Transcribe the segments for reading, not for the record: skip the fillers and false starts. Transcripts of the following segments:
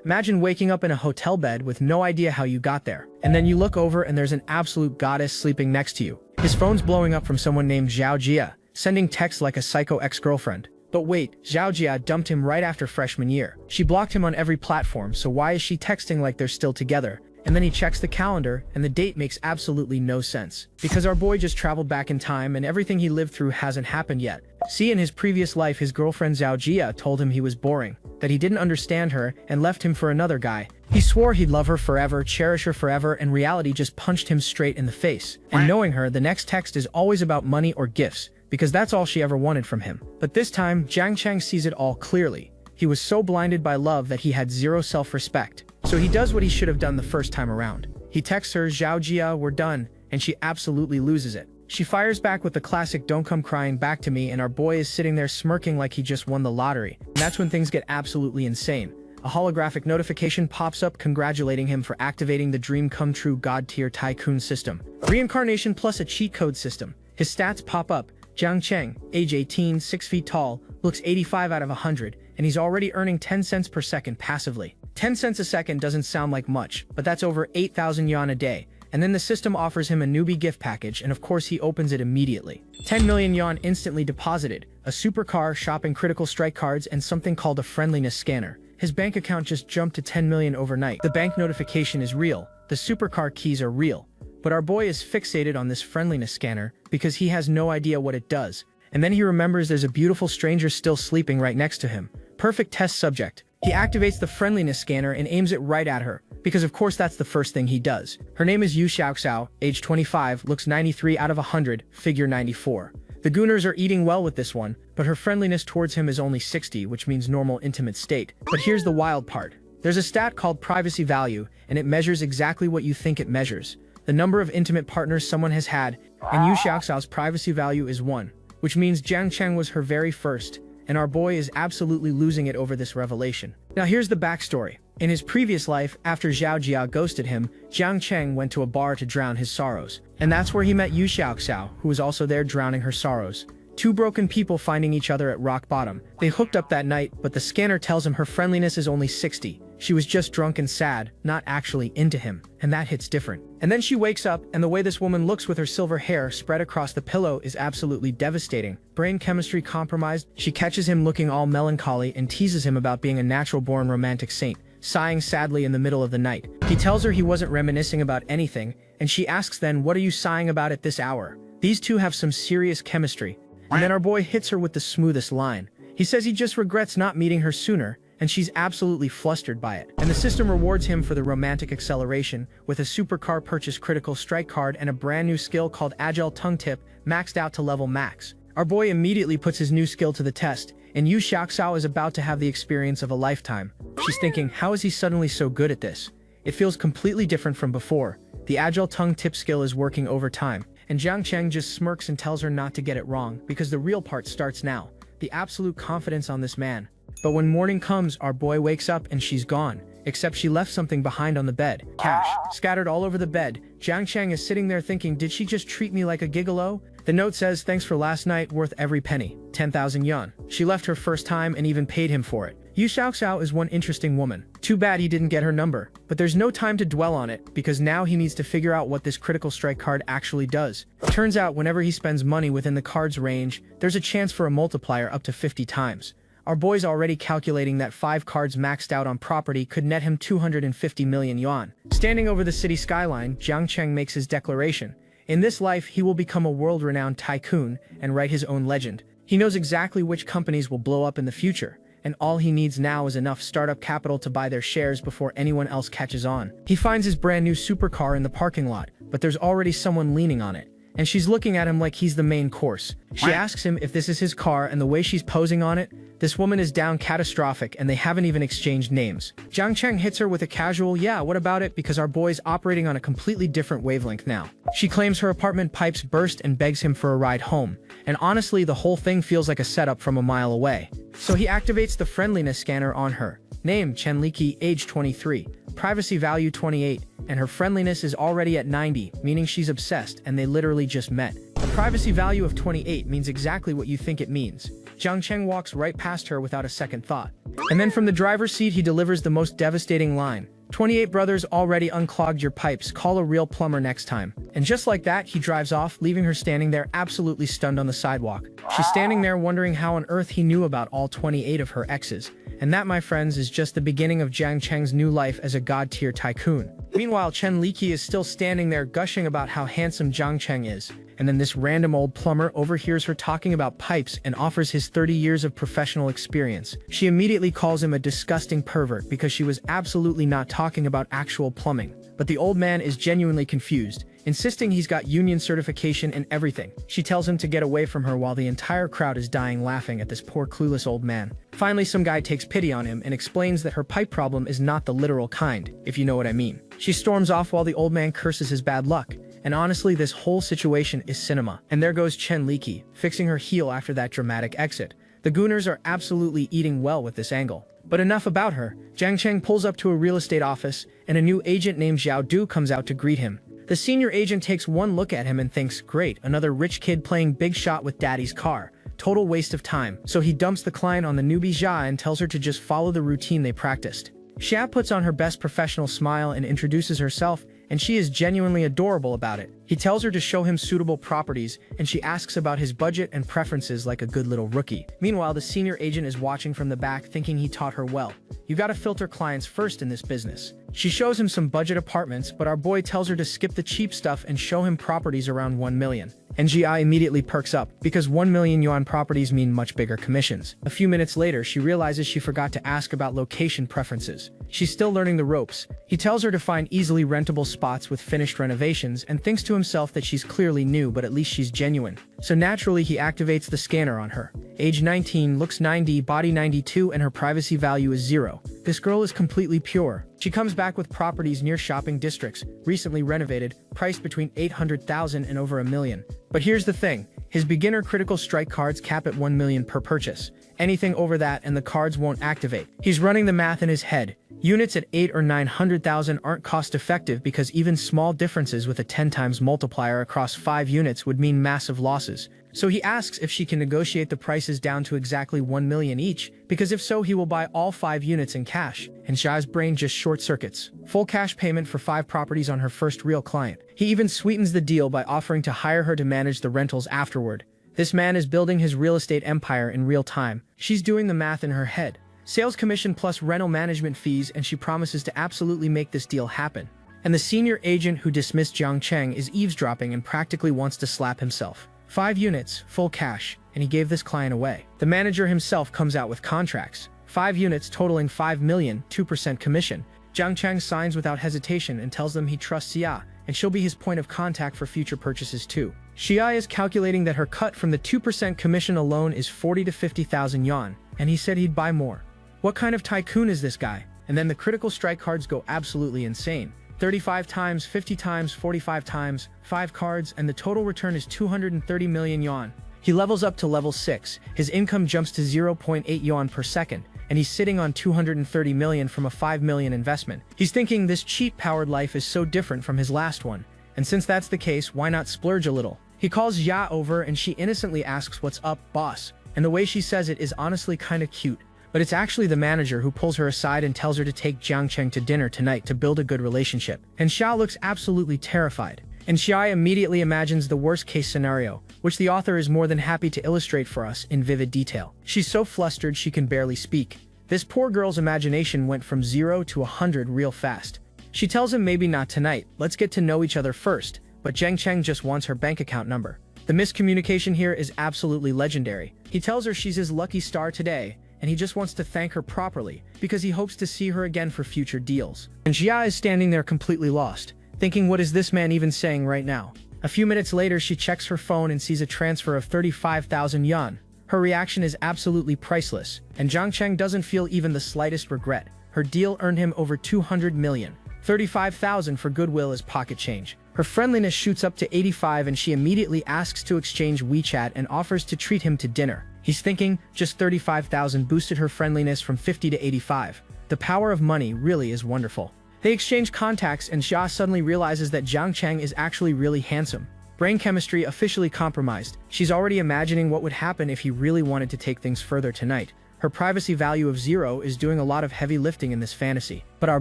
Imagine waking up in a hotel bed with no idea how you got there. And then you look over and there's an absolute goddess sleeping next to you. His phone's blowing up from someone named Zhao Jia, sending texts like a psycho ex-girlfriend. But wait, Zhao Jia dumped him right after freshman year. She blocked him on every platform, so why is she texting like they're still together? And then he checks the calendar, and the date makes absolutely no sense. Because our boy just traveled back in time, and everything he lived through hasn't happened yet. See, in his previous life, his girlfriend Zhao Jia told him he was boring, that he didn't understand her, and left him for another guy. He swore he'd love her forever, cherish her forever, and reality just punched him straight in the face. And knowing her, the next text is always about money or gifts, because that's all she ever wanted from him. But this time, Jiang Cheng sees it all clearly. He was so blinded by love that he had zero self-respect. So he does what he should have done the first time around. He texts her, Zhao Jia, we're done, and she absolutely loses it. She fires back with the classic don't come crying back to me, and our boy is sitting there smirking like he just won the lottery. And that's when things get absolutely insane. A holographic notification pops up congratulating him for activating the dream come true god-tier Tycoon system. Reincarnation plus a cheat code system. His stats pop up. Jiang Cheng, age 18, 6 feet tall, looks 85 out of 100, and he's already earning 10 cents per second passively. 10 cents a second doesn't sound like much, but that's over 8,000 yuan a day. And then the system offers him a newbie gift package, and of course he opens it immediately. 10 million yuan instantly deposited, a supercar, shopping critical strike cards, and something called a friendliness scanner. His bank account just jumped to 10 million overnight. The bank notification is real, the supercar keys are real. But our boy is fixated on this friendliness scanner because he has no idea what it does. And then he remembers there's a beautiful stranger still sleeping right next to him. Perfect test subject. He activates the friendliness scanner and aims it right at her, because of course that's the first thing he does. Her name is Yu Xiaoxiao, age 25, looks 93 out of 100, figure 94. The Gooners are eating well with this one, but her friendliness towards him is only 60, which means normal intimate state. But here's the wild part. There's a stat called privacy value, and it measures exactly what you think it measures. The number of intimate partners someone has had, and Yu Xiaoxiao's privacy value is 1, which means Jiang Cheng was her very first, and our boy is absolutely losing it over this revelation. Now here's the backstory. In his previous life, after Zhao Jia ghosted him, Jiang Cheng went to a bar to drown his sorrows. And that's where he met Yu Xiaoxiao, who was also there drowning her sorrows. Two broken people finding each other at rock bottom. They hooked up that night, but the scanner tells him her friendliness is only 60. She was just drunk and sad, not actually into him. And that hits different. And then she wakes up, and the way this woman looks with her silver hair spread across the pillow is absolutely devastating. Brain chemistry compromised. She catches him looking all melancholy and teases him about being a natural-born romantic saint, sighing sadly in the middle of the night. He tells her he wasn't reminiscing about anything, and she asks then, what are you sighing about at this hour? These two have some serious chemistry. And then our boy hits her with the smoothest line. He says he just regrets not meeting her sooner, and she's absolutely flustered by it. And the system rewards him for the romantic acceleration with a supercar purchase critical strike card and a brand new skill called Agile Tongue Tip, maxed out to level max. Our boy immediately puts his new skill to the test, and Yu Xiaoxiao is about to have the experience of a lifetime. She's thinking, how is he suddenly so good at this? It feels completely different from before. The Agile Tongue Tip skill is working overtime, and Jiang Cheng just smirks and tells her not to get it wrong, because the real part starts now. The absolute confidence on this man. But when morning comes, our boy wakes up and she's gone, except she left something behind on the bed. Cash, scattered all over the bed. Jiang Cheng is sitting there thinking, did she just treat me like a gigolo? The note says, thanks for last night, worth every penny. 10,000 yuan. She left her first time and even paid him for it. Yu Xiaoxiao is one interesting woman. Too bad he didn't get her number. But there's no time to dwell on it, because now he needs to figure out what this critical strike card actually does. Turns out whenever he spends money within the card's range, there's a chance for a multiplier up to 50 times. Our boy's already calculating that 5 cards maxed out on property could net him 250 million yuan. Standing over the city skyline, Jiang Cheng makes his declaration. In this life, he will become a world-renowned tycoon and write his own legend. He knows exactly which companies will blow up in the future, and all he needs now is enough startup capital to buy their shares before anyone else catches on. He finds his brand new supercar in the parking lot, but there's already someone leaning on it, and she's looking at him like he's the main course. She asks him if this is his car, and the way she's posing on it, this woman is down catastrophic, and they haven't even exchanged names. Jiang Cheng hits her with a casual, yeah, what about it, because our boy's operating on a completely different wavelength now. She claims her apartment pipes burst and begs him for a ride home, and honestly, the whole thing feels like a setup from a mile away. So he activates the friendliness scanner on her. Name, Chen Liki, age 23. Privacy value 28, and her friendliness is already at 90, meaning she's obsessed, and they literally just met. A privacy value of 28 means exactly what you think it means. Jiang Cheng walks right past her without a second thought. And then from the driver's seat he delivers the most devastating line. 28 brothers already unclogged your pipes, call a real plumber next time. And just like that, he drives off, leaving her standing there absolutely stunned on the sidewalk. She's standing there wondering how on earth he knew about all 28 of her exes. And that, my friends, is just the beginning of Jiang Cheng's new life as a god-tier tycoon. Meanwhile, Chen Liqi is still standing there gushing about how handsome Jiang Cheng is. And then this random old plumber overhears her talking about pipes and offers his 30 years of professional experience. She immediately calls him a disgusting pervert because she was absolutely not talking about actual plumbing. But the old man is genuinely confused, insisting he's got union certification and everything. She tells him to get away from her while the entire crowd is dying laughing at this poor clueless old man. Finally, some guy takes pity on him and explains that her pipe problem is not the literal kind, if you know what I mean. She storms off while the old man curses his bad luck. And honestly, this whole situation is cinema. And there goes Chen Liqi, fixing her heel after that dramatic exit. The gooners are absolutely eating well with this angle. But enough about her. Jiang Cheng pulls up to a real estate office, and a new agent named Zhao Du comes out to greet him. The senior agent takes one look at him and thinks, great, another rich kid playing big shot with daddy's car. Total waste of time. So he dumps the client on the newbie Xia and tells her to just follow the routine they practiced. Xia puts on her best professional smile and introduces herself, and she is genuinely adorable about it. He tells her to show him suitable properties, and she asks about his budget and preferences like a good little rookie. Meanwhile, the senior agent is watching from the back thinking he taught her well. You gotta filter clients first in this business. She shows him some budget apartments, but our boy tells her to skip the cheap stuff and show him properties around 1 million. And Ji immediately perks up, because 1 million yuan properties mean much bigger commissions. A few minutes later, she realizes she forgot to ask about location preferences. She's still learning the ropes. He tells her to find easily rentable spots with finished renovations and thinks to himself that she's clearly new, but at least she's genuine. So naturally, he activates the scanner on her. Age 19, looks 90, body 92, and her privacy value is 0. This girl is completely pure. She comes back with properties near shopping districts, recently renovated, priced between 800,000 and over 1 million. But here's the thing, his beginner critical strike cards cap at 1 million per purchase. Anything over that and the cards won't activate. He's running the math in his head. Units at 8 or 900,000 aren't cost effective because even small differences with a 10 times multiplier across 5 units would mean massive losses. So he asks if she can negotiate the prices down to exactly 1 million each, because if so, he will buy all 5 units in cash. And Xia's brain just short circuits. Full cash payment for 5 properties on her first real client. He even sweetens the deal by offering to hire her to manage the rentals afterward. This man is building his real estate empire in real time. She's doing the math in her head. Sales commission plus rental management fees, and she promises to absolutely make this deal happen. And the senior agent who dismissed Jiang Cheng is eavesdropping and practically wants to slap himself. 5 units, full cash, and he gave this client away. The manager himself comes out with contracts. 5 units totaling 5 million, 2% commission. Jiang Cheng signs without hesitation and tells them he trusts Xia, and she'll be his point of contact for future purchases too. Xia is calculating that her cut from the 2% commission alone is 40 to 50,000 yuan, and he said he'd buy more. What kind of tycoon is this guy? And then the critical strike cards go absolutely insane. 35 times, 50 times, 45 times, 5 cards, and the total return is 230 million yuan. He levels up to level 6, his income jumps to 0.8 yuan per second, and he's sitting on 230 million from a 5 million investment. He's thinking this cheat-powered life is so different from his last one, and since that's the case, why not splurge a little? He calls Xia over and she innocently asks, "What's up, boss?" And the way she says it is honestly kinda cute. But it's actually the manager who pulls her aside and tells her to take Jiang Cheng to dinner tonight to build a good relationship. And Xia looks absolutely terrified. And Xia immediately imagines the worst-case scenario, which the author is more than happy to illustrate for us in vivid detail. She's so flustered she can barely speak. This poor girl's imagination went from 0 to 100 real fast. She tells him maybe not tonight, let's get to know each other first, but Jiang Cheng just wants her bank account number. The miscommunication here is absolutely legendary. He tells her she's his lucky star today, and he just wants to thank her properly, because he hopes to see her again for future deals. And Xia is standing there completely lost, thinking what is this man even saying right now? A few minutes later, she checks her phone and sees a transfer of 35,000 yuan. Her reaction is absolutely priceless, and Jiang Cheng doesn't feel even the slightest regret. Her deal earned him over 200 million. 35,000 for goodwill is pocket change. Her friendliness shoots up to 85 and she immediately asks to exchange WeChat and offers to treat him to dinner. He's thinking, just 35,000 boosted her friendliness from 50 to 85. The power of money really is wonderful. They exchange contacts and Xia suddenly realizes that Jiang Cheng is actually really handsome. Brain chemistry officially compromised. She's already imagining what would happen if he really wanted to take things further tonight. Her privacy value of 0 is doing a lot of heavy lifting in this fantasy. But our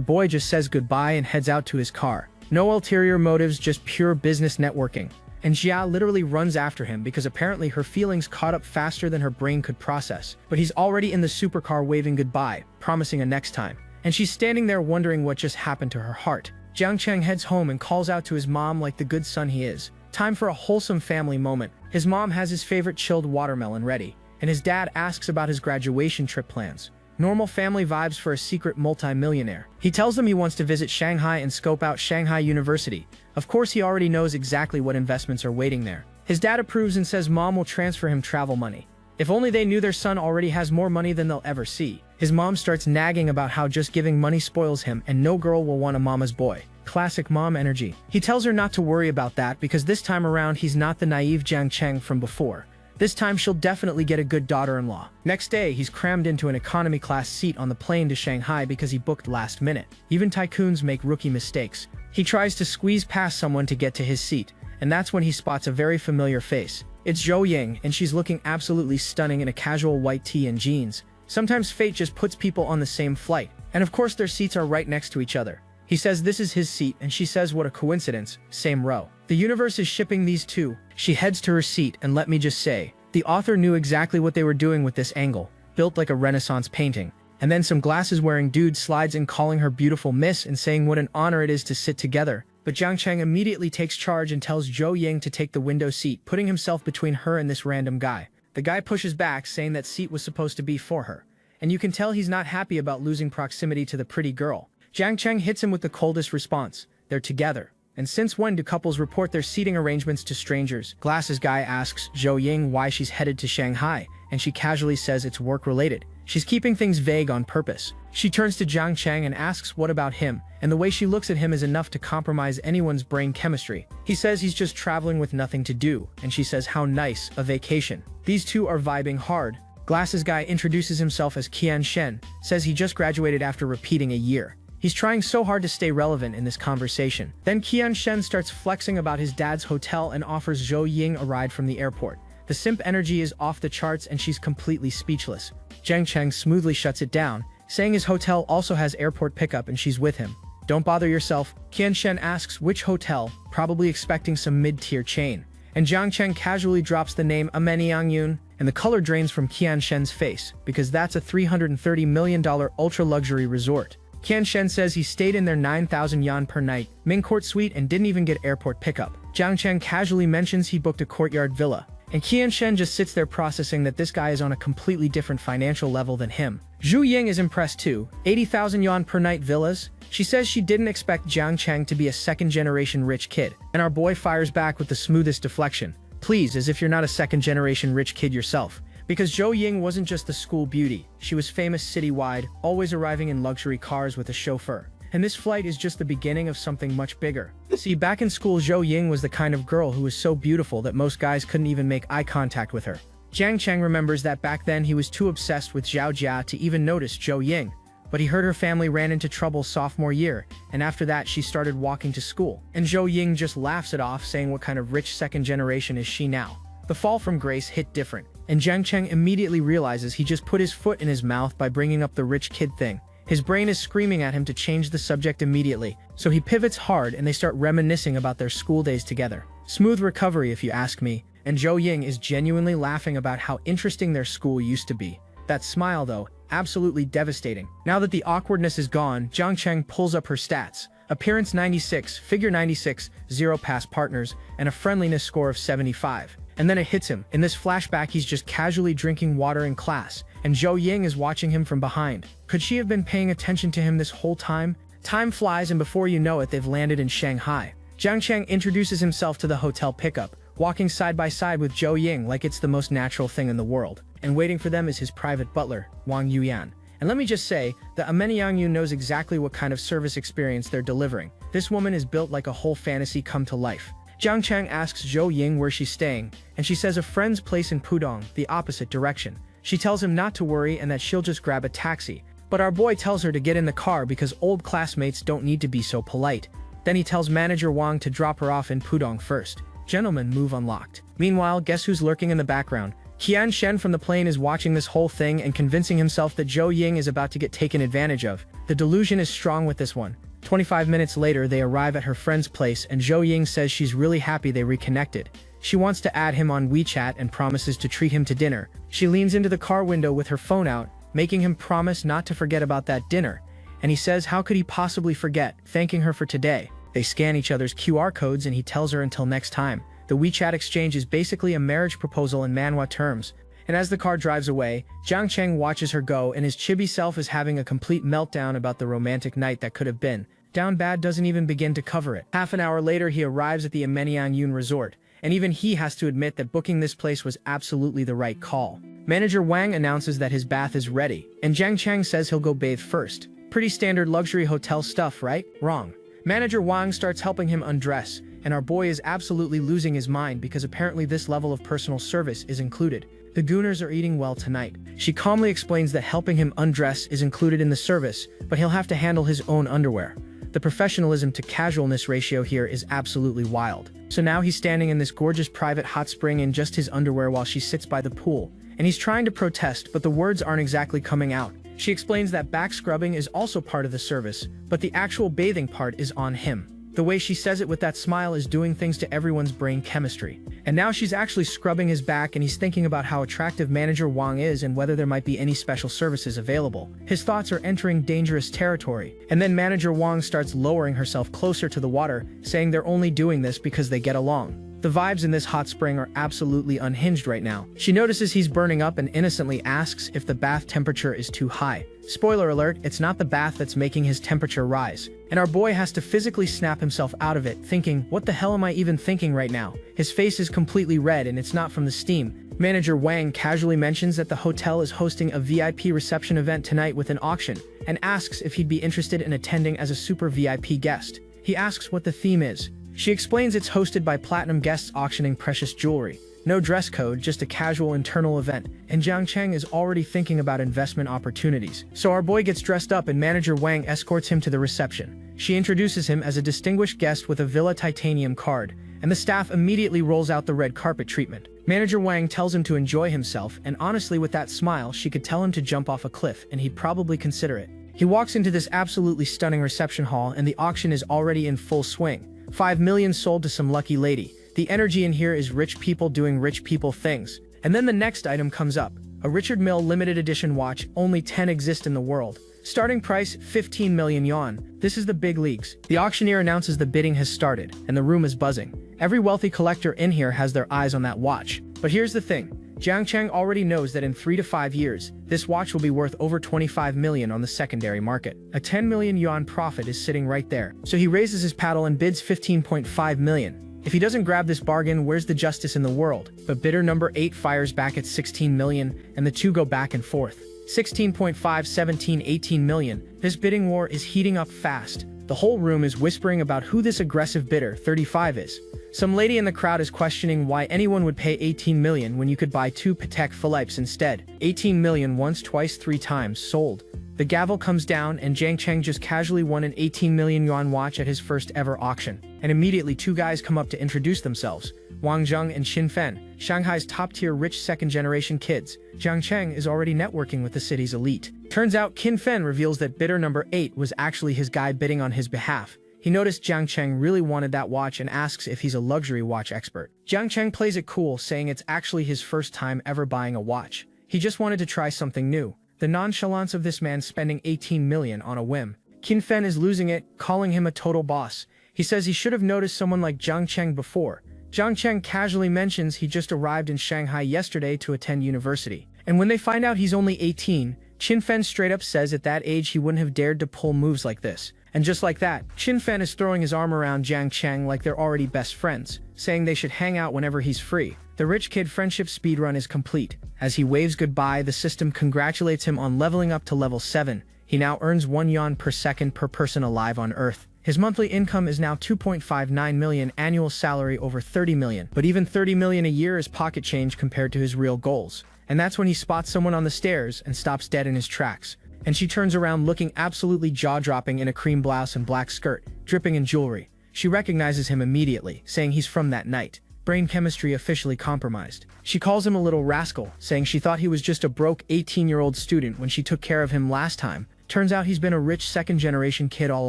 boy just says goodbye and heads out to his car. No ulterior motives, just pure business networking. And Jia literally runs after him because apparently her feelings caught up faster than her brain could process. But he's already in the supercar waving goodbye, promising a next time. And she's standing there wondering what just happened to her heart. Jiang Cheng heads home and calls out to his mom like the good son he is. Time for a wholesome family moment. His mom has his favorite chilled watermelon ready, and his dad asks about his graduation trip plans. Normal family vibes for a secret multi-millionaire. He tells them he wants to visit Shanghai and scope out Shanghai University. Of course, he already knows exactly what investments are waiting there. His dad approves and says mom will transfer him travel money. If only they knew their son already has more money than they'll ever see. His mom starts nagging about how just giving money spoils him and no girl will want a mama's boy. Classic mom energy. He tells her not to worry about that because this time around he's not the naive Jiang Cheng from before. This time she'll definitely get a good daughter-in-law. Next day, he's crammed into an economy class seat on the plane to Shanghai because he booked last minute. Even tycoons make rookie mistakes. He tries to squeeze past someone to get to his seat, and that's when he spots a very familiar face. It's Zhao Ying, and she's looking absolutely stunning in a casual white tee and jeans. Sometimes fate just puts people on the same flight, and of course their seats are right next to each other. He says this is his seat, and she says what a coincidence, same row. The universe is shipping these two. She heads to her seat, and let me just say, the author knew exactly what they were doing with this angle, built like a Renaissance painting. And then some glasses-wearing dude slides in calling her beautiful miss and saying what an honor it is to sit together. But Jiang Cheng immediately takes charge and tells Zhao Ying to take the window seat, putting himself between her and this random guy. The guy pushes back, saying that seat was supposed to be for her. And you can tell he's not happy about losing proximity to the pretty girl. Jiang Cheng hits him with the coldest response. They're together. And since when do couples report their seating arrangements to strangers? Glasses guy asks Zhao Ying why she's headed to Shanghai, and she casually says it's work-related. She's keeping things vague on purpose. She turns to Jiang Cheng and asks what about him, and the way she looks at him is enough to compromise anyone's brain chemistry. He says he's just traveling with nothing to do, and she says how nice, a vacation. These two are vibing hard. Glasses guy introduces himself as Qian Shen, says he just graduated after repeating a year. He's trying so hard to stay relevant in this conversation. Then Qian Shen starts flexing about his dad's hotel and offers Zhao Ying a ride from the airport. The simp energy is off the charts and she's completely speechless. Jiang Cheng smoothly shuts it down, saying his hotel also has airport pickup and she's with him. Don't bother yourself. Qian Shen asks which hotel, probably expecting some mid-tier chain. And Jiang Cheng casually drops the name Humiliating, and the color drains from Qian Shen's face, because that's a $330 million ultra-luxury resort. Qian Shen says he stayed in their 9,000 yuan per night, Ming Court suite and didn't even get airport pickup. Jiang Cheng casually mentions he booked a courtyard villa, and Qian Shen just sits there processing that this guy is on a completely different financial level than him. Zhu Ying is impressed too. 80,000 yuan per night villas? She says she didn't expect Jiang Cheng to be a second-generation rich kid, and our boy fires back with the smoothest deflection. Please, as if you're not a second-generation rich kid yourself. Because Zhao Ying wasn't just the school beauty, she was famous citywide, always arriving in luxury cars with a chauffeur. And this flight is just the beginning of something much bigger. See, back in school, Zhao Ying was the kind of girl who was so beautiful that most guys couldn't even make eye contact with her. Jiang Cheng remembers that back then he was too obsessed with Zhao Jia to even notice Zhao Ying. But he heard her family ran into trouble sophomore year, and after that she started walking to school. And Zhao Ying just laughs it off, saying what kind of rich second generation is she now? The fall from grace hit different, and Jiang Cheng immediately realizes he just put his foot in his mouth by bringing up the rich kid thing. His brain is screaming at him to change the subject immediately, so he pivots hard and they start reminiscing about their school days together. Smooth recovery if you ask me, and Zhao Ying is genuinely laughing about how interesting their school used to be. That smile though, absolutely devastating. Now that the awkwardness is gone, Jiang Cheng pulls up her stats. Appearance 96, figure 96, 0 past partners, and a friendliness score of 75. And then it hits him. In this flashback, he's just casually drinking water in class, and Zhao Ying is watching him from behind. Could she have been paying attention to him this whole time? Time flies, and before you know it, they've landed in Shanghai. Jiang Cheng introduces himself to the hotel pickup, walking side by side with Zhao Ying like it's the most natural thing in the world. And waiting for them is his private butler, Wang Yuyan. And let me just say that Humiliating knows exactly what kind of service experience they're delivering. This woman is built like a whole fantasy come to life. Jiang Cheng asks Zhao Ying where she's staying, and she says a friend's place in Pudong, the opposite direction. She tells him not to worry and that she'll just grab a taxi. But our boy tells her to get in the car because old classmates don't need to be so polite. Then he tells manager Wang to drop her off in Pudong first. Gentlemen, move unlocked. Meanwhile, guess who's lurking in the background? Qian Shen from the plane is watching this whole thing and convincing himself that Zhao Ying is about to get taken advantage of. The delusion is strong with this one. 25 minutes later, they arrive at her friend's place and Zhao Ying says she's really happy they reconnected. She wants to add him on WeChat and promises to treat him to dinner. She leans into the car window with her phone out, making him promise not to forget about that dinner. And he says how could he possibly forget, thanking her for today. They scan each other's QR codes and he tells her until next time. The WeChat exchange is basically a marriage proposal in Manhwa terms. And as the car drives away, Jiang Cheng watches her go and his chibi self is having a complete meltdown about the romantic night that could have been. Down bad doesn't even begin to cover it. Half an hour later he arrives at the Yun resort, and even he has to admit that booking this place was absolutely the right call. Manager Wang announces that his bath is ready, and Jiang Cheng says he'll go bathe first. Pretty standard luxury hotel stuff, right? Wrong. Manager Wang starts helping him undress, and our boy is absolutely losing his mind because apparently this level of personal service is included. The Gooners are eating well tonight. She calmly explains that helping him undress is included in the service, but he'll have to handle his own underwear. The professionalism to casualness ratio here is absolutely wild. So now he's standing in this gorgeous private hot spring in just his underwear while she sits by the pool, and he's trying to protest, but the words aren't exactly coming out. She explains that back scrubbing is also part of the service, but the actual bathing part is on him. The way she says it with that smile is doing things to everyone's brain chemistry. And now she's actually scrubbing his back and he's thinking about how attractive Manager Wang is and whether there might be any special services available. His thoughts are entering dangerous territory. And then Manager Wang starts lowering herself closer to the water, saying they're only doing this because they get along. The vibes in this hot spring are absolutely unhinged right now. She notices he's burning up and innocently asks if the bath temperature is too high. Spoiler alert, it's not the bath that's making his temperature rise. And our boy has to physically snap himself out of it, thinking, what the hell am I even thinking right now? His face is completely red and it's not from the steam. Manager Wang casually mentions that the hotel is hosting a VIP reception event tonight with an auction, and asks if he'd be interested in attending as a super VIP guest. He asks what the theme is. She explains it's hosted by platinum guests auctioning precious jewelry. No dress code, just a casual internal event, and Jiang Cheng is already thinking about investment opportunities. So our boy gets dressed up and Manager Wang escorts him to the reception. She introduces him as a distinguished guest with a Villa Titanium card, and the staff immediately rolls out the red carpet treatment. Manager Wang tells him to enjoy himself, and honestly with that smile, she could tell him to jump off a cliff, and he'd probably consider it. He walks into this absolutely stunning reception hall, and the auction is already in full swing. 5 million sold to some lucky lady. The energy in here is rich people doing rich people things. And then the next item comes up. A Richard Mille limited edition watch, only 10 exist in the world. Starting price, 15 million yuan. This is the big leagues. The auctioneer announces the bidding has started, and the room is buzzing. Every wealthy collector in here has their eyes on that watch. But here's the thing. Jiang Cheng already knows that in 3 to 5 years, this watch will be worth over 25 million on the secondary market. A 10 million yuan profit is sitting right there. So he raises his paddle and bids 15.5 million. If he doesn't grab this bargain, where's the justice in the world? But bidder number 8 fires back at 16 million, and the two go back and forth. 16.5, 17, 18 million. This bidding war is heating up fast. The whole room is whispering about who this aggressive bidder, 35, is. Some lady in the crowd is questioning why anyone would pay 18 million when you could buy 2 Patek Philippe's instead. 18 million once, twice, 3 times, sold. The gavel comes down and Jiang Cheng just casually won an 18 million yuan watch at his first ever auction. And immediately 2 guys come up to introduce themselves. Wang Zheng and Xin Fen, Shanghai's top-tier rich second-generation kids. Jiang Cheng is already networking with the city's elite. Turns out Qin Fen reveals that bidder number 8 was actually his guy bidding on his behalf. He noticed Jiang Cheng really wanted that watch and asks if he's a luxury watch expert. Jiang Cheng plays it cool, saying it's actually his first time ever buying a watch. He just wanted to try something new. The nonchalance of this man spending 18 million on a whim. Qin Fen is losing it, calling him a total boss. He says he should have noticed someone like Jiang Cheng before. Jiang Cheng casually mentions he just arrived in Shanghai yesterday to attend university. And when they find out he's only 18, Qin Fen straight up says at that age he wouldn't have dared to pull moves like this. And just like that, Qin Fen is throwing his arm around Jiang Cheng like they're already best friends, saying they should hang out whenever he's free. The rich kid friendship speedrun is complete. As he waves goodbye, the system congratulates him on leveling up to level 7. He now earns 1 yuan per second per person alive on Earth. His monthly income is now 2.59 million, annual salary over 30 million. But even 30 million a year is pocket change compared to his real goals. And that's when he spots someone on the stairs and stops dead in his tracks. And she turns around looking absolutely jaw-dropping in a cream blouse and black skirt, dripping in jewelry. She recognizes him immediately, saying he's from that night. brain chemistry officially compromised. She calls him a little rascal, saying she thought he was just a broke 18-year-old student when she took care of him last time. Turns out he's been a rich second-generation kid all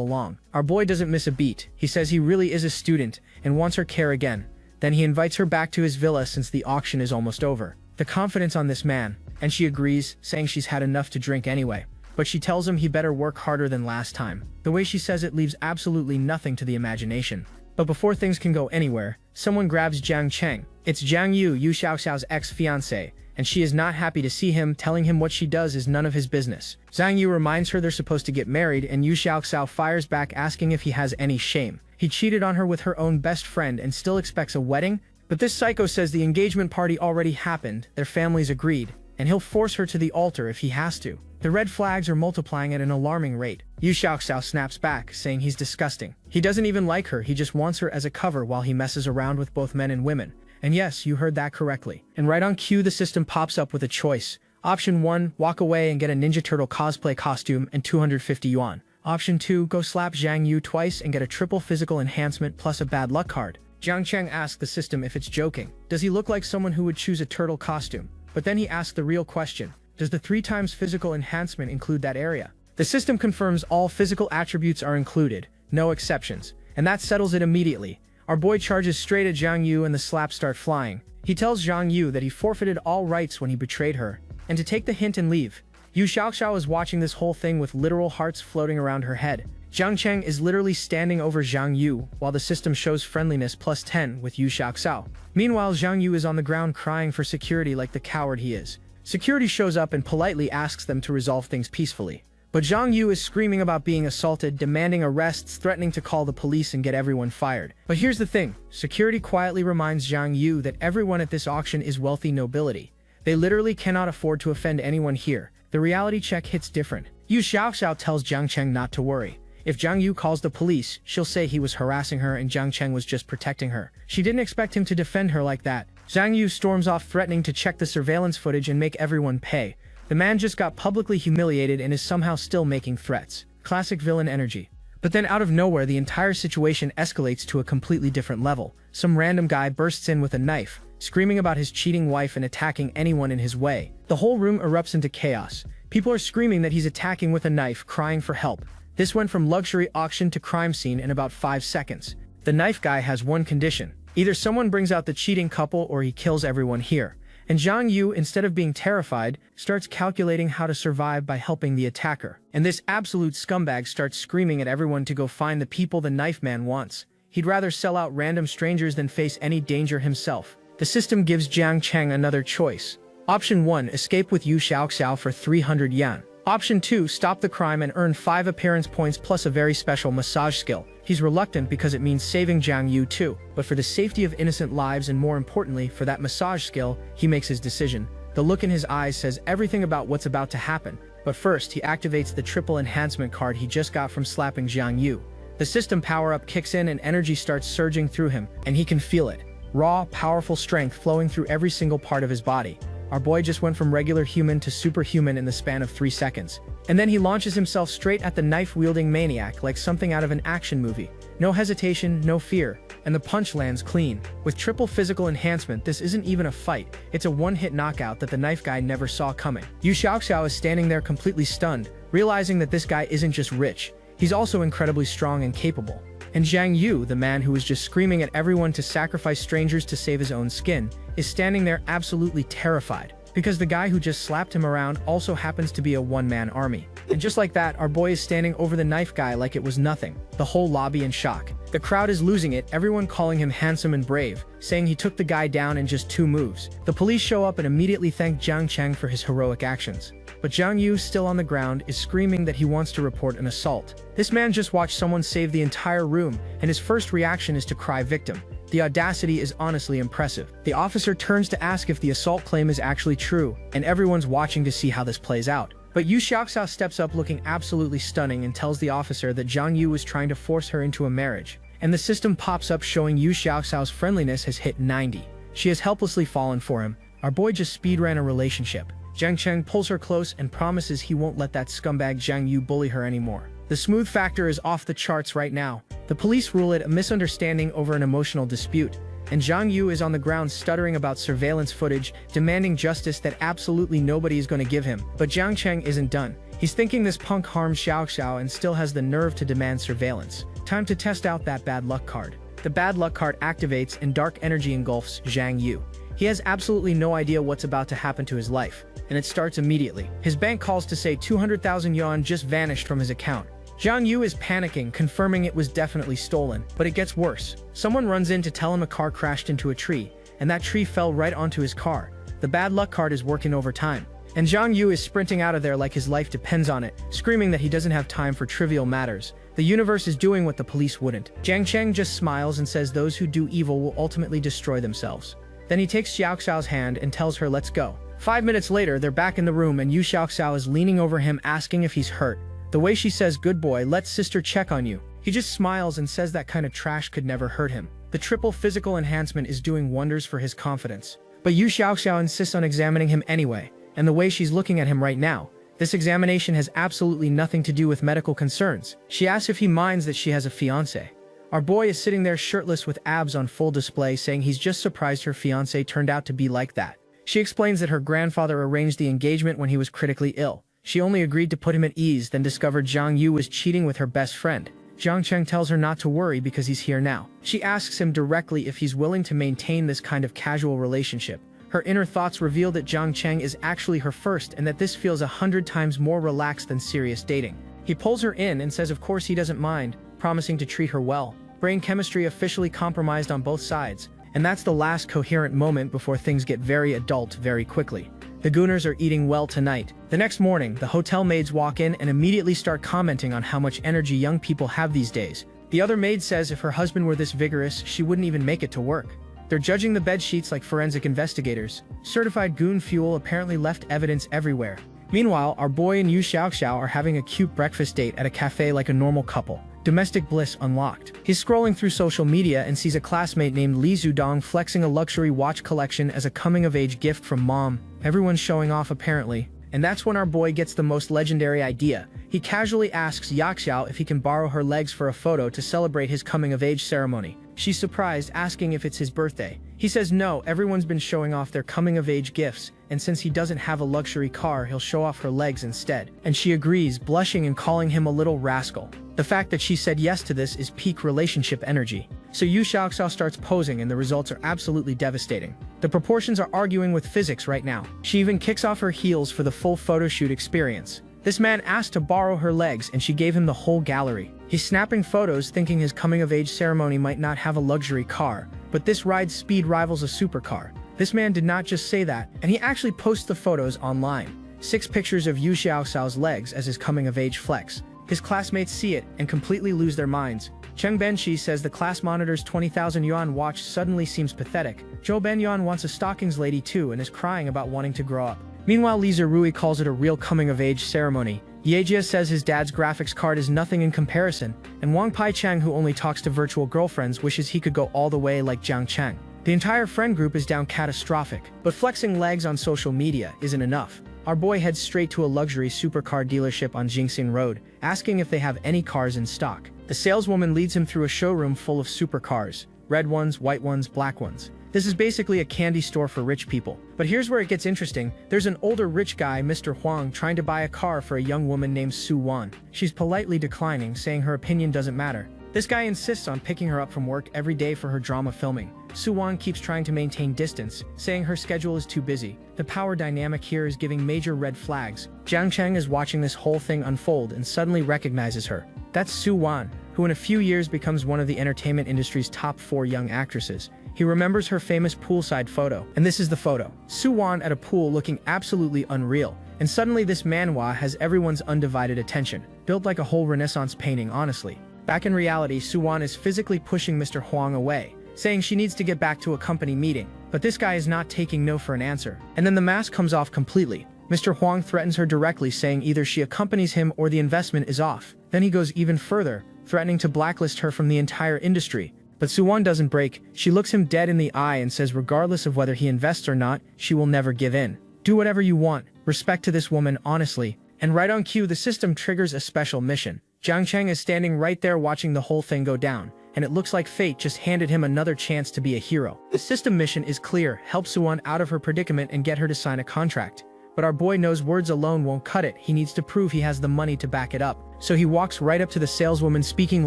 along. Our boy doesn't miss a beat. He says he really is a student and wants her care again. Then he invites her back to his villa since the auction is almost over. The confidence on this man, and she agrees, saying she's had enough to drink anyway. But she tells him he better work harder than last time. The way she says it leaves absolutely nothing to the imagination. But before things can go anywhere, someone grabs Jiang Cheng. It's Jiang Yu Xiaoxiao's ex-fiancée, and she is not happy to see him, telling him what she does is none of his business. Zhang Yu reminds her they're supposed to get married, and Yu Xiaoxiao fires back asking if he has any shame. He cheated on her with her own best friend and still expects a wedding? But this psycho says the engagement party already happened, their families agreed, and he'll force her to the altar if he has to. The red flags are multiplying at an alarming rate. Yu Xiaoxiao snaps back, saying he's disgusting. He doesn't even like her, he just wants her as a cover while he messes around with both men and women. And yes, you heard that correctly. And right on cue, the system pops up with a choice. Option 1, walk away and get a Ninja Turtle cosplay costume and 250 yuan. Option 2, go slap Zhang Yu twice and get a triple physical enhancement plus a bad luck card. Jiang Cheng asks the system if it's joking. Does he look like someone who would choose a turtle costume? But then he asks the real question. Does the 3 times physical enhancement include that area? The system confirms all physical attributes are included, no exceptions. And that settles it immediately. Our boy charges straight at Zhang Yu and the slaps start flying. He tells Zhang Yu that he forfeited all rights when he betrayed her, and to take the hint and leave. Yu Xiaoxiao is watching this whole thing with literal hearts floating around her head. Jiang Cheng is literally standing over Zhang Yu, while the system shows friendliness plus 10 with Yu Xiaoxiao. Meanwhile, Zhang Yu is on the ground crying for security like the coward he is. Security shows up and politely asks them to resolve things peacefully. But Zhang Yu is screaming about being assaulted, demanding arrests, threatening to call the police and get everyone fired. But here's the thing, security quietly reminds Zhang Yu that everyone at this auction is wealthy nobility. They literally cannot afford to offend anyone here. The reality check hits different. Yu Xiaoxiao tells Jiang Cheng not to worry. If Zhang Yu calls the police, she'll say he was harassing her and Jiang Cheng was just protecting her. She didn't expect him to defend her like that. Zhang Yu storms off threatening to check the surveillance footage and make everyone pay. The man just got publicly humiliated and is somehow still making threats. Classic villain energy. But then out of nowhere, the entire situation escalates to a completely different level. Some random guy bursts in with a knife, screaming about his cheating wife and attacking anyone in his way. The whole room erupts into chaos. People are screaming that he's attacking with a knife, crying for help. This went from luxury auction to crime scene in about 5 seconds. The knife guy has one condition. Either someone brings out the cheating couple or he kills everyone here. And Zhang Yu, instead of being terrified, starts calculating how to survive by helping the attacker. And this absolute scumbag starts screaming at everyone to go find the people the knife man wants. He'd rather sell out random strangers than face any danger himself. The system gives Jiang Cheng another choice. Option 1, escape with Yu Xiaoxiao for 300 yuan. Option 2, stop the crime and earn 5 appearance points plus a very special massage skill. He's reluctant because it means saving Zhang Yu too, but for the safety of innocent lives and more importantly, for that massage skill, he makes his decision. The look in his eyes says everything about what's about to happen. But first, he activates the triple enhancement card he just got from slapping Zhang Yu. The system power-up kicks in and energy starts surging through him, and he can feel it. Raw, powerful strength flowing through every single part of his body. Our boy just went from regular human to superhuman in the span of 3 seconds. And then he launches himself straight at the knife-wielding maniac like something out of an action movie. No hesitation, no fear, and the punch lands clean. With triple physical enhancement, this isn't even a fight. It's a one-hit knockout that the knife guy never saw coming. Yu Xiaoxiao is standing there completely stunned, realizing that this guy isn't just rich. He's also incredibly strong and capable. And Zhang Yu, the man who was just screaming at everyone to sacrifice strangers to save his own skin, is standing there absolutely terrified, because the guy who just slapped him around also happens to be a one-man army. And just like that, our boy is standing over the knife guy like it was nothing, the whole lobby in shock. The crowd is losing it, everyone calling him handsome and brave, saying he took the guy down in just 2 moves. The police show up and immediately thank Jiang Cheng for his heroic actions. But Zhang Yu, still on the ground, is screaming that he wants to report an assault. This man just watched someone save the entire room, and his first reaction is to cry victim. The audacity is honestly impressive. The officer turns to ask if the assault claim is actually true, and everyone's watching to see how this plays out. But Yu Xiaoxiao steps up looking absolutely stunning and tells the officer that Zhang Yu was trying to force her into a marriage. And the system pops up showing Yu Xiaoxiao's friendliness has hit 90. She has helplessly fallen for him. Our boy just speedran a relationship. Jiang Cheng pulls her close and promises he won't let that scumbag Zhang Yu bully her anymore. The smooth factor is off the charts right now. The police rule it a misunderstanding over an emotional dispute. and Zhang Yu is on the ground stuttering about surveillance footage, demanding justice that absolutely nobody is going to give him. But Jiang Cheng isn't done. He's thinking this punk harmed Xiao and still has the nerve to demand surveillance. Time to test out that bad luck card. The bad luck card activates and dark energy engulfs Zhang Yu. He has absolutely no idea what's about to happen to his life, and it starts immediately. His bank calls to say 200,000 yuan just vanished from his account. Zhang Yu is panicking, confirming it was definitely stolen, but it gets worse. Someone runs in to tell him a car crashed into a tree, and that tree fell right onto his car. The bad luck card is working overtime, and Zhang Yu is sprinting out of there like his life depends on it, screaming that he doesn't have time for trivial matters. The universe is doing what the police wouldn't. Jiang Cheng just smiles and says those who do evil will ultimately destroy themselves. Then he takes Xiaoxiao's hand and tells her, let's go. 5 minutes later, they're back in the room and Yu Xiaoxiao is leaning over him asking if he's hurt. The way she says, good boy, let sister check on you. He just smiles and says that kind of trash could never hurt him. The triple physical enhancement is doing wonders for his confidence. But Yu Xiaoxiao insists on examining him anyway, and the way she's looking at him right now, this examination has absolutely nothing to do with medical concerns. She asks if he minds that she has a fiancé. Our boy is sitting there shirtless with abs on full display, saying he's just surprised her fiancé turned out to be like that. She explains that her grandfather arranged the engagement when he was critically ill. She only agreed to put him at ease, then discovered Zhang Yu was cheating with her best friend. Jiang Cheng tells her not to worry because he's here now. She asks him directly if he's willing to maintain this kind of casual relationship. Her inner thoughts reveal that Jiang Cheng is actually her first and that this feels 100 times more relaxed than serious dating. He pulls her in and says of course he doesn't mind, promising to treat her well. Brain chemistry officially compromised on both sides, and that's the last coherent moment before things get very adult very quickly. The Gooners are eating well tonight. The next morning, the hotel maids walk in and immediately start commenting on how much energy young people have these days. The other maid says if her husband were this vigorous, she wouldn't even make it to work. They're judging the bed sheets like forensic investigators. Certified goon fuel apparently left evidence everywhere. Meanwhile, our boy and Yu Xiaoxiao are having a cute breakfast date at a cafe like a normal couple. Domestic bliss unlocked. He's scrolling through social media and sees a classmate named Li Zudong flexing a luxury watch collection as a coming-of-age gift from mom. Everyone's showing off apparently. And that's when our boy gets the most legendary idea. He casually asks Yaxiao if he can borrow her legs for a photo to celebrate his coming-of-age ceremony. She's surprised, asking if it's his birthday. He says no, everyone's been showing off their coming-of-age gifts, and since he doesn't have a luxury car, he'll show off her legs instead. And she agrees, blushing and calling him a little rascal. The fact that she said yes to this is peak relationship energy. So Yu Xiaoxiao starts posing and the results are absolutely devastating. The proportions are arguing with physics right now. She even kicks off her heels for the full photoshoot experience. This man asked to borrow her legs and she gave him the whole gallery. He's snapping photos thinking his coming-of-age ceremony might not have a luxury car, but this ride's speed rivals a supercar. This man did not just say that, and he actually posts the photos online. 6 pictures of Yu Xiaoxiao's legs as his coming-of-age flex. His classmates see it and completely lose their minds. Cheng Benshi says the class monitor's 20,000 yuan watch suddenly seems pathetic. Zhou Benyuan wants a stockings lady too and is crying about wanting to grow up. Meanwhile, Li Zirui calls it a real coming-of-age ceremony. Yejia says his dad's graphics card is nothing in comparison, and Wang Pai Cheng, who only talks to virtual girlfriends, wishes he could go all the way like Jiang Cheng. The entire friend group is down catastrophic, but flexing legs on social media isn't enough. Our boy heads straight to a luxury supercar dealership on Jingxing Road, asking if they have any cars in stock. The saleswoman leads him through a showroom full of supercars, red ones, white ones, black ones. This is basically a candy store for rich people. But here's where it gets interesting. There's an older rich guy, Mr. Huang, trying to buy a car for a young woman named Su Wan. She's politely declining, saying her opinion doesn't matter. This guy insists on picking her up from work every day for her drama filming. Su Wan keeps trying to maintain distance, saying her schedule is too busy. The power dynamic here is giving major red flags. Jiang Cheng is watching this whole thing unfold and suddenly recognizes her. That's Su Wan, who in a few years becomes one of the entertainment industry's top 4 young actresses. He remembers her famous poolside photo, and this is the photo. Su Wan at a pool looking absolutely unreal, and suddenly this manhwa has everyone's undivided attention. Built like a whole Renaissance painting, honestly. Back in reality, Su Wan is physically pushing Mr. Huang away, saying she needs to get back to a company meeting. But this guy is not taking no for an answer. And then the mask comes off completely. Mr. Huang threatens her directly, saying either she accompanies him or the investment is off. Then he goes even further, threatening to blacklist her from the entire industry. But Su Wan doesn't break. She looks him dead in the eye and says regardless of whether he invests or not, she will never give in. Do whatever you want. Respect to this woman, honestly. And right on cue, the system triggers a special mission. Jiang Cheng is standing right there watching the whole thing go down, and it looks like fate just handed him another chance to be a hero. The system mission is clear: help Suwon out of her predicament and get her to sign a contract. But our boy knows words alone won't cut it. He needs to prove he has the money to back it up. So he walks right up to the saleswoman, speaking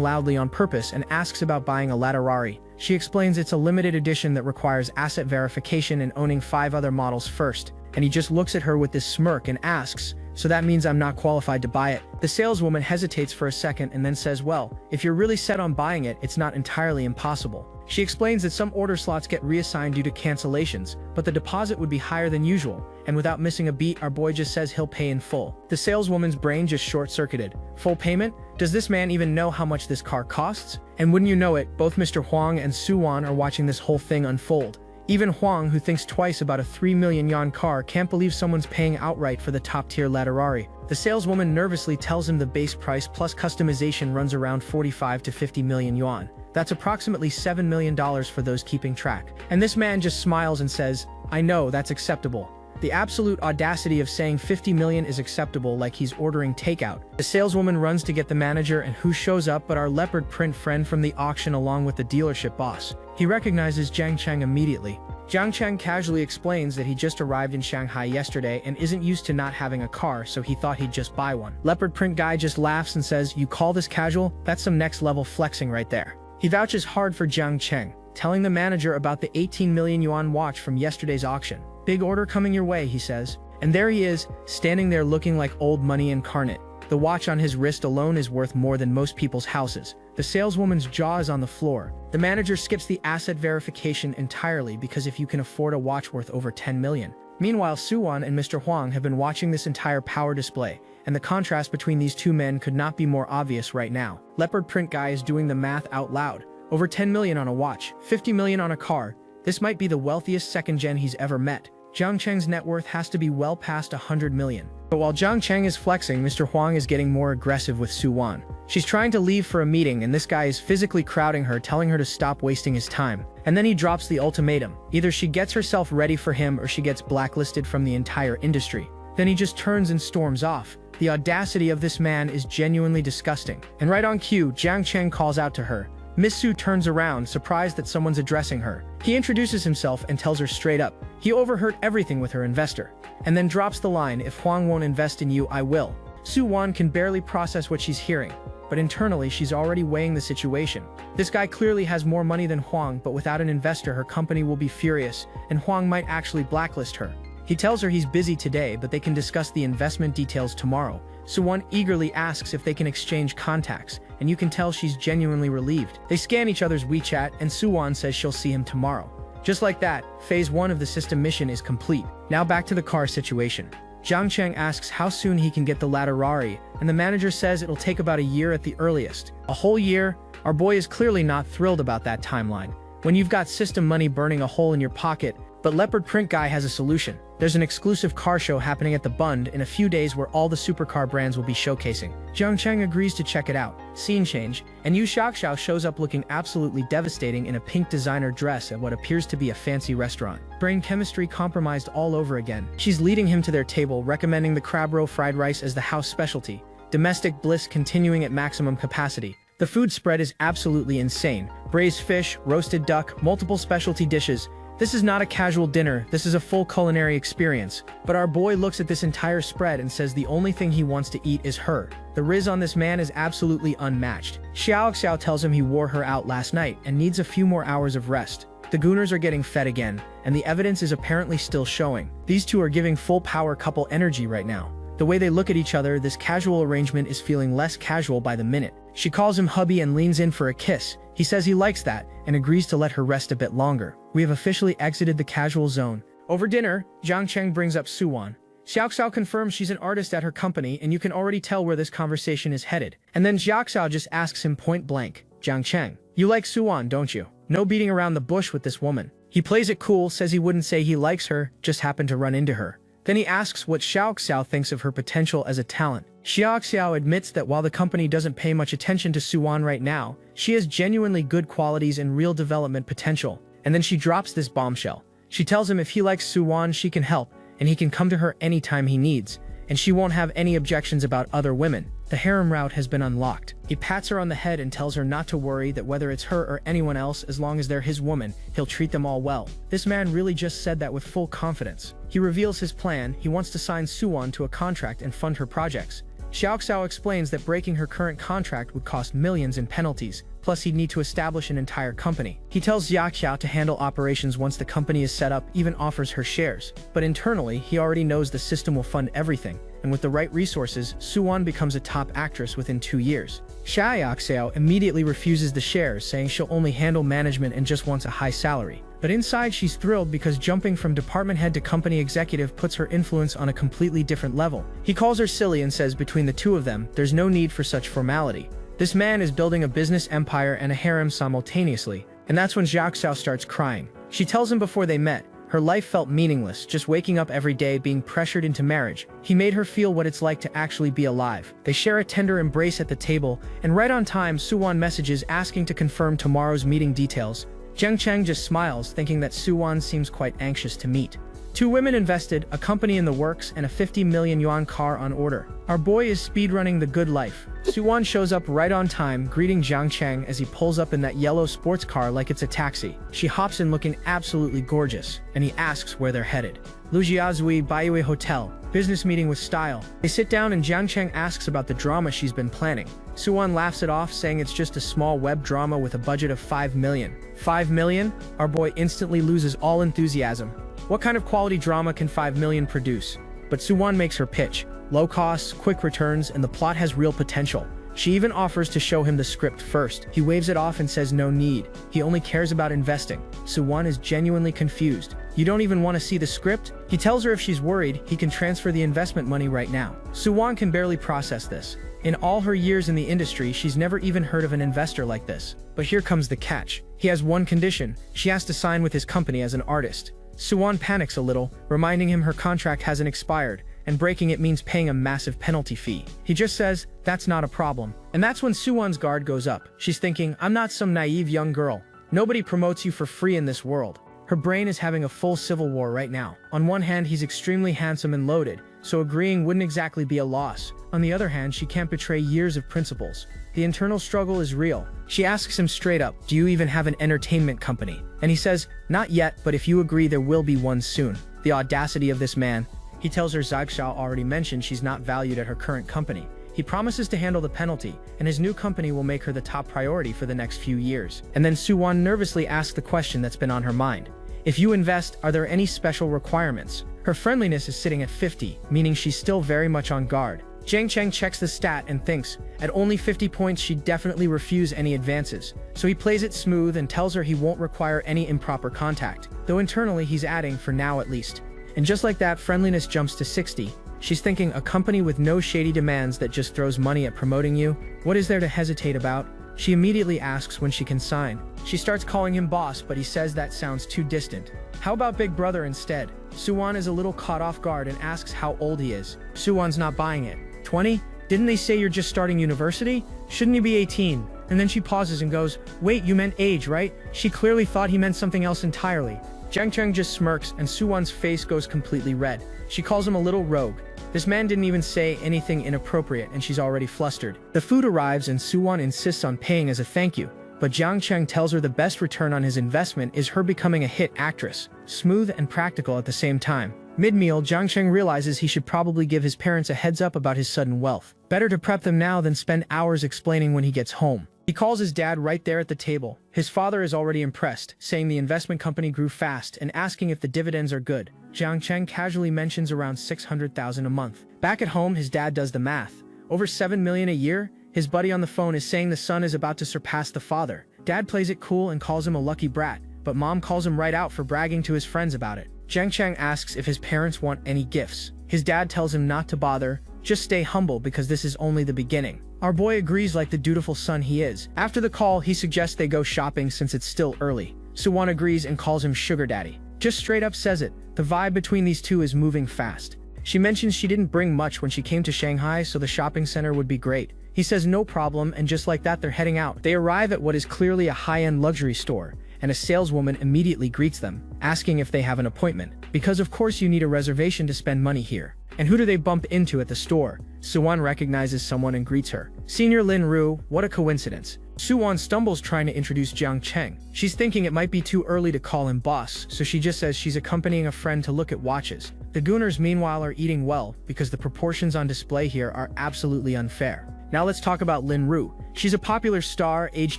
loudly on purpose, and asks about buying a Latterari. She explains it's a limited edition that requires asset verification and owning 5 other models first. And he just looks at her with this smirk and asks, "So that means I'm not qualified to buy it?" The saleswoman hesitates for a second and then says, "Well, if you're really set on buying it, it's not entirely impossible." She explains that some order slots get reassigned due to cancellations, but the deposit would be higher than usual, and without missing a beat, our boy just says he'll pay in full. The saleswoman's brain just short-circuited. Full payment? Does this man even know how much this car costs? And wouldn't you know it, both Mr. Huang and Suwon are watching this whole thing unfold. Even Huang, who thinks twice about a 3 million yuan car, can't believe someone's paying outright for the top-tier Latterari. The saleswoman nervously tells him the base price plus customization runs around 45 to 50 million yuan. That's approximately $7 million for those keeping track. And this man just smiles and says, "I know, that's acceptable." The absolute audacity of saying 50 million is acceptable, like he's ordering takeout. The saleswoman runs to get the manager, and who shows up but our leopard print friend from the auction along with the dealership boss. He recognizes Jiang Cheng immediately. Jiang Cheng casually explains that he just arrived in Shanghai yesterday and isn't used to not having a car, so he thought he'd just buy one. Leopard print guy just laughs and says, "You call this casual? That's some next level flexing right there." He vouches hard for Jiang Cheng, telling the manager about the 18 million yuan watch from yesterday's auction. "Big order coming your way," he says. And there he is, standing there looking like old money incarnate. The watch on his wrist alone is worth more than most people's houses. The saleswoman's jaw is on the floor. The manager skips the asset verification entirely because if you can afford a watch worth over 10 million. Meanwhile, Suwon and Mr. Huang have been watching this entire power display, and the contrast between these two men could not be more obvious right now. Leopard print guy is doing the math out loud. Over 10 million on a watch, 50 million on a car. This might be the wealthiest second gen he's ever met. Jiang Cheng's net worth has to be well past 100 million. But while Jiang Cheng is flexing, Mr. Huang is getting more aggressive with Suwon. She's trying to leave for a meeting, and this guy is physically crowding her, telling her to stop wasting his time. And then he drops the ultimatum. Either she gets herself ready for him or she gets blacklisted from the entire industry. Then he just turns and storms off. The audacity of this man is genuinely disgusting. And right on cue, Jiang Cheng calls out to her. Miss Su turns around, surprised that someone's addressing her. He introduces himself and tells her straight up, he overheard everything with her investor. And then drops the line, "If Huang won't invest in you, I will." Suwon can barely process what she's hearing, but internally she's already weighing the situation. This guy clearly has more money than Huang, but without an investor her company will be furious, and Huang might actually blacklist her. He tells her he's busy today, but they can discuss the investment details tomorrow. Suwon eagerly asks if they can exchange contacts, and you can tell she's genuinely relieved. They scan each other's WeChat, and Suwon says she'll see him tomorrow. Just like that, phase 1 of the system mission is complete. Now back to the car situation. Jiang Cheng asks how soon he can get the Latterari, and the manager says it'll take about a year at the earliest. A whole year? Our boy is clearly not thrilled about that timeline. When you've got system money burning a hole in your pocket, but Leopard Print Guy has a solution. There's an exclusive car show happening at the Bund in a few days where all the Supercar brands will be showcasing. Jiang Cheng agrees to check it out. Scene change, and Yu Xiaoxiao shows up looking absolutely devastating in a pink designer dress at what appears to be a fancy restaurant. Brain chemistry compromised all over again. She's leading him to their table, recommending the crab roe fried rice as the house specialty. Domestic bliss continuing at maximum capacity. The food spread is absolutely insane. Braised fish, roasted duck, multiple specialty dishes. This is not a casual dinner, this is a full culinary experience. But our boy looks at this entire spread and says the only thing he wants to eat is her. The riz on this man is absolutely unmatched. Xiaoxiao tells him he wore her out last night and needs a few more hours of rest. The gooners are getting fed again, and the evidence is apparently still showing. These two are giving full power couple energy right now. The way they look at each other, this casual arrangement is feeling less casual by the minute. She calls him hubby and leans in for a kiss. He says he likes that and agrees to let her rest a bit longer. We have officially exited the casual zone. Over dinner, Jiang Cheng brings up Suwon. Xiaoxiao confirms she's an artist at her company, and you can already tell where this conversation is headed. And then Xiaoxiao just asks him point blank, Jiang Cheng, you like Suwon, don't you? No beating around the bush with this woman. He plays it cool, says he wouldn't say he likes her, just happened to run into her. Then he asks what Xiaoxiao thinks of her potential as a talent. Xiaoxiao admits that while the company doesn't pay much attention to Suwon right now, she has genuinely good qualities and real development potential. And then she drops this bombshell. She tells him if he likes Suwon, she can help, and he can come to her anytime he needs. and she won't have any objections about other women. The harem route has been unlocked. He pats her on the head and tells her not to worry, that whether it's her or anyone else, as long as they're his woman, he'll treat them all well. This man really just said that with full confidence. He reveals his plan. He wants to sign Suwon to a contract and fund her projects. Xiao explains that breaking her current contract would cost millions in penalties, plus he'd need to establish an entire company. He tells Xiao to handle operations once the company is set up, even offers her shares. But internally, he already knows the system will fund everything, and with the right resources, Suwon becomes a top actress within 2 years. Xiao immediately refuses the shares, saying she'll only handle management and just wants a high salary. But inside she's thrilled because jumping from department head to company executive puts her influence on a completely different level. He calls her silly and says between the two of them, there's no need for such formality. This man is building a business empire and a harem simultaneously, and that's when Xiao starts crying. She tells him before they met, her life felt meaningless, just waking up every day being pressured into marriage. He made her feel what it's like to actually be alive. They share a tender embrace at the table, and right on time, Suwon messages asking to confirm tomorrow's meeting details. Jiang Cheng just smiles, thinking that Suwon seems quite anxious to meet. 2 women invested, a company in the works, and a 50 million yuan car on order. Our boy is speedrunning the good life. Suwon shows up right on time, greeting Jiang Cheng as he pulls up in that yellow sports car like it's a taxi. She hops in looking absolutely gorgeous, and he asks where they're headed. Lujiazui Baiyue Hotel, business meeting with style. They sit down and Jiang Cheng asks about the drama she's been planning. Suwon laughs it off, saying it's just a small web drama with a budget of 5 million. 5 million? Our boy instantly loses all enthusiasm. What kind of quality drama can 5 million produce? But Suwon makes her pitch. Low costs, quick returns, and the plot has real potential. She even offers to show him the script first. He waves it off and says no need. He only cares about investing. Suwon is genuinely confused. You don't even want to see the script? He tells her if she's worried, he can transfer the investment money right now. Suwon can barely process this. In all her years in the industry, she's never even heard of an investor like this. But here comes the catch. He has one condition. She has to sign with his company as an artist. Suwon panics a little, reminding him her contract hasn't expired, and breaking it means paying a massive penalty fee. He just says, that's not a problem. And that's when Suwon's guard goes up. She's thinking, I'm not some naive young girl. Nobody promotes you for free in this world. Her brain is having a full civil war right now. On one hand, he's extremely handsome and loaded, so agreeing wouldn't exactly be a loss. On the other hand, she can't betray years of principles. The internal struggle is real. She asks him straight up, do you even have an entertainment company? And he says, not yet, but if you agree there will be one soon. The audacity of this man. He tells her Xiao already mentioned she's not valued at her current company. He promises to handle the penalty, and his new company will make her the top priority for the next few years. And then Suwon nervously asks the question that's been on her mind. If you invest, are there any special requirements? Her friendliness is sitting at 50, meaning she's still very much on guard. Jiang Cheng checks the stat and thinks, at only 50 points she'd definitely refuse any advances. So he plays it smooth and tells her he won't require any improper contact, though internally he's adding, for now at least. And just like that, friendliness jumps to 60. She's thinking, a company with no shady demands that just throws money at promoting you? What is there to hesitate about? She immediately asks when she can sign. She starts calling him boss, but he says that sounds too distant. How about big brother instead? Suwon is a little caught off guard and asks how old he is. Suwon's not buying it. 20? Didn't they say you're just starting university? Shouldn't you be 18? And then she pauses and goes, wait, you meant age, right? She clearly thought he meant something else entirely. Jiang Cheng just smirks and Suwon's face goes completely red. She calls him a little rogue. This man didn't even say anything inappropriate and she's already flustered. The food arrives and Suwon insists on paying as a thank you. But Jiang Cheng tells her the best return on his investment is her becoming a hit actress, smooth and practical at the same time. Mid-meal, Jiang Cheng realizes he should probably give his parents a heads up about his sudden wealth. Better to prep them now than spend hours explaining when he gets home. He calls his dad right there at the table. His father is already impressed, saying the investment company grew fast and asking if the dividends are good. Jiang Cheng casually mentions around 600,000 a month. Back at home, his dad does the math. Over 7 million a year? His buddy on the phone is saying the son is about to surpass the father. Dad plays it cool and calls him a lucky brat, but mom calls him right out for bragging to his friends about it. Jiang Cheng asks if his parents want any gifts. His dad tells him not to bother, just stay humble because this is only the beginning. Our boy agrees like the dutiful son he is. After the call, he suggests they go shopping since it's still early. Suwon agrees and calls him sugar daddy. Just straight up says it. The vibe between these two is moving fast. She mentions she didn't bring much when she came to Shanghai, so the shopping center would be great. He says no problem, and just like that they're heading out. They arrive at what is clearly a high-end luxury store, and a saleswoman immediately greets them, asking if they have an appointment, because of course you need a reservation to spend money here. And who do they bump into at the store? Suwon recognizes someone and greets her. Senior Lin Ru, what a coincidence. Suwon stumbles trying to introduce Jiang Cheng. She's thinking it might be too early to call him boss, so she just says she's accompanying a friend to look at watches. The Gooners meanwhile are eating well, because the proportions on display here are absolutely unfair. Now let's talk about Lin Ru. She's a popular star, age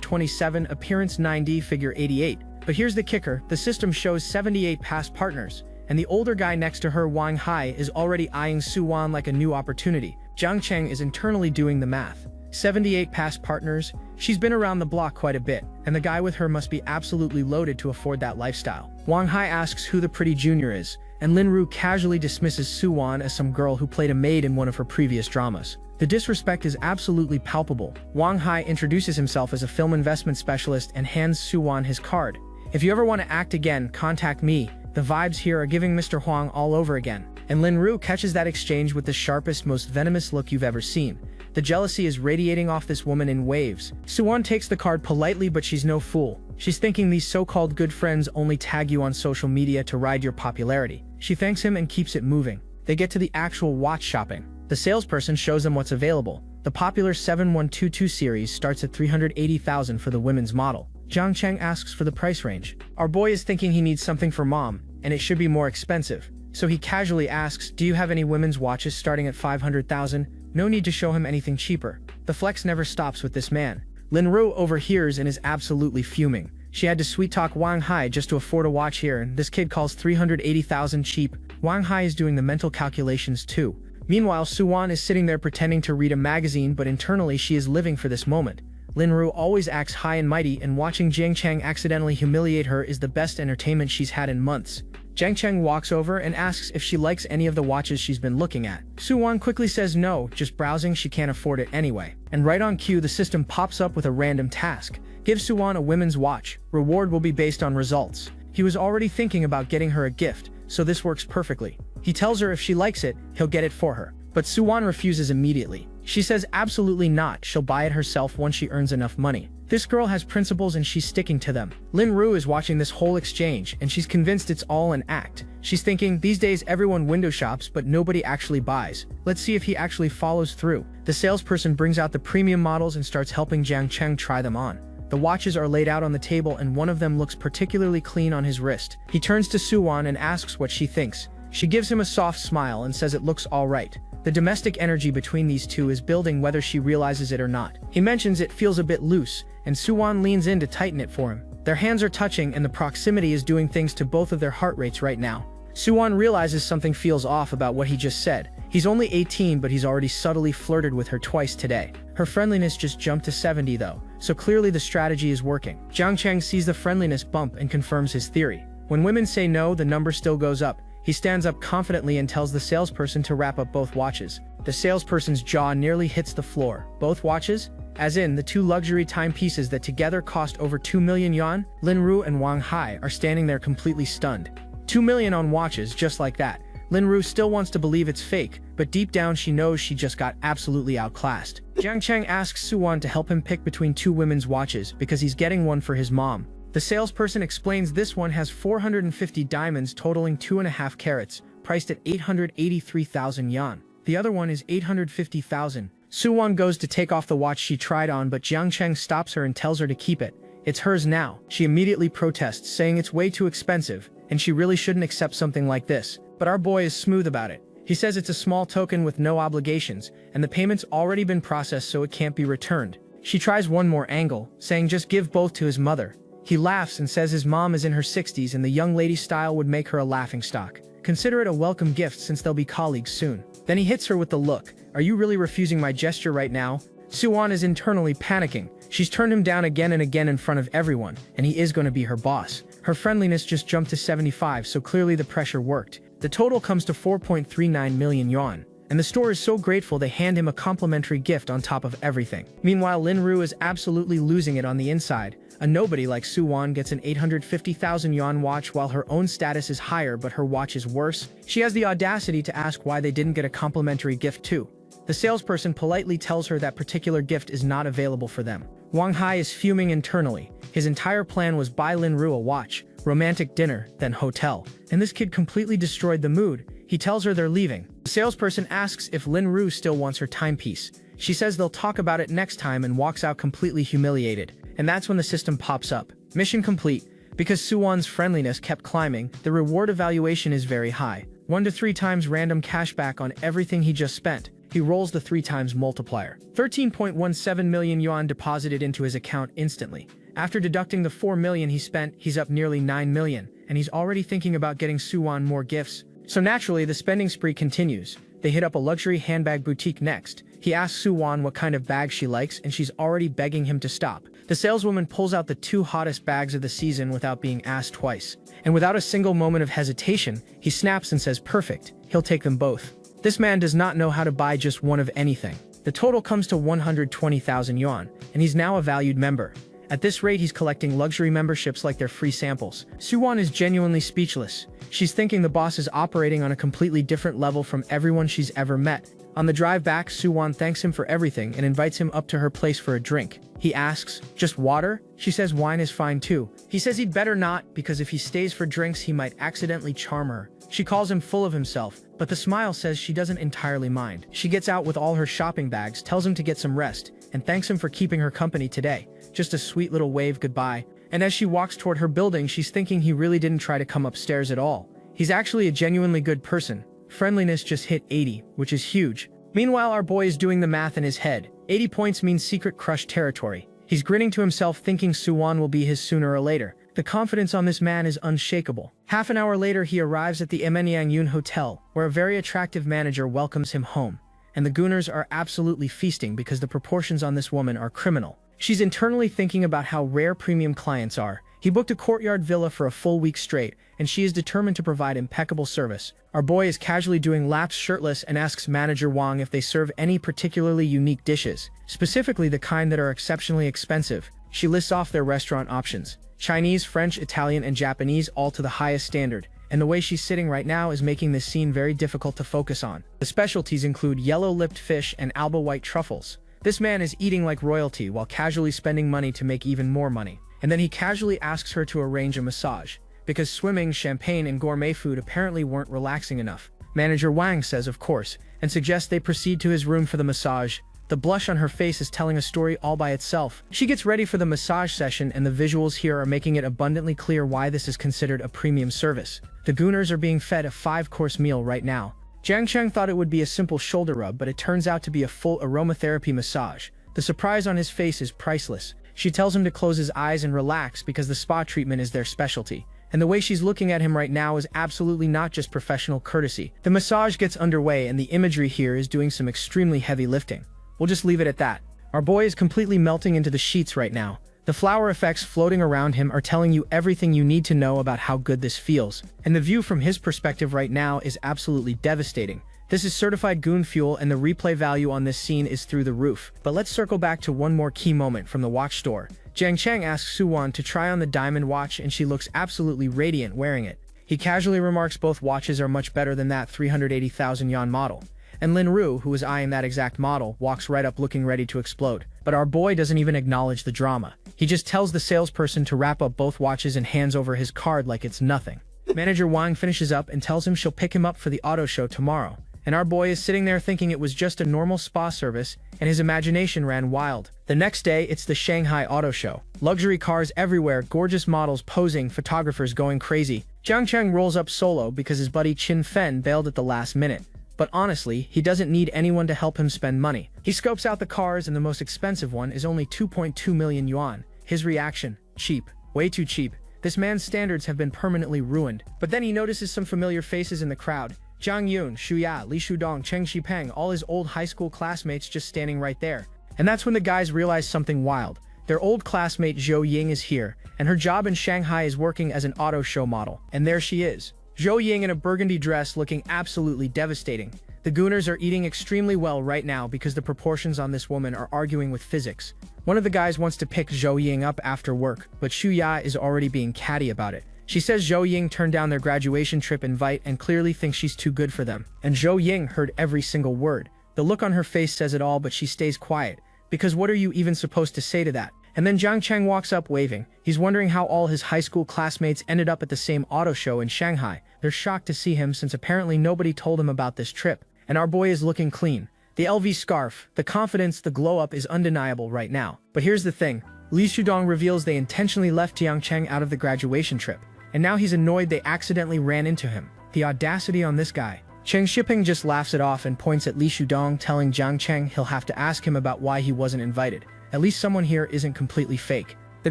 27, appearance 90, figure 88. But here's the kicker, the system shows 78 past partners, and the older guy next to her, Wang Hai, is already eyeing Suwon like a new opportunity. Jiang Cheng is internally doing the math. 78 past partners? She's been around the block quite a bit, and the guy with her must be absolutely loaded to afford that lifestyle. Wang Hai asks who the pretty junior is, and Lin Ru casually dismisses Suwon as some girl who played a maid in one of her previous dramas. The disrespect is absolutely palpable. Wang Hai introduces himself as a film investment specialist and hands Suwon his card. If you ever want to act again, contact me. The vibes here are giving Mr. Huang all over again. And Lin Ru catches that exchange with the sharpest, most venomous look you've ever seen. The jealousy is radiating off this woman in waves. Suwon takes the card politely, but she's no fool. She's thinking these so-called good friends only tag you on social media to ride your popularity. She thanks him and keeps it moving. They get to the actual watch shopping. The salesperson shows them what's available. The popular 7122 series starts at $380,000 for the women's model. Jiang Cheng asks for the price range. Our boy is thinking he needs something for mom, and it should be more expensive. So he casually asks, do you have any women's watches starting at $500,000? No need to show him anything cheaper. The flex never stops with this man. Lin Ru overhears and is absolutely fuming. She had to sweet-talk Wang Hai just to afford a watch here, and this kid calls $380,000 cheap. Wang Hai is doing the mental calculations too. Meanwhile, Suwon is sitting there pretending to read a magazine, but internally she is living for this moment. Lin Ru always acts high and mighty, and watching Jiang Cheng accidentally humiliate her is the best entertainment she's had in months. Jiang Cheng walks over and asks if she likes any of the watches she's been looking at. Suwon quickly says no, just browsing, she can't afford it anyway. And right on cue, the system pops up with a random task. Give Suwon a women's watch. Reward will be based on results. He was already thinking about getting her a gift, so this works perfectly. He tells her if she likes it, he'll get it for her. But Suwon refuses immediately. She says absolutely not, she'll buy it herself once she earns enough money. This girl has principles and she's sticking to them. Lin Ru is watching this whole exchange, and she's convinced it's all an act. She's thinking, these days everyone window shops, but nobody actually buys. Let's see if he actually follows through. The salesperson brings out the premium models and starts helping Jiang Cheng try them on. The watches are laid out on the table, and one of them looks particularly clean on his wrist. He turns to Suwon and asks what she thinks. She gives him a soft smile and says it looks all right. The domestic energy between these two is building whether she realizes it or not. He mentions it feels a bit loose, and Suwon leans in to tighten it for him. Their hands are touching, and the proximity is doing things to both of their heart rates right now. Suwon realizes something feels off about what he just said. He's only 18, but he's already subtly flirted with her twice today. Her friendliness just jumped to 70 though, so clearly the strategy is working. Jiang Cheng sees the friendliness bump and confirms his theory. When women say no, the number still goes up. He stands up confidently and tells the salesperson to wrap up both watches. The salesperson's jaw nearly hits the floor. Both watches? As in, the two luxury timepieces that together cost over 2 million yuan? Lin Ru and Wang Hai are standing there completely stunned. 2 million on watches, just like that. Lin Ru still wants to believe it's fake, but deep down she knows she just got absolutely outclassed. Jiang Cheng asks Suwon to help him pick between two women's watches because he's getting one for his mom. The salesperson explains this one has 450 diamonds totaling 2.5 carats, priced at 883,000 yuan. The other one is 850,000. Suwon goes to take off the watch she tried on, but Jiang Cheng stops her and tells her to keep it. It's hers now. She immediately protests, saying it's way too expensive, and she really shouldn't accept something like this. But our boy is smooth about it. He says it's a small token with no obligations, and the payment's already been processed so it can't be returned. She tries one more angle, saying just give both to his mother. He laughs and says his mom is in her 60s and the young lady style would make her a laughingstock. Consider it a welcome gift since they'll be colleagues soon. Then he hits her with the look. Are you really refusing my gesture right now? Suwon is internally panicking. She's turned him down again and again in front of everyone, and he is going to be her boss. Her friendliness just jumped to 75, so clearly the pressure worked. The total comes to 4.39 million yuan. And the store is so grateful they hand him a complimentary gift on top of everything. Meanwhile, Lin Ru is absolutely losing it on the inside. A nobody like Suwon gets an 850,000 yuan watch while her own status is higher but her watch is worse. She has the audacity to ask why they didn't get a complimentary gift too. The salesperson politely tells her that particular gift is not available for them. Wang Hai is fuming internally. His entire plan was buy Lin Ru a watch, romantic dinner, then hotel. And this kid completely destroyed the mood. He tells her they're leaving. The salesperson asks if Lin Ru still wants her timepiece. She says they'll talk about it next time and walks out completely humiliated. And that's when the system pops up. Mission complete. Because Suwon's friendliness kept climbing, the reward evaluation is very high. 1 to 3 times random cashback on everything he just spent. He rolls the 3 times multiplier. 13.17 million yuan deposited into his account instantly. After deducting the 4 million he spent, he's up nearly 9 million, and he's already thinking about getting Suwon more gifts. So naturally, the spending spree continues. They hit up a luxury handbag boutique next. He asks Suwon what kind of bag she likes, and she's already begging him to stop. The saleswoman pulls out the 2 hottest bags of the season without being asked twice. And without a single moment of hesitation, he snaps and says perfect, he'll take them both. This man does not know how to buy just one of anything. The total comes to 120,000 yuan, and he's now a valued member. At this rate, he's collecting luxury memberships like they're free samples. Suwon is genuinely speechless. She's thinking the boss is operating on a completely different level from everyone she's ever met. On the drive back, Suwon thanks him for everything and invites him up to her place for a drink. He asks, just water? She says wine is fine too. He says he'd better not, because if he stays for drinks he might accidentally charm her. She calls him full of himself, but the smile says she doesn't entirely mind. She gets out with all her shopping bags, tells him to get some rest, and thanks him for keeping her company today. Just a sweet little wave goodbye. And as she walks toward her building, she's thinking he really didn't try to come upstairs at all. He's actually a genuinely good person. Friendliness just hit 80, which is huge. Meanwhile, our boy is doing the math in his head. 80 points means secret crush territory. He's grinning to himself, thinking Suwon will be his sooner or later. The confidence on this man is unshakable. Half an hour later, he arrives at the Yun Hotel, where a very attractive manager welcomes him home. And the gooners are absolutely feasting because the proportions on this woman are criminal. She's internally thinking about how rare premium clients are. He booked a courtyard villa for a full week straight, and she is determined to provide impeccable service. Our boy is casually doing laps shirtless and asks manager Wang if they serve any particularly unique dishes, specifically the kind that are exceptionally expensive. She lists off their restaurant options: Chinese, French, Italian, and Japanese, all to the highest standard. And the way she's sitting right now is making this scene very difficult to focus on. The specialties include yellow-lipped fish and alba white truffles. This man is eating like royalty while casually spending money to make even more money. And then he casually asks her to arrange a massage, because swimming, champagne, and gourmet food apparently weren't relaxing enough. Manager Wang says of course, and suggests they proceed to his room for the massage. The blush on her face is telling a story all by itself. She gets ready for the massage session, and the visuals here are making it abundantly clear why this is considered a premium service. The gooners are being fed a 5-course meal right now. Jiang Cheng thought it would be a simple shoulder rub, but it turns out to be a full aromatherapy massage. The surprise on his face is priceless. She tells him to close his eyes and relax because the spa treatment is their specialty. And the way she's looking at him right now is absolutely not just professional courtesy. The massage gets underway, and the imagery here is doing some extremely heavy lifting. We'll just leave it at that. Our boy is completely melting into the sheets right now. The flower effects floating around him are telling you everything you need to know about how good this feels. And the view from his perspective right now is absolutely devastating. This is certified goon fuel, and the replay value on this scene is through the roof. But let's circle back to one more key moment from the watch store. Jiang Cheng asks Suwon to try on the diamond watch, and she looks absolutely radiant wearing it. He casually remarks both watches are much better than that 380,000 yuan model. And Lin Ru, who is eyeing that exact model, walks right up looking ready to explode. But our boy doesn't even acknowledge the drama. He just tells the salesperson to wrap up both watches and hands over his card like it's nothing. Manager Wang finishes up and tells him she'll pick him up for the auto show tomorrow. And our boy is sitting there thinking it was just a normal spa service, and his imagination ran wild. The next day, it's the Shanghai auto show. Luxury cars everywhere, gorgeous models posing, photographers going crazy. Jiang Cheng rolls up solo because his buddy Qin Fen bailed at the last minute. But honestly, he doesn't need anyone to help him spend money. He scopes out the cars, and the most expensive one is only 2.2 million yuan. His reaction: cheap. Way too cheap. This man's standards have been permanently ruined. But then he notices some familiar faces in the crowd. Zhang Yun, Xu Ya, Li Shudong, Cheng Xipeng, all his old high school classmates just standing right there. And that's when the guys realize something wild. Their old classmate Zhao Ying is here, and her job in Shanghai is working as an auto show model. And there she is. Zhao Ying in a burgundy dress, looking absolutely devastating. The gooners are eating extremely well right now because the proportions on this woman are arguing with physics. One of the guys wants to pick Zhao Ying up after work, but Xu Ya is already being catty about it. She says Zhao Ying turned down their graduation trip invite and clearly thinks she's too good for them. And Zhao Ying heard every single word. The look on her face says it all, but she stays quiet, because what are you even supposed to say to that? And then Jiang Cheng walks up waving. He's wondering how all his high school classmates ended up at the same auto show in Shanghai. They're shocked to see him since apparently nobody told him about this trip. And our boy is looking clean. The LV scarf, the confidence, the glow-up is undeniable right now. But here's the thing. Li Shudong reveals they intentionally left Jiang Cheng out of the graduation trip. And now he's annoyed they accidentally ran into him. The audacity on this guy. Cheng Shiping just laughs it off and points at Li Shudong, telling Jiang Cheng he'll have to ask him about why he wasn't invited. At least someone here isn't completely fake. The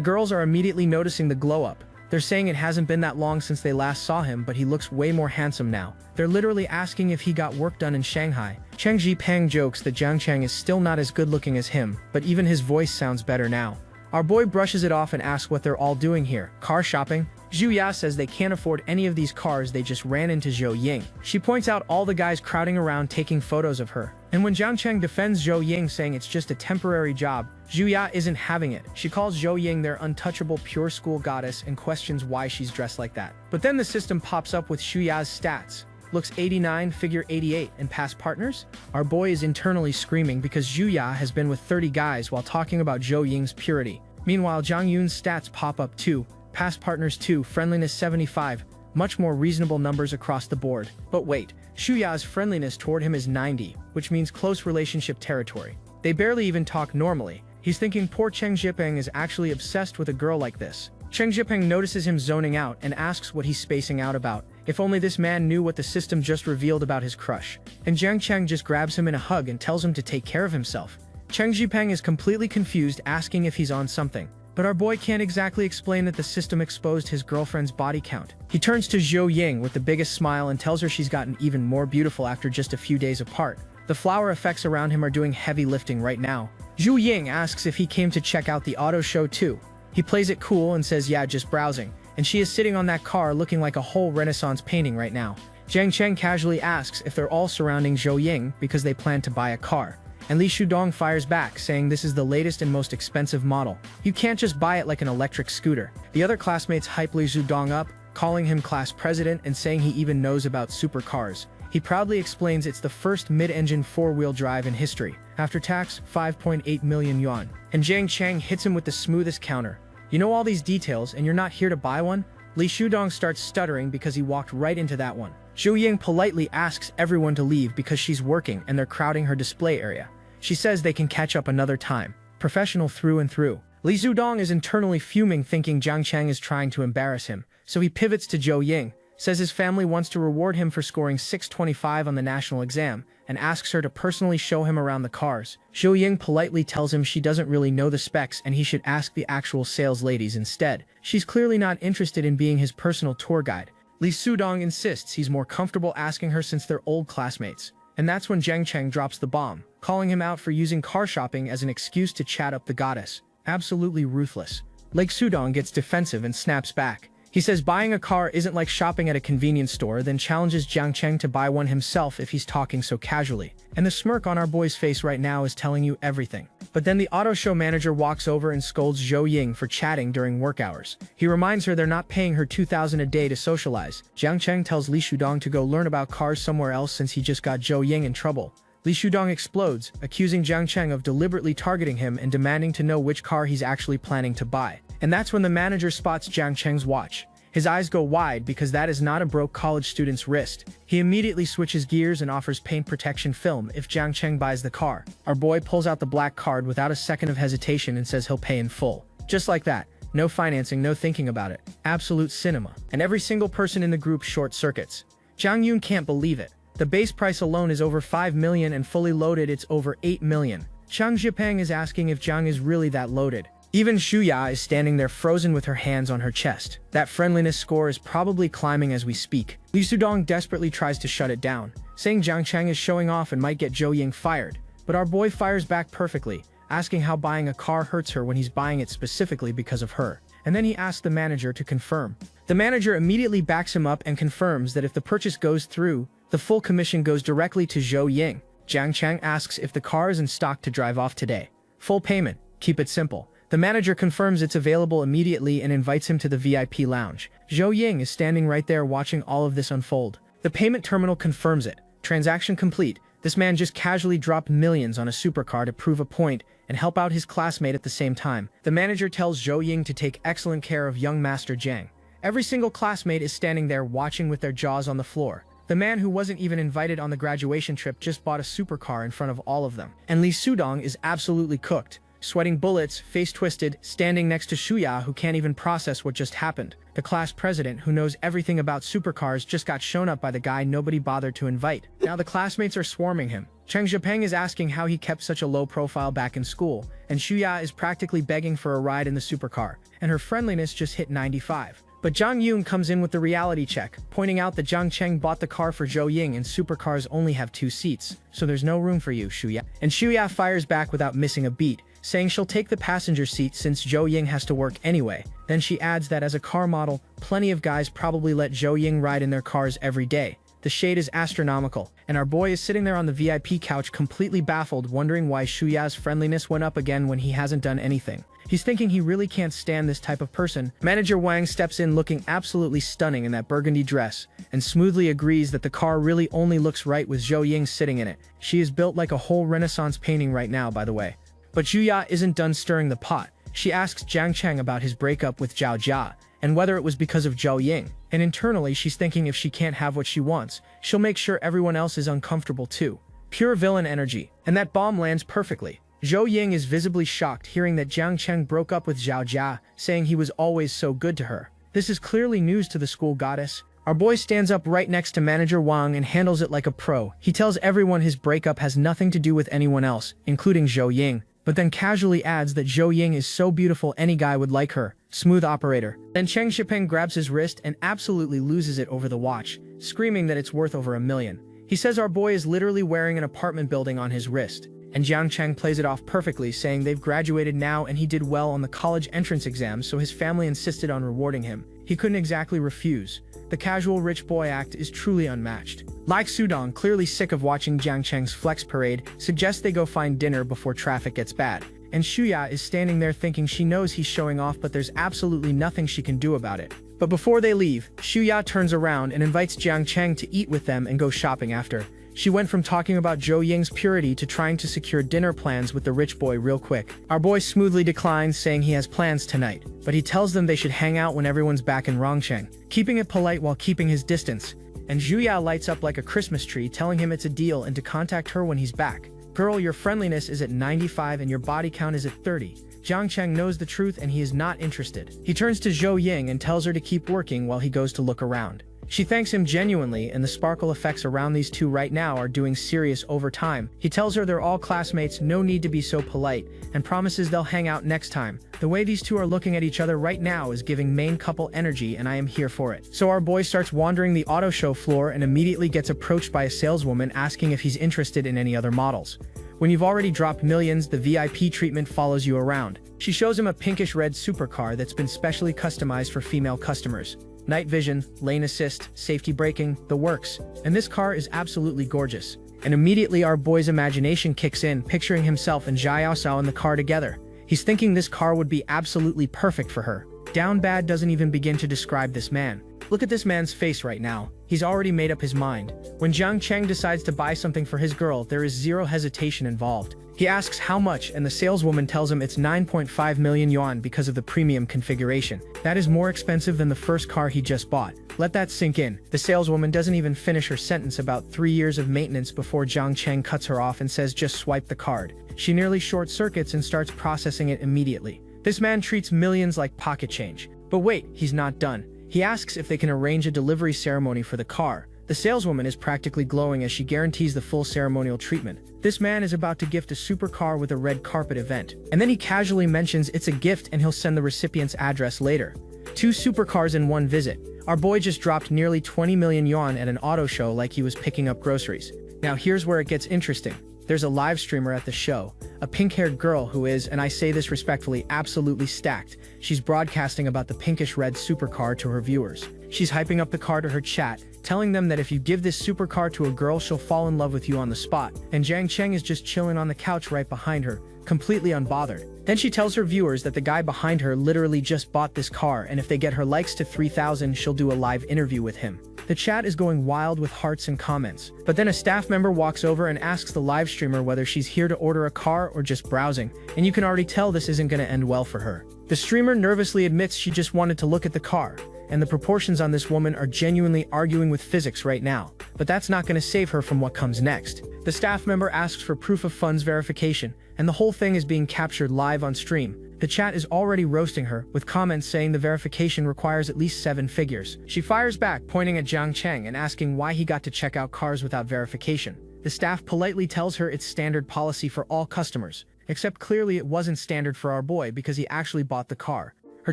girls are immediately noticing the glow-up. They're saying it hasn't been that long since they last saw him, but he looks way more handsome now. They're literally asking if he got work done in Shanghai. Cheng Jipeng jokes that Jiang Cheng is still not as good-looking as him, but even his voice sounds better now. Our boy brushes it off and asks what they're all doing here. Car shopping? Zhu Ya says they can't afford any of these cars, they just ran into Zhao Ying. She points out all the guys crowding around taking photos of her. And when Jiang Cheng defends Zhao Ying saying it's just a temporary job, Zhu Ya isn't having it. She calls Zhao Ying their untouchable pure school goddess and questions why she's dressed like that. But then the system pops up with Zhu Ya's stats. Looks 89, figure 88, and past partners? Our boy is internally screaming because Zhu Ya has been with 30 guys while talking about Zhao Ying's purity. Meanwhile, Zhang Yun's stats pop up too. Past partners 2, friendliness 75, much more reasonable numbers across the board. But wait, Zhu Ya's friendliness toward him is 90, which means close relationship territory. They barely even talk normally. He's thinking poor Cheng Jipeng is actually obsessed with a girl like this. Cheng Jipeng notices him zoning out and asks what he's spacing out about. If only this man knew what the system just revealed about his crush. And Jiang Cheng just grabs him in a hug and tells him to take care of himself. Cheng Jipeng is completely confused, asking if he's on something. But our boy can't exactly explain that the system exposed his girlfriend's body count. He turns to Zhao Ying with the biggest smile and tells her she's gotten even more beautiful after just a few days apart. The flower effects around him are doing heavy lifting right now. Zhu Ying asks if he came to check out the auto show too. He plays it cool and says yeah, just browsing. And she is sitting on that car looking like a whole Renaissance painting right now. Jiang Cheng casually asks if they're all surrounding Zhao Ying because they plan to buy a car. And Li Shudong fires back, saying this is the latest and most expensive model. You can't just buy it like an electric scooter. The other classmates hype Li Shudong up, calling him class president and saying he even knows about supercars. He proudly explains it's the first mid-engine four-wheel drive in history. After tax, 5.8 million yuan. And Jiang Cheng hits him with the smoothest counter. You know all these details and you're not here to buy one? Li Shudong starts stuttering because he walked right into that one. Zhou Ying politely asks everyone to leave because she's working and they're crowding her display area. She says they can catch up another time. Professional through and through. Li Shudong is internally fuming, thinking Jiang Cheng is trying to embarrass him, so he pivots to Zhou Ying, says his family wants to reward him for scoring 625 on the national exam, and asks her to personally show him around the cars. Zhou Ying politely tells him she doesn't really know the specs and he should ask the actual sales ladies instead. She's clearly not interested in being his personal tour guide. Li Shudong insists he's more comfortable asking her since they're old classmates. And that's when Jiang Cheng drops the bomb, calling him out for using car shopping as an excuse to chat up the goddess. Absolutely ruthless. Li Shudong gets defensive and snaps back. He says buying a car isn't like shopping at a convenience store, then challenges Jiang Cheng to buy one himself if he's talking so casually. And the smirk on our boy's face right now is telling you everything. But then the auto show manager walks over and scolds Zhou Ying for chatting during work hours. He reminds her they're not paying her 2,000 a day to socialize. Jiang Cheng tells Li Shudong to go learn about cars somewhere else since he just got Zhou Ying in trouble. Li Shudong explodes, accusing Jiang Cheng of deliberately targeting him and demanding to know which car he's actually planning to buy. And that's when the manager spots Jiang Cheng's watch. His eyes go wide because that is not a broke college student's wrist. He immediately switches gears and offers paint protection film if Jiang Cheng buys the car. Our boy pulls out the black card without a second of hesitation and says he'll pay in full. Just like that. No financing, no thinking about it. Absolute cinema. And every single person in the group short circuits. Zhang Yun can't believe it. The base price alone is over 5 million and fully loaded it's over 8 million. Cheng Jipeng is asking if Zhang is really that loaded. Even Xu Ya is standing there frozen with her hands on her chest. That friendliness score is probably climbing as we speak. Li Shudong desperately tries to shut it down, saying Jiang Cheng is showing off and might get Zhou Ying fired. But our boy fires back perfectly, asking how buying a car hurts her when he's buying it specifically because of her. And then he asks the manager to confirm. The manager immediately backs him up and confirms that if the purchase goes through, the full commission goes directly to Zhou Ying. Jiang Cheng asks if the car is in stock to drive off today. Full payment. Keep it simple. The manager confirms it's available immediately and invites him to the VIP lounge. Zhou Ying is standing right there watching all of this unfold. The payment terminal confirms it. Transaction complete. This man just casually dropped millions on a supercar to prove a point and help out his classmate at the same time. The manager tells Zhao Ying to take excellent care of young Master Jiang. Every single classmate is standing there watching with their jaws on the floor. The man who wasn't even invited on the graduation trip just bought a supercar in front of all of them. And Li Sudong is absolutely cooked, sweating bullets, face twisted, standing next to Shuya who can't even process what just happened. The class president, who knows everything about supercars, just got shown up by the guy nobody bothered to invite. Now the classmates are swarming him. Cheng Zhipeng is asking how he kept such a low profile back in school, and Shuya is practically begging for a ride in the supercar, and her friendliness just hit 95. But Zhang Yun comes in with the reality check, pointing out that Zhang Cheng bought the car for Zhao Ying and supercars only have 2 seats, so there's no room for you, Shuya. And Shuya fires back without missing a beat, saying she'll take the passenger seat since Zhao Ying has to work anyway. Then she adds that as a car model, plenty of guys probably let Zhao Ying ride in their cars every day. The shade is astronomical, and our boy is sitting there on the VIP couch completely baffled, wondering why Shuya's friendliness went up again when he hasn't done anything. He's thinking he really can't stand this type of person. Manager Wang steps in looking absolutely stunning in that burgundy dress, and smoothly agrees that the car really only looks right with Zhao Ying sitting in it. She is built like a whole Renaissance painting right now, by the way. But Zhuya isn't done stirring the pot. She asks Jiang Cheng about his breakup with Zhao Jia, and whether it was because of Zhao Ying. And internally, she's thinking if she can't have what she wants, she'll make sure everyone else is uncomfortable too. Pure villain energy. And that bomb lands perfectly. Zhao Ying is visibly shocked hearing that Jiang Cheng broke up with Zhao Jia, saying he was always so good to her. This is clearly news to the school goddess. Our boy stands up right next to Manager Wang and handles it like a pro. He tells everyone his breakup has nothing to do with anyone else, including Zhao Ying, but then casually adds that Zhao Ying is so beautiful any guy would like her. Smooth operator. Then Cheng Shipeng grabs his wrist and absolutely loses it over the watch, screaming that it's worth over $1 million. He says our boy is literally wearing an apartment building on his wrist, and Jiang Cheng plays it off perfectly, saying they've graduated now and he did well on the college entrance exam, so his family insisted on rewarding him. He couldn't exactly refuse. The casual rich boy act is truly unmatched. Like Sudong, clearly sick of watching Jiang Cheng's flex parade, suggests they go find dinner before traffic gets bad. And Shuya is standing there thinking she knows he's showing off, but there's absolutely nothing she can do about it. But before they leave, Shuya turns around and invites Jiang Cheng to eat with them and go shopping after. She went from talking about Zhao Ying's purity to trying to secure dinner plans with the rich boy real quick. Our boy smoothly declines, saying he has plans tonight, but he tells them they should hang out when everyone's back in Rongcheng, keeping it polite while keeping his distance. And Zhuya lights up like a Christmas tree, telling him it's a deal and to contact her when he's back. Girl, your friendliness is at 95 and your body count is at 30. Jiang Cheng knows the truth and he is not interested. He turns to Zhao Ying and tells her to keep working while he goes to look around. She thanks him genuinely, and the sparkle effects around these two right now are doing serious overtime. He tells her they're all classmates, no need to be so polite, and promises they'll hang out next time. The way these two are looking at each other right now is giving main couple energy, and I am here for it. So our boy starts wandering the auto show floor and immediately gets approached by a saleswoman asking if he's interested in any other models. When you've already dropped millions, the VIP treatment follows you around. She shows him a pinkish red supercar that's been specially customized for female customers. Night vision, lane assist, safety braking, the works. And this car is absolutely gorgeous. And immediately our boy's imagination kicks in, picturing himself and Jia Yaosao in the car together. He's thinking this car would be absolutely perfect for her. Down bad doesn't even begin to describe this man. Look at this man's face right now. He's already made up his mind. When Jiang Cheng decides to buy something for his girl, there is zero hesitation involved. He asks how much, and the saleswoman tells him it's 9.5 million yuan because of the premium configuration. That is more expensive than the first car he just bought. Let that sink in. The saleswoman doesn't even finish her sentence about 3 years of maintenance before Jiang Cheng cuts her off and says just swipe the card. She nearly short-circuits and starts processing it immediately. This man treats millions like pocket change. But wait, he's not done. He asks if they can arrange a delivery ceremony for the car. The saleswoman is practically glowing as she guarantees the full ceremonial treatment. This man is about to gift a supercar with a red carpet event. And then he casually mentions it's a gift and he'll send the recipient's address later. 2 supercars in one visit. Our boy just dropped nearly 20 million yuan at an auto show like he was picking up groceries. Now here's where it gets interesting. There's a live streamer at the show, a pink-haired girl who is, and I say this respectfully, absolutely stacked. She's broadcasting about the pinkish red supercar to her viewers. She's hyping up the car to her chat, telling them that if you give this supercar to a girl, she'll fall in love with you on the spot. And Jiang Cheng is just chilling on the couch right behind her, completely unbothered. Then she tells her viewers that the guy behind her literally just bought this car, and if they get her likes to 3,000, she'll do a live interview with him. The chat is going wild with hearts and comments, but then a staff member walks over and asks the live streamer whether she's here to order a car or just browsing, and you can already tell this isn't going to end well for her. The streamer nervously admits she just wanted to look at the car, and the proportions on this woman are genuinely arguing with physics right now, but that's not going to save her from what comes next. The staff member asks for proof of funds verification, and the whole thing is being captured live on stream. The chat is already roasting her, with comments saying the verification requires at least 7 figures. She fires back, pointing at Jiang Cheng and asking why he got to check out cars without verification. The staff politely tells her it's standard policy for all customers, except clearly it wasn't standard for our boy because he actually bought the car. Her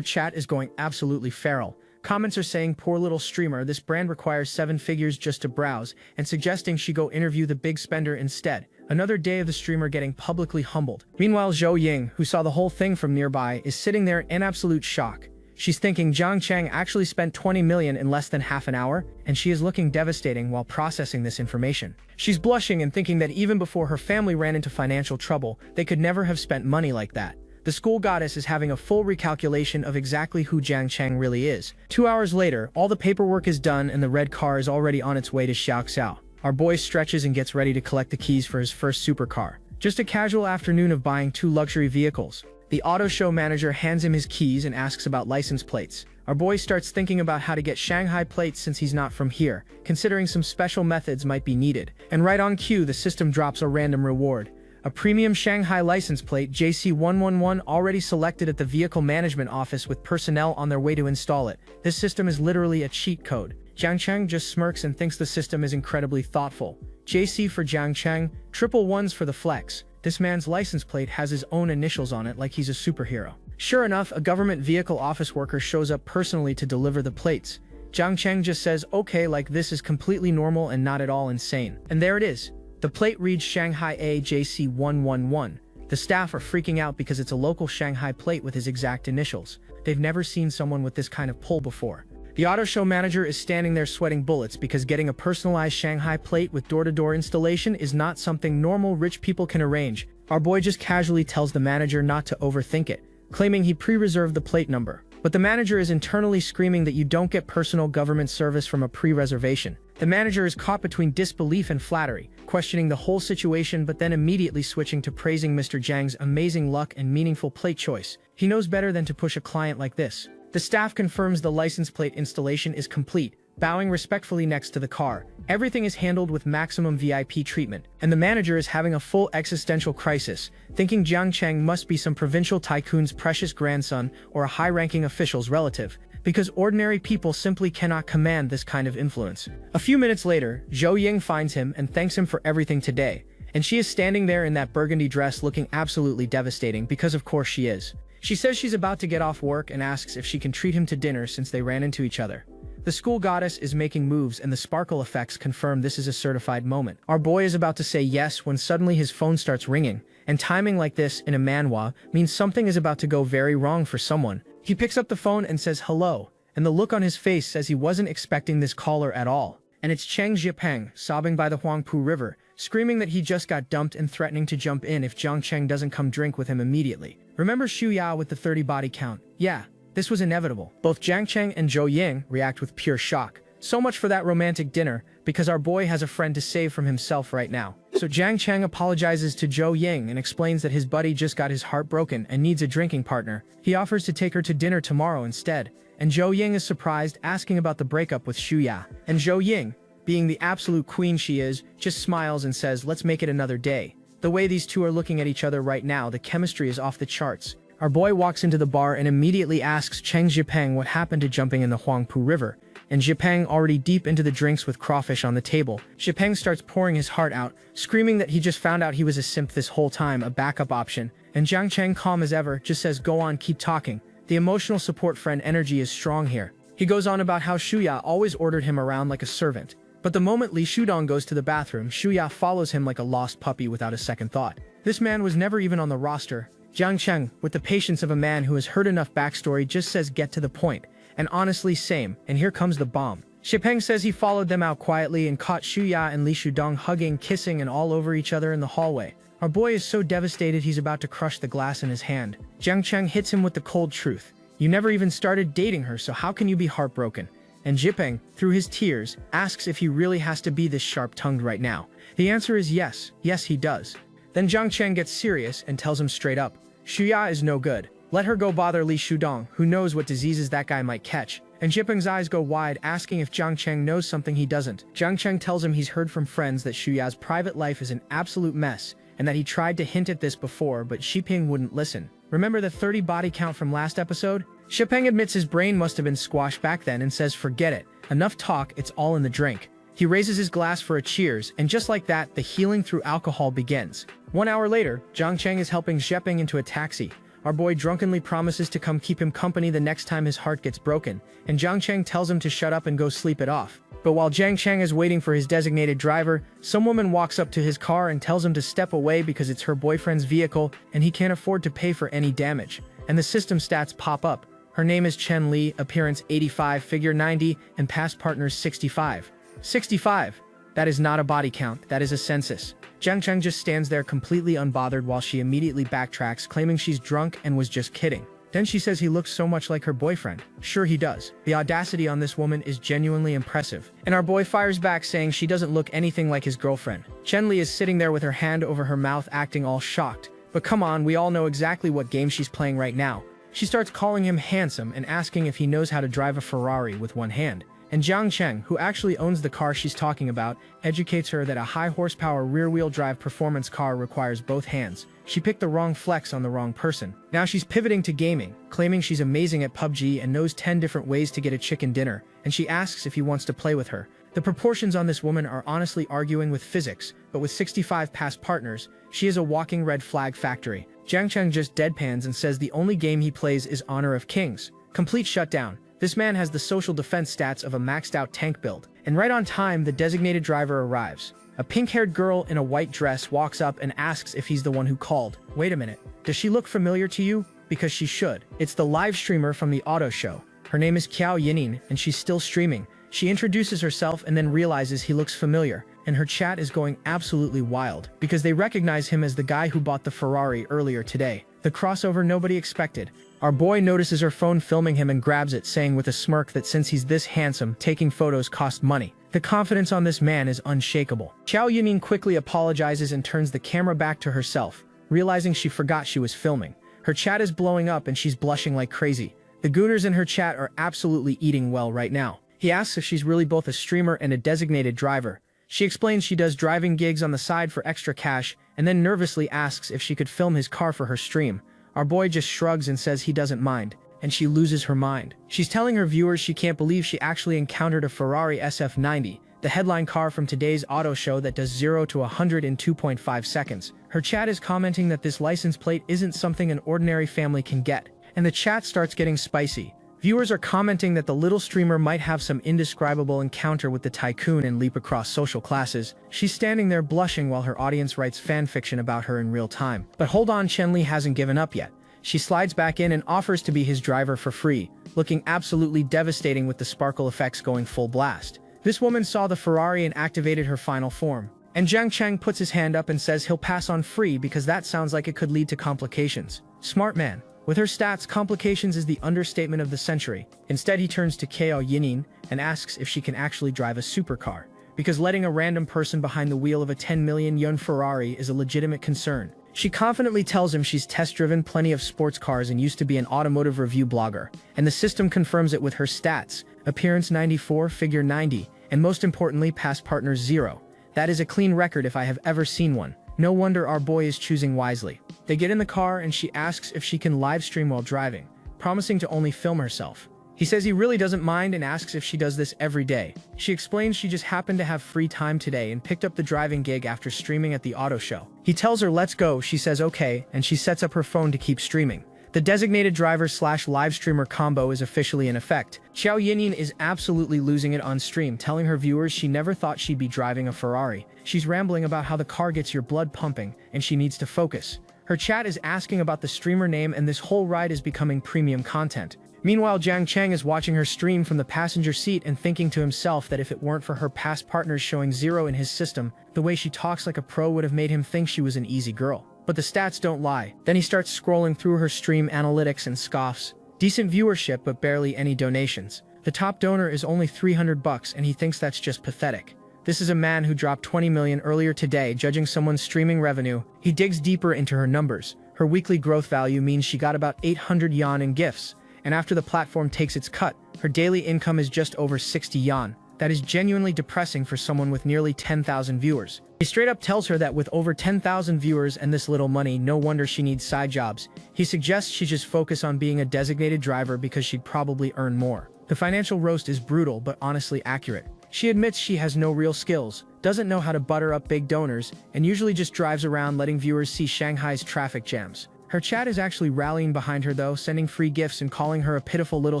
chat is going absolutely feral. Comments are saying, poor little streamer, this brand requires 7 figures just to browse, and suggesting she go interview the big spender instead. Another day of the streamer getting publicly humbled. Meanwhile, Zhao Ying, who saw the whole thing from nearby, is sitting there in absolute shock. She's thinking Jiang Cheng actually spent 20 million in less than half an hour, and she is looking devastating while processing this information. She's blushing and thinking that even before her family ran into financial trouble, they could never have spent money like that. The school goddess is having a full recalculation of exactly who Jiang Cheng really is. 2 hours later, all the paperwork is done and the red car is already on its way to Xiaoxiao. Our boy stretches and gets ready to collect the keys for his first supercar. Just a casual afternoon of buying 2 luxury vehicles. The auto show manager hands him his keys and asks about license plates. Our boy starts thinking about how to get Shanghai plates since he's not from here, considering some special methods might be needed. And right on cue, the system drops a random reward. A premium Shanghai license plate JC111 already selected at the vehicle management office with personnel on their way to install it. This system is literally a cheat code. Jiang Cheng just smirks and thinks the system is incredibly thoughtful. JC for Jiang Cheng, 111s for the flex. This man's license plate has his own initials on it like he's a superhero. Sure enough, a government vehicle office worker shows up personally to deliver the plates. Jiang Cheng just says, okay, like this is completely normal and not at all insane. And there it is. The plate reads Shanghai AJC111. The staff are freaking out because it's a local Shanghai plate with his exact initials. They've never seen someone with this kind of pull before. The auto show manager is standing there sweating bullets because getting a personalized Shanghai plate with door-to-door installation is not something normal rich people can arrange. Our boy just casually tells the manager not to overthink it, claiming he pre-reserved the plate number. But the manager is internally screaming that you don't get personal government service from a pre-reservation. The manager is caught between disbelief and flattery, questioning the whole situation but then immediately switching to praising Mr. Zhang's amazing luck and meaningful plate choice. He knows better than to push a client like this. The staff confirms the license plate installation is complete, bowing respectfully next to the car. Everything is handled with maximum VIP treatment, and the manager is having a full existential crisis, thinking Jiang Cheng must be some provincial tycoon's precious grandson or a high-ranking official's relative, because ordinary people simply cannot command this kind of influence. A few minutes later, Zhao Ying finds him and thanks him for everything today, and she is standing there in that burgundy dress looking absolutely devastating because of course she is. She says she's about to get off work and asks if she can treat him to dinner since they ran into each other. The school goddess is making moves and the sparkle effects confirm this is a certified moment. Our boy is about to say yes when suddenly his phone starts ringing, and timing like this in a manhwa means something is about to go very wrong for someone. He picks up the phone and says hello, and the look on his face says he wasn't expecting this caller at all. And it's Cheng Zhipeng, sobbing by the Huangpu River, screaming that he just got dumped and threatening to jump in if Jiang Cheng doesn't come drink with him immediately. Remember Xu Ya with the 30 body count? Yeah, this was inevitable. Both Jiang Cheng and Zhao Ying react with pure shock. So much for that romantic dinner, because our boy has a friend to save from himself right now. So Jiang Cheng apologizes to Zhao Ying and explains that his buddy just got his heart broken and needs a drinking partner. He offers to take her to dinner tomorrow instead, and Zhao Ying is surprised, asking about the breakup with Xu Ya. And Zhao Ying, being the absolute queen she is, just smiles and says, let's make it another day. The way these two are looking at each other right now, the chemistry is off the charts. Our boy walks into the bar and immediately asks Cheng Zhipeng what happened to jumping in the Huangpu River, and Zhipeng already deep into the drinks with crawfish on the table. Zhipeng starts pouring his heart out, screaming that he just found out he was a simp this whole time, a backup option, and Jiang Cheng, calm as ever, just says go on, keep talking. The emotional support friend energy is strong here. He goes on about how Xu Ya always ordered him around like a servant. But the moment Li Shudong goes to the bathroom, Xu Ya follows him like a lost puppy without a second thought. This man was never even on the roster. Jiang Cheng, with the patience of a man who has heard enough backstory, just says get to the point. And honestly, same, and here comes the bomb. Zhipeng says he followed them out quietly and caught Xu Ya and Li Shudong hugging, kissing, and all over each other in the hallway. Our boy is so devastated he's about to crush the glass in his hand. Jiang Cheng hits him with the cold truth. You never even started dating her, so how can you be heartbroken? And Deepening, through his tears, asks if he really has to be this sharp-tongued right now. The answer is yes. Yes, he does. Then Jiang Cheng gets serious and tells him straight up, Shuya is no good. Let her go bother Li Shudong, who knows what diseases that guy might catch. And Deepening's eyes go wide, asking if Jiang Cheng knows something he doesn't. Jiang Cheng tells him he's heard from friends that Shuya's private life is an absolute mess, and that he tried to hint at this before, but Deepening wouldn't listen. Remember the 30 body count from last episode? Deepening admits his brain must have been squashed back then and says forget it. Enough talk, it's all in the drink. He raises his glass for a cheers, and just like that, the healing through alcohol begins. 1 hour later, Jiang Cheng is helping Deepening into a taxi. Our boy drunkenly promises to come keep him company the next time his heart gets broken, and Jiang Cheng tells him to shut up and go sleep it off. But while Jiang Cheng is waiting for his designated driver, some woman walks up to his car and tells him to step away because it's her boyfriend's vehicle and he can't afford to pay for any damage. And the system stats pop up. Her name is Chen Li, appearance 85, figure 90, and past partners 65. 65. That is not a body count, that is a census. Jiang Cheng just stands there completely unbothered while she immediately backtracks, claiming she's drunk and was just kidding. Then she says he looks so much like her boyfriend. Sure he does. The audacity on this woman is genuinely impressive. And our boy fires back saying she doesn't look anything like his girlfriend. Chen Li is sitting there with her hand over her mouth acting all shocked. But come on, we all know exactly what game she's playing right now. She starts calling him handsome and asking if he knows how to drive a Ferrari with one hand. And Jiang Cheng, who actually owns the car she's talking about, educates her that a high-horsepower rear-wheel drive performance car requires both hands. She picked the wrong flex on the wrong person. Now she's pivoting to gaming, claiming she's amazing at PUBG and knows 10 different ways to get a chicken dinner, and she asks if he wants to play with her. The proportions on this woman are honestly arguing with physics, but with 65 past partners, she is a walking red flag factory. Jiang Cheng just deadpans and says the only game he plays is Honor of Kings. Complete shutdown. This man has the social defense stats of a maxed-out tank build. And right on time, the designated driver arrives. A pink-haired girl in a white dress walks up and asks if he's the one who called. Wait a minute, does she look familiar to you? Because she should. It's the live streamer from the auto show. Her name is Zhao Ying, and she's still streaming. She introduces herself and then realizes he looks familiar, and her chat is going absolutely wild, because they recognize him as the guy who bought the Ferrari earlier today. The crossover nobody expected. Our boy notices her phone filming him and grabs it, saying with a smirk that since he's this handsome, taking photos cost money. The confidence on this man is unshakable. Zhao Ying quickly apologizes and turns the camera back to herself, realizing she forgot she was filming. Her chat is blowing up and she's blushing like crazy. The gooners in her chat are absolutely eating well right now. He asks if she's really both a streamer and a designated driver. She explains she does driving gigs on the side for extra cash, and then nervously asks if she could film his car for her stream. Our boy just shrugs and says he doesn't mind, and she loses her mind. She's telling her viewers she can't believe she actually encountered a Ferrari SF90, the headline car from today's auto show that does 0 to 100 in 2.5 seconds. Her chat is commenting that this license plate isn't something an ordinary family can get, and the chat starts getting spicy. Viewers are commenting that the little streamer might have some indescribable encounter with the Tycoon and leap across social classes. She's standing there blushing while her audience writes fanfiction about her in real time. But hold on, Chen Li hasn't given up yet. She slides back in and offers to be his driver for free, looking absolutely devastating with the sparkle effects going full blast. This woman saw the Ferrari and activated her final form. And Jiang Cheng puts his hand up and says he'll pass on free because that sounds like it could lead to complications. Smart man. With her stats, complications is the understatement of the century. Instead, he turns to Zhao Ying and asks if she can actually drive a supercar, because letting a random person behind the wheel of a 10 million yuan Ferrari is a legitimate concern. She confidently tells him she's test-driven plenty of sports cars and used to be an automotive review blogger, and the system confirms it with her stats, appearance 94, figure 90, and most importantly, past partners 0. That is a clean record if I have ever seen one. No wonder our boy is choosing wisely. They get in the car and she asks if she can live stream while driving, promising to only film herself. He says he really doesn't mind and asks if she does this every day. She explains she just happened to have free time today and picked up the driving gig after streaming at the auto show. He tells her let's go, she says okay, and she sets up her phone to keep streaming. The designated driver/live streamer combo is officially in effect. Zhao Ying is absolutely losing it on stream, telling her viewers she never thought she'd be driving a Ferrari. She's rambling about how the car gets your blood pumping, and she needs to focus. Her chat is asking about the streamer name, and this whole ride is becoming premium content. Meanwhile, Jiang Cheng is watching her stream from the passenger seat and thinking to himself that if it weren't for her past partners showing 0 in his system, the way she talks like a pro would have made him think she was an easy girl. But the stats don't lie. Then he starts scrolling through her stream analytics and scoffs. Decent viewership but barely any donations. The top donor is only $300 and he thinks that's just pathetic. This is a man who dropped 20 million earlier today judging someone's streaming revenue. He digs deeper into her numbers. Her weekly growth value means she got about 800 yuan in gifts, and after the platform takes its cut, her daily income is just over 60 yuan. That is genuinely depressing for someone with nearly 10,000 viewers. He straight up tells her that with over 10,000 viewers and this little money, no wonder she needs side jobs. He suggests she just focus on being a designated driver because she'd probably earn more. The financial roast is brutal but honestly accurate. She admits she has no real skills, doesn't know how to butter up big donors, and usually just drives around letting viewers see Shanghai's traffic jams. Her chat is actually rallying behind her though, sending free gifts and calling her a pitiful little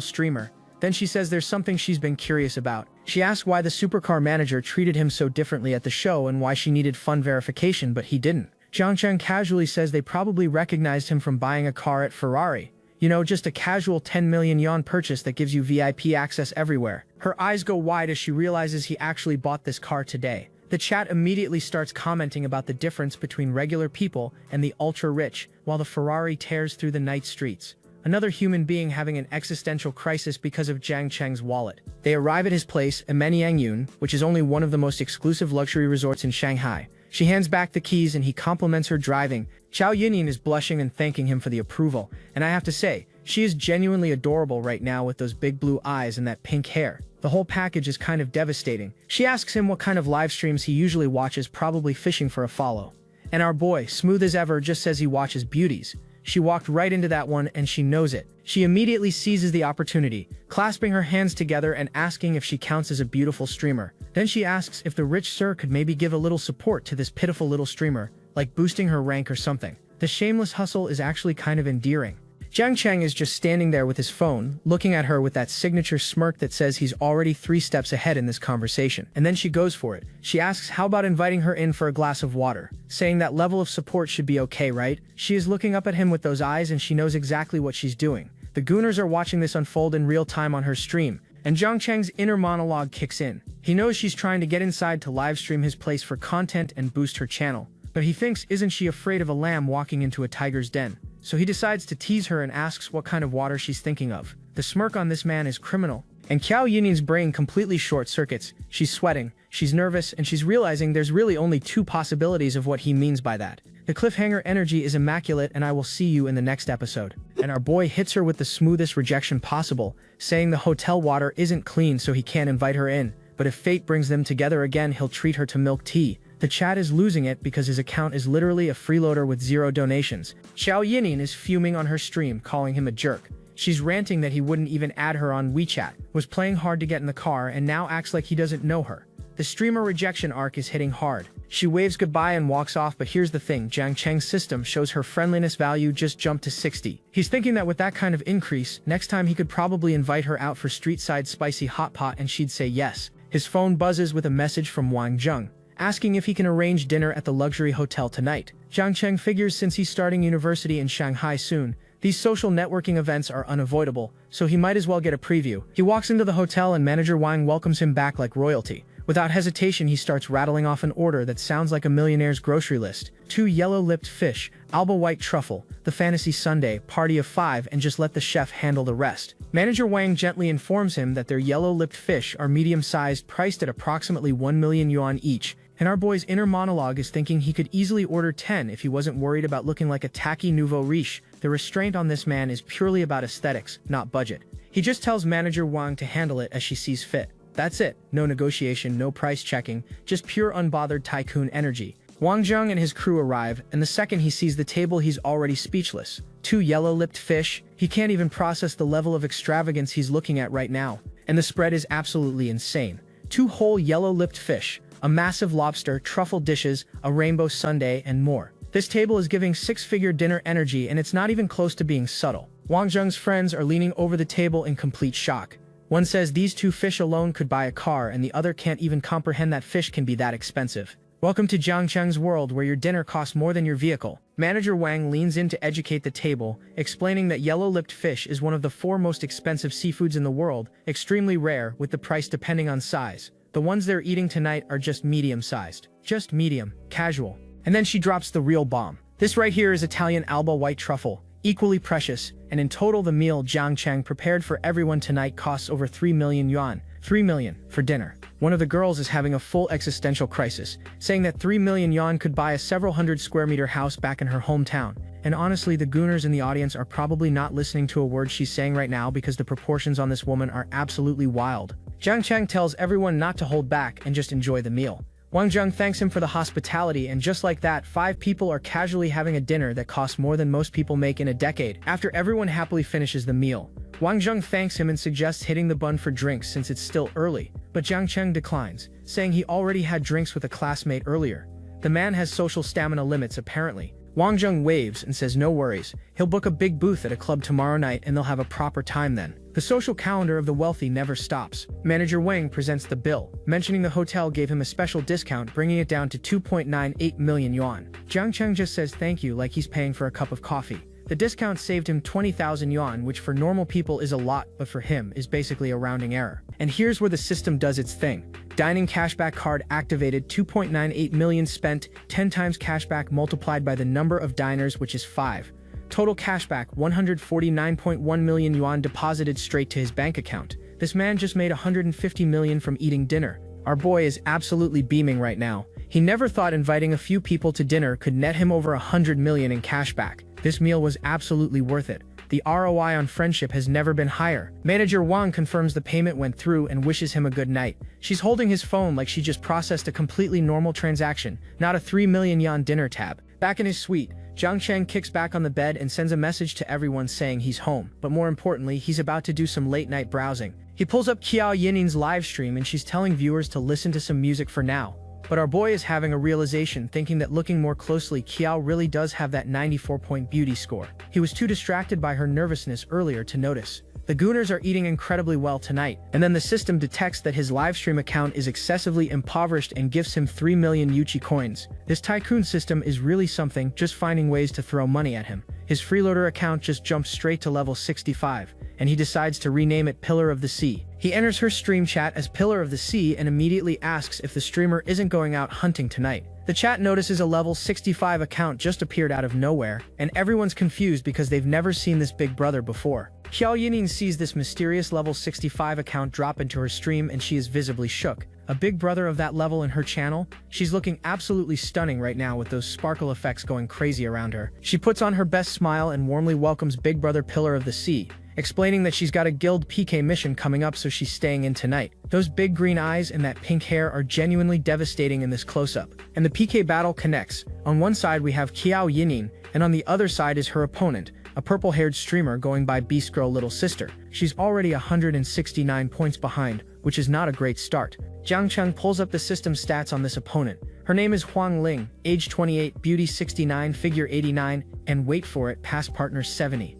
streamer. Then she says there's something she's been curious about. She asks why the Supercar manager treated him so differently at the show and why she needed fun verification but he didn't. Jiang Cheng casually says they probably recognized him from buying a car at Ferrari. You know, just a casual 10 million yuan purchase that gives you VIP access everywhere. Her eyes go wide as she realizes he actually bought this car today. The chat immediately starts commenting about the difference between regular people and the ultra-rich, while the Ferrari tears through the night streets. Another human being having an existential crisis because of Jiang Cheng's wallet. They arrive at his place, Yun, which is only one of the most exclusive luxury resorts in Shanghai. She hands back the keys and he compliments her driving. Zhao Ying is blushing and thanking him for the approval, and I have to say, she is genuinely adorable right now with those big blue eyes and that pink hair. The whole package is kind of devastating. She asks him what kind of live streams he usually watches, probably fishing for a follow. And our boy, smooth as ever, just says he watches beauties. She walked right into that one and she knows it. She immediately seizes the opportunity, clasping her hands together and asking if she counts as a beautiful streamer. Then she asks if the rich sir could maybe give a little support to this pitiful little streamer, like boosting her rank or something. The shameless hustle is actually kind of endearing. Jiang Cheng is just standing there with his phone, looking at her with that signature smirk that says he's already 3 steps ahead in this conversation. And then she goes for it. She asks how about inviting her in for a glass of water, saying that level of support should be okay, right? She is looking up at him with those eyes and she knows exactly what she's doing. The gooners are watching this unfold in real time on her stream, and Jiang Cheng's inner monologue kicks in. He knows she's trying to get inside to livestream his place for content and boost her channel. But he thinks, isn't she afraid of a lamb walking into a tiger's den? So he decides to tease her and asks what kind of water she's thinking of. The smirk on this man is criminal. And Qiao Yining's brain completely short-circuits. She's sweating, she's nervous, and she's realizing there's really only 2 possibilities of what he means by that. The cliffhanger energy is immaculate and I will see you in the next episode. And our boy hits her with the smoothest rejection possible, saying the hotel water isn't clean so he can't invite her in, but if fate brings them together again he'll treat her to milk tea. The chat is losing it because his account is literally a freeloader with 0 donations. Xiao Yining is fuming on her stream, calling him a jerk. She's ranting that he wouldn't even add her on WeChat, was playing hard to get in the car, and now acts like he doesn't know her. The streamer rejection arc is hitting hard. She waves goodbye and walks off, but here's the thing, Jiang Cheng's system shows her friendliness value just jumped to 60. He's thinking that with that kind of increase, next time he could probably invite her out for street-side spicy hot pot and she'd say yes. His phone buzzes with a message from Wang Zheng, asking if he can arrange dinner at the luxury hotel tonight. Jiang Cheng figures since he's starting university in Shanghai soon, these social networking events are unavoidable, so he might as well get a preview. He walks into the hotel and manager Wang welcomes him back like royalty. Without hesitation, he starts rattling off an order that sounds like a millionaire's grocery list. 2 yellow-lipped fish, Alba white truffle, the fantasy sundae, party of 5, and just let the chef handle the rest. Manager Wang gently informs him that their yellow-lipped fish are medium-sized, priced at approximately 1 million yuan each, and our boy's inner monologue is thinking he could easily order 10 if he wasn't worried about looking like a tacky nouveau riche. The restraint on this man is purely about aesthetics, not budget. He just tells manager Wang to handle it as she sees fit. That's it. No negotiation, no price checking, just pure unbothered tycoon energy. Wang Zheng and his crew arrive, and the second he sees the table he's already speechless. 2 yellow-lipped fish, he can't even process the level of extravagance he's looking at right now. And the spread is absolutely insane. 2 whole yellow-lipped fish, a massive lobster, truffle dishes, a rainbow sundae, and more. This table is giving 6-figure dinner energy, and it's not even close to being subtle. Wang Zheng's friends are leaning over the table in complete shock. One says these 2 fish alone could buy a car, and the other can't even comprehend that fish can be that expensive. Welcome to Jiang Cheng's world where your dinner costs more than your vehicle. Manager Wang leans in to educate the table, explaining that yellow-lipped fish is one of the 4 most expensive seafoods in the world, extremely rare, with the price depending on size. The ones they're eating tonight are just medium-sized. Just medium, casual. And then she drops the real bomb. This right here is Italian Alba white truffle, equally precious, and in total the meal Jiang Cheng prepared for everyone tonight costs over 3 million yuan. 3 million for dinner. One of the girls is having a full existential crisis, saying that 3 million yuan could buy a several hundred square meter house back in her hometown. And honestly, the gooners in the audience are probably not listening to a word she's saying right now because the proportions on this woman are absolutely wild. Jiang Cheng tells everyone not to hold back and just enjoy the meal. Wang Zheng thanks him for the hospitality, and just like that, 5 people are casually having a dinner that costs more than most people make in a decade. After everyone happily finishes the meal, Wang Zheng thanks him and suggests hitting the bun for drinks since it's still early, but Jiang Cheng declines, saying he already had drinks with a classmate earlier. The man has social stamina limits apparently. Wang Zheng waves and says no worries, he'll book a big booth at a club tomorrow night and they'll have a proper time then. The social calendar of the wealthy never stops. Manager Wang presents the bill, mentioning the hotel gave him a special discount bringing it down to 2.98 million yuan. Jiang Cheng just says thank you like he's paying for a cup of coffee. The discount saved him 20,000 yuan, which for normal people is a lot, but for him is basically a rounding error. And here's where the system does its thing. Dining cashback card activated, 2.98 million spent, 10 times cashback multiplied by the number of diners, which is 5. Total cashback, 149.1 million yuan deposited straight to his bank account. This man just made 150 million from eating dinner. Our boy is absolutely beaming right now. He never thought inviting a few people to dinner could net him over 100 million in cashback. This meal was absolutely worth it. The ROI on friendship has never been higher. Manager Wang confirms the payment went through and wishes him a good night. She's holding his phone like she just processed a completely normal transaction, not a 3 million yuan dinner tab. Back in his suite, Jiang Cheng kicks back on the bed and sends a message to everyone saying he's home, but more importantly, he's about to do some late-night browsing. He pulls up Qiao Yining's live stream and she's telling viewers to listen to some music for now. But our boy is having a realization, thinking that looking more closely, Qiao really does have that 94-point beauty score. He was too distracted by her nervousness earlier to notice. The gooners are eating incredibly well tonight, and then the system detects that his livestream account is excessively impoverished and gives him 3 million Yuchi coins. This Tycoon system is really something, just finding ways to throw money at him. His freeloader account just jumps straight to level 65, and he decides to rename it Pillar of the Sea. He enters her stream chat as Pillar of the Sea and immediately asks if the streamer isn't going out hunting tonight. The chat notices a level 65 account just appeared out of nowhere, and everyone's confused because they've never seen this big brother before. Qiao Yining sees this mysterious level 65 account drop into her stream and she is visibly shook. A big brother of that level in her channel? She's looking absolutely stunning right now with those sparkle effects going crazy around her. She puts on her best smile and warmly welcomes Big Brother Pillar of the Sea, explaining that she's got a guild PK mission coming up so she's staying in tonight. Those big green eyes and that pink hair are genuinely devastating in this close-up. And the PK battle connects. On one side we have Qiao Yining, and on the other side is her opponent, a purple-haired streamer going by Beast Girl Little Sister. She's already 169 points behind, which is not a great start. Jiang Cheng pulls up the system stats on this opponent. Her name is Huang Ling, age 28, beauty 69, figure 89, and wait for it, past partner 70.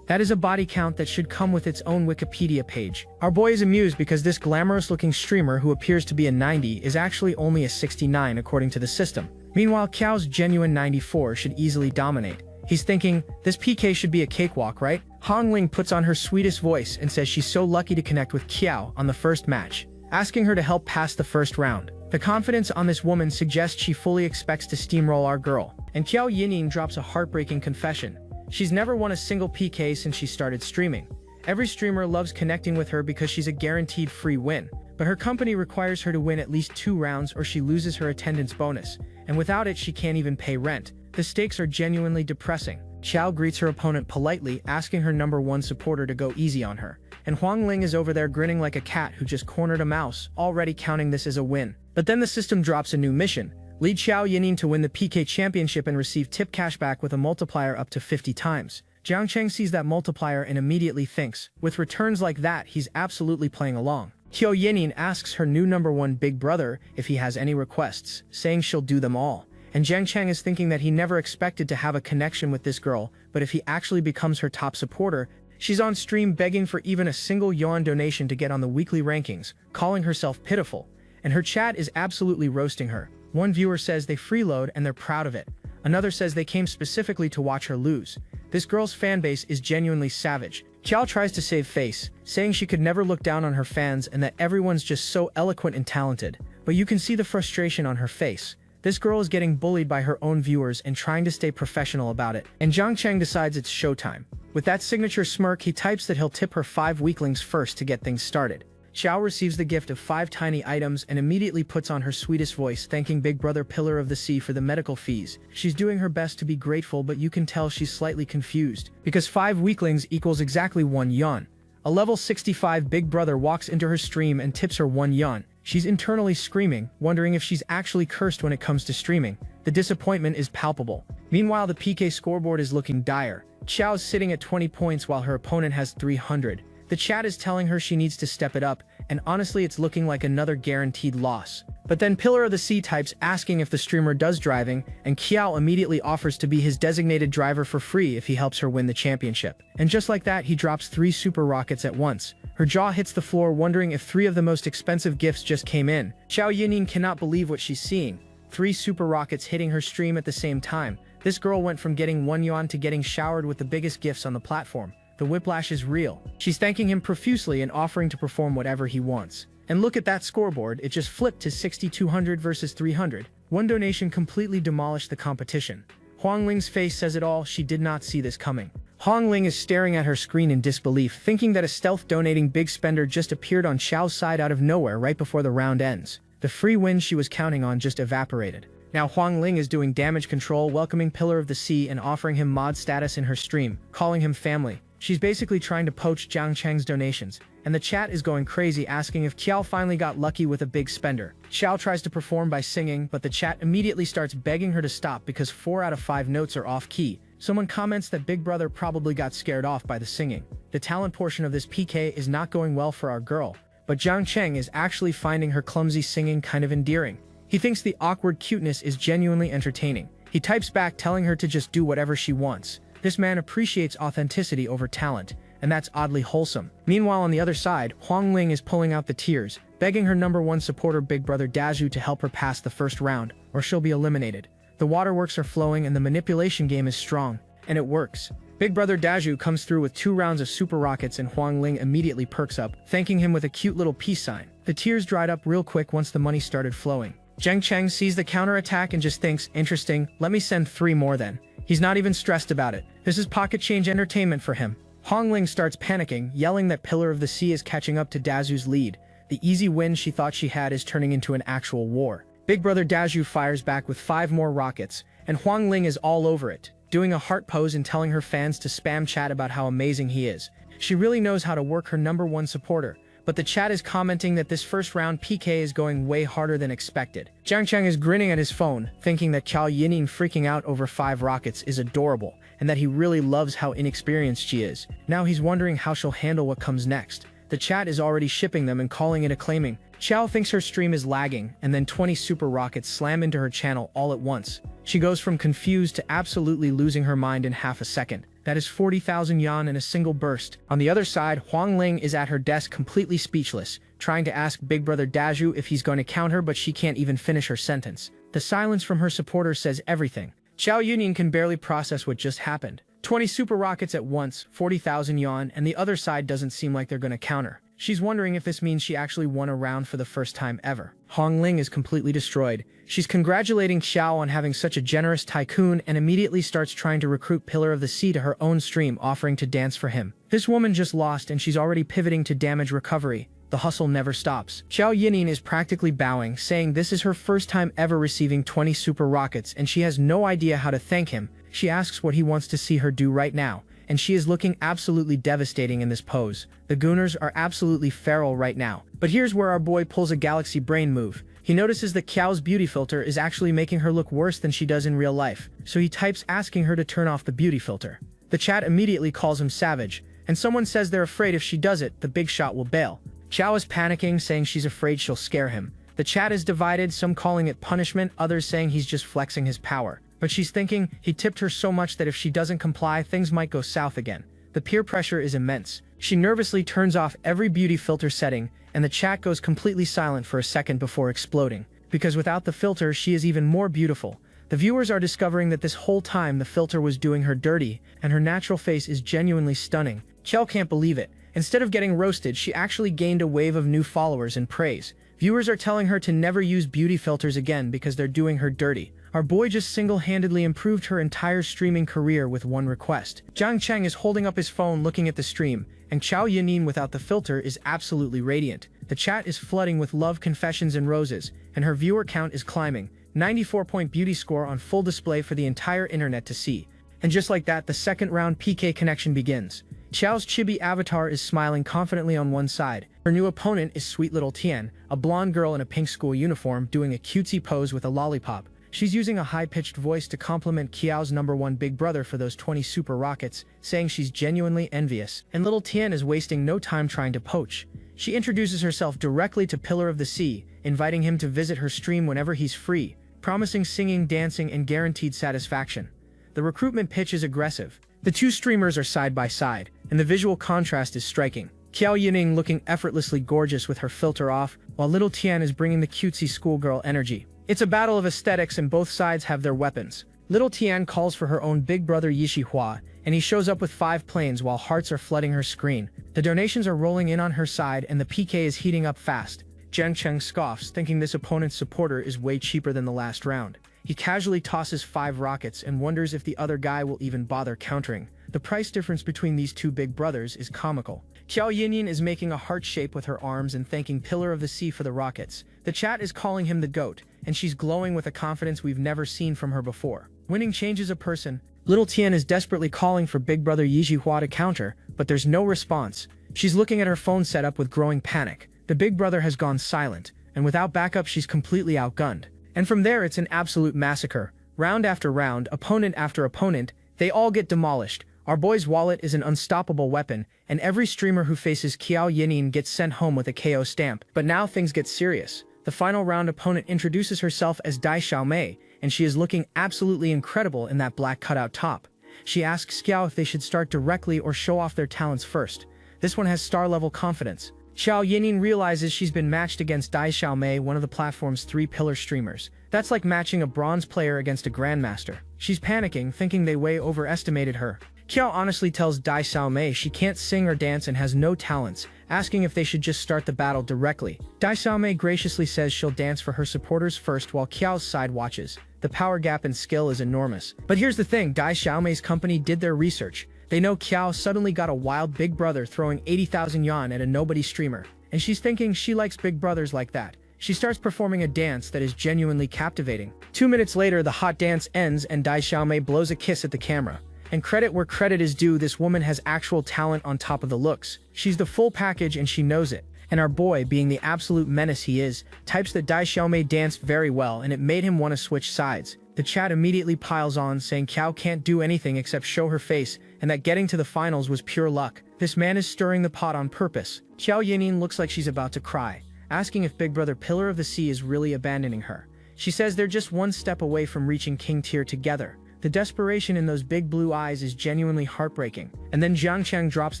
That is a body count that should come with its own Wikipedia page. Our boy is amused because this glamorous-looking streamer who appears to be a 90 is actually only a 69 according to the system. Meanwhile, Qiao's genuine 94 should easily dominate. He's thinking, this PK should be a cakewalk, right? Hong Ling puts on her sweetest voice and says she's so lucky to connect with Qiao on the first match, asking her to help pass the first round. The confidence on this woman suggests she fully expects to steamroll our girl. And Qiao Yining drops a heartbreaking confession. She's never won a single PK since she started streaming. Every streamer loves connecting with her because she's a guaranteed free win, but her company requires her to win at least 2 rounds or she loses her attendance bonus, and without it she can't even pay rent. The stakes are genuinely depressing. Qiao greets her opponent politely, asking her #1 supporter to go easy on her, and Huang Ling is over there grinning like a cat who just cornered a mouse, already counting this as a win. But then the system drops a new mission. Lead Qiao Yining to win the PK championship and receive tip cashback with a multiplier up to 50 times. Jiang Cheng sees that multiplier and immediately thinks, with returns like that, he's absolutely playing along. Qiao Yining asks her new #1 big brother if he has any requests, saying she'll do them all. And Jiang Cheng is thinking that he never expected to have a connection with this girl, but if he actually becomes her top supporter, she's on stream begging for even a single yuan donation to get on the weekly rankings, calling herself pitiful. And her chat is absolutely roasting her. One viewer says they freeload and they're proud of it. Another says they came specifically to watch her lose. This girl's fanbase is genuinely savage. Qiao tries to save face, saying she could never look down on her fans and that everyone's just so eloquent and talented. But you can see the frustration on her face. This girl is getting bullied by her own viewers and trying to stay professional about it. And Zhang Cheng decides it's showtime. With that signature smirk, he types that he'll tip her 5 weaklings first to get things started. Xiao receives the gift of 5 tiny items and immediately puts on her sweetest voice, thanking Big Brother Pillar of the Sea for the medical fees. She's doing her best to be grateful, but you can tell she's slightly confused, because 5 weaklings equals exactly 1 yuan. A level 65 Big Brother walks into her stream and tips her 1 yuan. She's internally screaming, wondering if she's actually cursed when it comes to streaming. The disappointment is palpable. Meanwhile, the PK scoreboard is looking dire. Xiao's sitting at 20 points while her opponent has 300. The chat is telling her she needs to step it up, and honestly it's looking like another guaranteed loss. But then Pillar of the Sea types asking if the streamer does driving, and Qiao immediately offers to be his designated driver for free if he helps her win the championship. And just like that, he drops 3 super rockets at once. Her jaw hits the floor, wondering if 3 of the most expensive gifts just came in. Zhao Ying cannot believe what she's seeing. 3 super rockets hitting her stream at the same time. This girl went from getting 1 yuan to getting showered with the biggest gifts on the platform. The whiplash is real. She's thanking him profusely and offering to perform whatever he wants. And look at that scoreboard, it just flipped to 6,200 versus 300. One donation completely demolished the competition. Huang Ling's face says it all, she did not see this coming. Huang Ling is staring at her screen in disbelief, thinking that a stealth donating big spender just appeared on Xiao's side out of nowhere right before the round ends. The free win she was counting on just evaporated. Now Huang Ling is doing damage control, welcoming Pillar of the Sea and offering him mod status in her stream, calling him family. She's basically trying to poach Zhang Cheng's donations, and the chat is going crazy asking if Qiao finally got lucky with a big spender. Xiao tries to perform by singing, but the chat immediately starts begging her to stop because 4 out of 5 notes are off key. Someone comments that Big Brother probably got scared off by the singing. The talent portion of this PK is not going well for our girl, but Zhang Cheng is actually finding her clumsy singing kind of endearing. He thinks the awkward cuteness is genuinely entertaining. He types back telling her to just do whatever she wants. This man appreciates authenticity over talent, and that's oddly wholesome. Meanwhile, on the other side, Huang Ling is pulling out the tears, begging her #1 supporter Big Brother Dazhu to help her pass the first round, or she'll be eliminated. The waterworks are flowing and the manipulation game is strong, and it works. Big Brother Dazhu comes through with 2 rounds of super rockets and Huang Ling immediately perks up, thanking him with a cute little peace sign. The tears dried up real quick once the money started flowing. Zhang Cheng sees the counterattack and just thinks, interesting, let me send 3 more then. He's not even stressed about it. This is pocket change entertainment for him. Huang Ling starts panicking, yelling that Pillar of the Sea is catching up to Dazhu's lead. The easy win she thought she had is turning into an actual war. Big Brother Dazhu fires back with 5 more rockets, and Huang Ling is all over it, doing a heart pose and telling her fans to spam chat about how amazing he is. She really knows how to work her #1 supporter. But the chat is commenting that this first round PK is going way harder than expected. Zhang Cheng is grinning at his phone, thinking that Zhao Ying freaking out over 5 rockets is adorable, and that he really loves how inexperienced she is. Now he's wondering how she'll handle what comes next. The chat is already shipping them and calling it acclaiming. Xiao thinks her stream is lagging, and then 20 super rockets slam into her channel all at once. She goes from confused to absolutely losing her mind in half a second. That is 40,000 yuan in a single burst. On the other side, Huang Ling is at her desk completely speechless, trying to ask Big Brother Dazhu if he's going to count her, but she can't even finish her sentence. The silence from her supporter says everything. Zhao Ying can barely process what just happened. 20 super rockets at once, 40,000 yuan, and the other side doesn't seem like they're going to counter. She's wondering if this means she actually won a round for the first time ever. Huang Ling is completely destroyed. She's congratulating Xiao on having such a generous tycoon and immediately starts trying to recruit Pillar of the Sea to her own stream, offering to dance for him. This woman just lost and she's already pivoting to damage recovery. The hustle never stops. Zhao Ying is practically bowing, saying this is her first time ever receiving 20 super rockets and she has no idea how to thank him. She asks what he wants to see her do right now, and she is looking absolutely devastating in this pose. The Gooners are absolutely feral right now. But here's where our boy pulls a galaxy brain move. He notices that Qiao's beauty filter is actually making her look worse than she does in real life, so he types asking her to turn off the beauty filter. The chat immediately calls him savage, and someone says they're afraid if she does it, the big shot will bail. Qiao is panicking, saying she's afraid she'll scare him. The chat is divided, some calling it punishment, others saying he's just flexing his power. But she's thinking he tipped her so much that if she doesn't comply, things might go south again. The peer pressure is immense. She nervously turns off every beauty filter setting, and the chat goes completely silent for a second before exploding. Because without the filter, she is even more beautiful. The The viewers are discovering that this whole time the filter was doing her dirty, and her natural face is genuinely stunning. Chell can't believe it. Instead of getting roasted, she actually gained a wave of new followers and praise. Viewers are telling her to never use beauty filters again because they're doing her dirty. Our boy just single-handedly improved her entire streaming career with one request. Zhang Cheng is holding up his phone looking at the stream, and Zhao Ying without the filter is absolutely radiant. The chat is flooding with love confessions and roses, and her viewer count is climbing. 94-point beauty score on full display for the entire internet to see. And just like that, the second round PK connection begins. Xiao's chibi avatar is smiling confidently on one side. Her new opponent is sweet little Tian, a blonde girl in a pink school uniform doing a cutesy pose with a lollipop. She's using a high-pitched voice to compliment Qiao's #1 big brother for those 20 super rockets, saying she's genuinely envious. And little Tian is wasting no time trying to poach. She introduces herself directly to Pillar of the Sea, inviting him to visit her stream whenever he's free, promising singing, dancing, and guaranteed satisfaction. The recruitment pitch is aggressive. The two streamers are side by side, and the visual contrast is striking. Zhao Ying looking effortlessly gorgeous with her filter off, while little Tian is bringing the cutesy schoolgirl energy. It's a battle of aesthetics and both sides have their weapons. Little Tian calls for her own big brother Yishi Hua, and he shows up with 5 planes while hearts are flooding her screen. The donations are rolling in on her side and the PK is heating up fast. Zhang Cheng scoffs, thinking this opponent's supporter is way cheaper than the last round. He casually tosses 5 rockets and wonders if the other guy will even bother countering. The price difference between these two big brothers is comical. Zhao Ying is making a heart shape with her arms and thanking Pillar of the Sea for the rockets. The chat is calling him the GOAT, and she's glowing with a confidence we've never seen from her before. Winning changes a person. Little Tian is desperately calling for big brother Yishi Hua to counter, but there's no response. She's looking at her phone setup with growing panic. The big brother has gone silent, and without backup she's completely outgunned. And from there it's an absolute massacre. Round after round, opponent after opponent, they all get demolished. Our boy's wallet is an unstoppable weapon, and every streamer who faces Zhao Ying gets sent home with a KO stamp. But now things get serious. The final round opponent introduces herself as Dai Xiaomei, and she is looking absolutely incredible in that black cutout top. She asks Xiao if they should start directly or show off their talents first. This one has star-level confidence. Zhao Ying realizes she's been matched against Dai Xiaomei, one of the platform's 3 pillar streamers. That's like matching a bronze player against a grandmaster. She's panicking, thinking they way overestimated her. Qiao honestly tells Dai Xiaomei she can't sing or dance and has no talents, asking if they should just start the battle directly. Dai Xiaomei graciously says she'll dance for her supporters first while Qiao's side watches. The power gap in skill is enormous. But here's the thing, Dai Xiaomei's company did their research. They know Qiao suddenly got a wild big brother throwing 80,000 yuan at a nobody streamer, and she's thinking she likes big brothers like that. She starts performing a dance that is genuinely captivating. 2 minutes later, the hot dance ends and Dai Xiaomei blows a kiss at the camera. And credit where credit is due, this woman has actual talent on top of the looks. She's the full package and she knows it. And our boy, being the absolute menace he is, types that Dai Xiaomei danced very well and it made him want to switch sides. The chat immediately piles on, saying Qiao can't do anything except show her face, and that getting to the finals was pure luck. This man is stirring the pot on purpose. Zhao Ying looks like she's about to cry, asking if big brother Pillar of the Sea is really abandoning her. She says they're just one step away from reaching King tier together. The desperation in those big blue eyes is genuinely heartbreaking. And then Zhang Cheng drops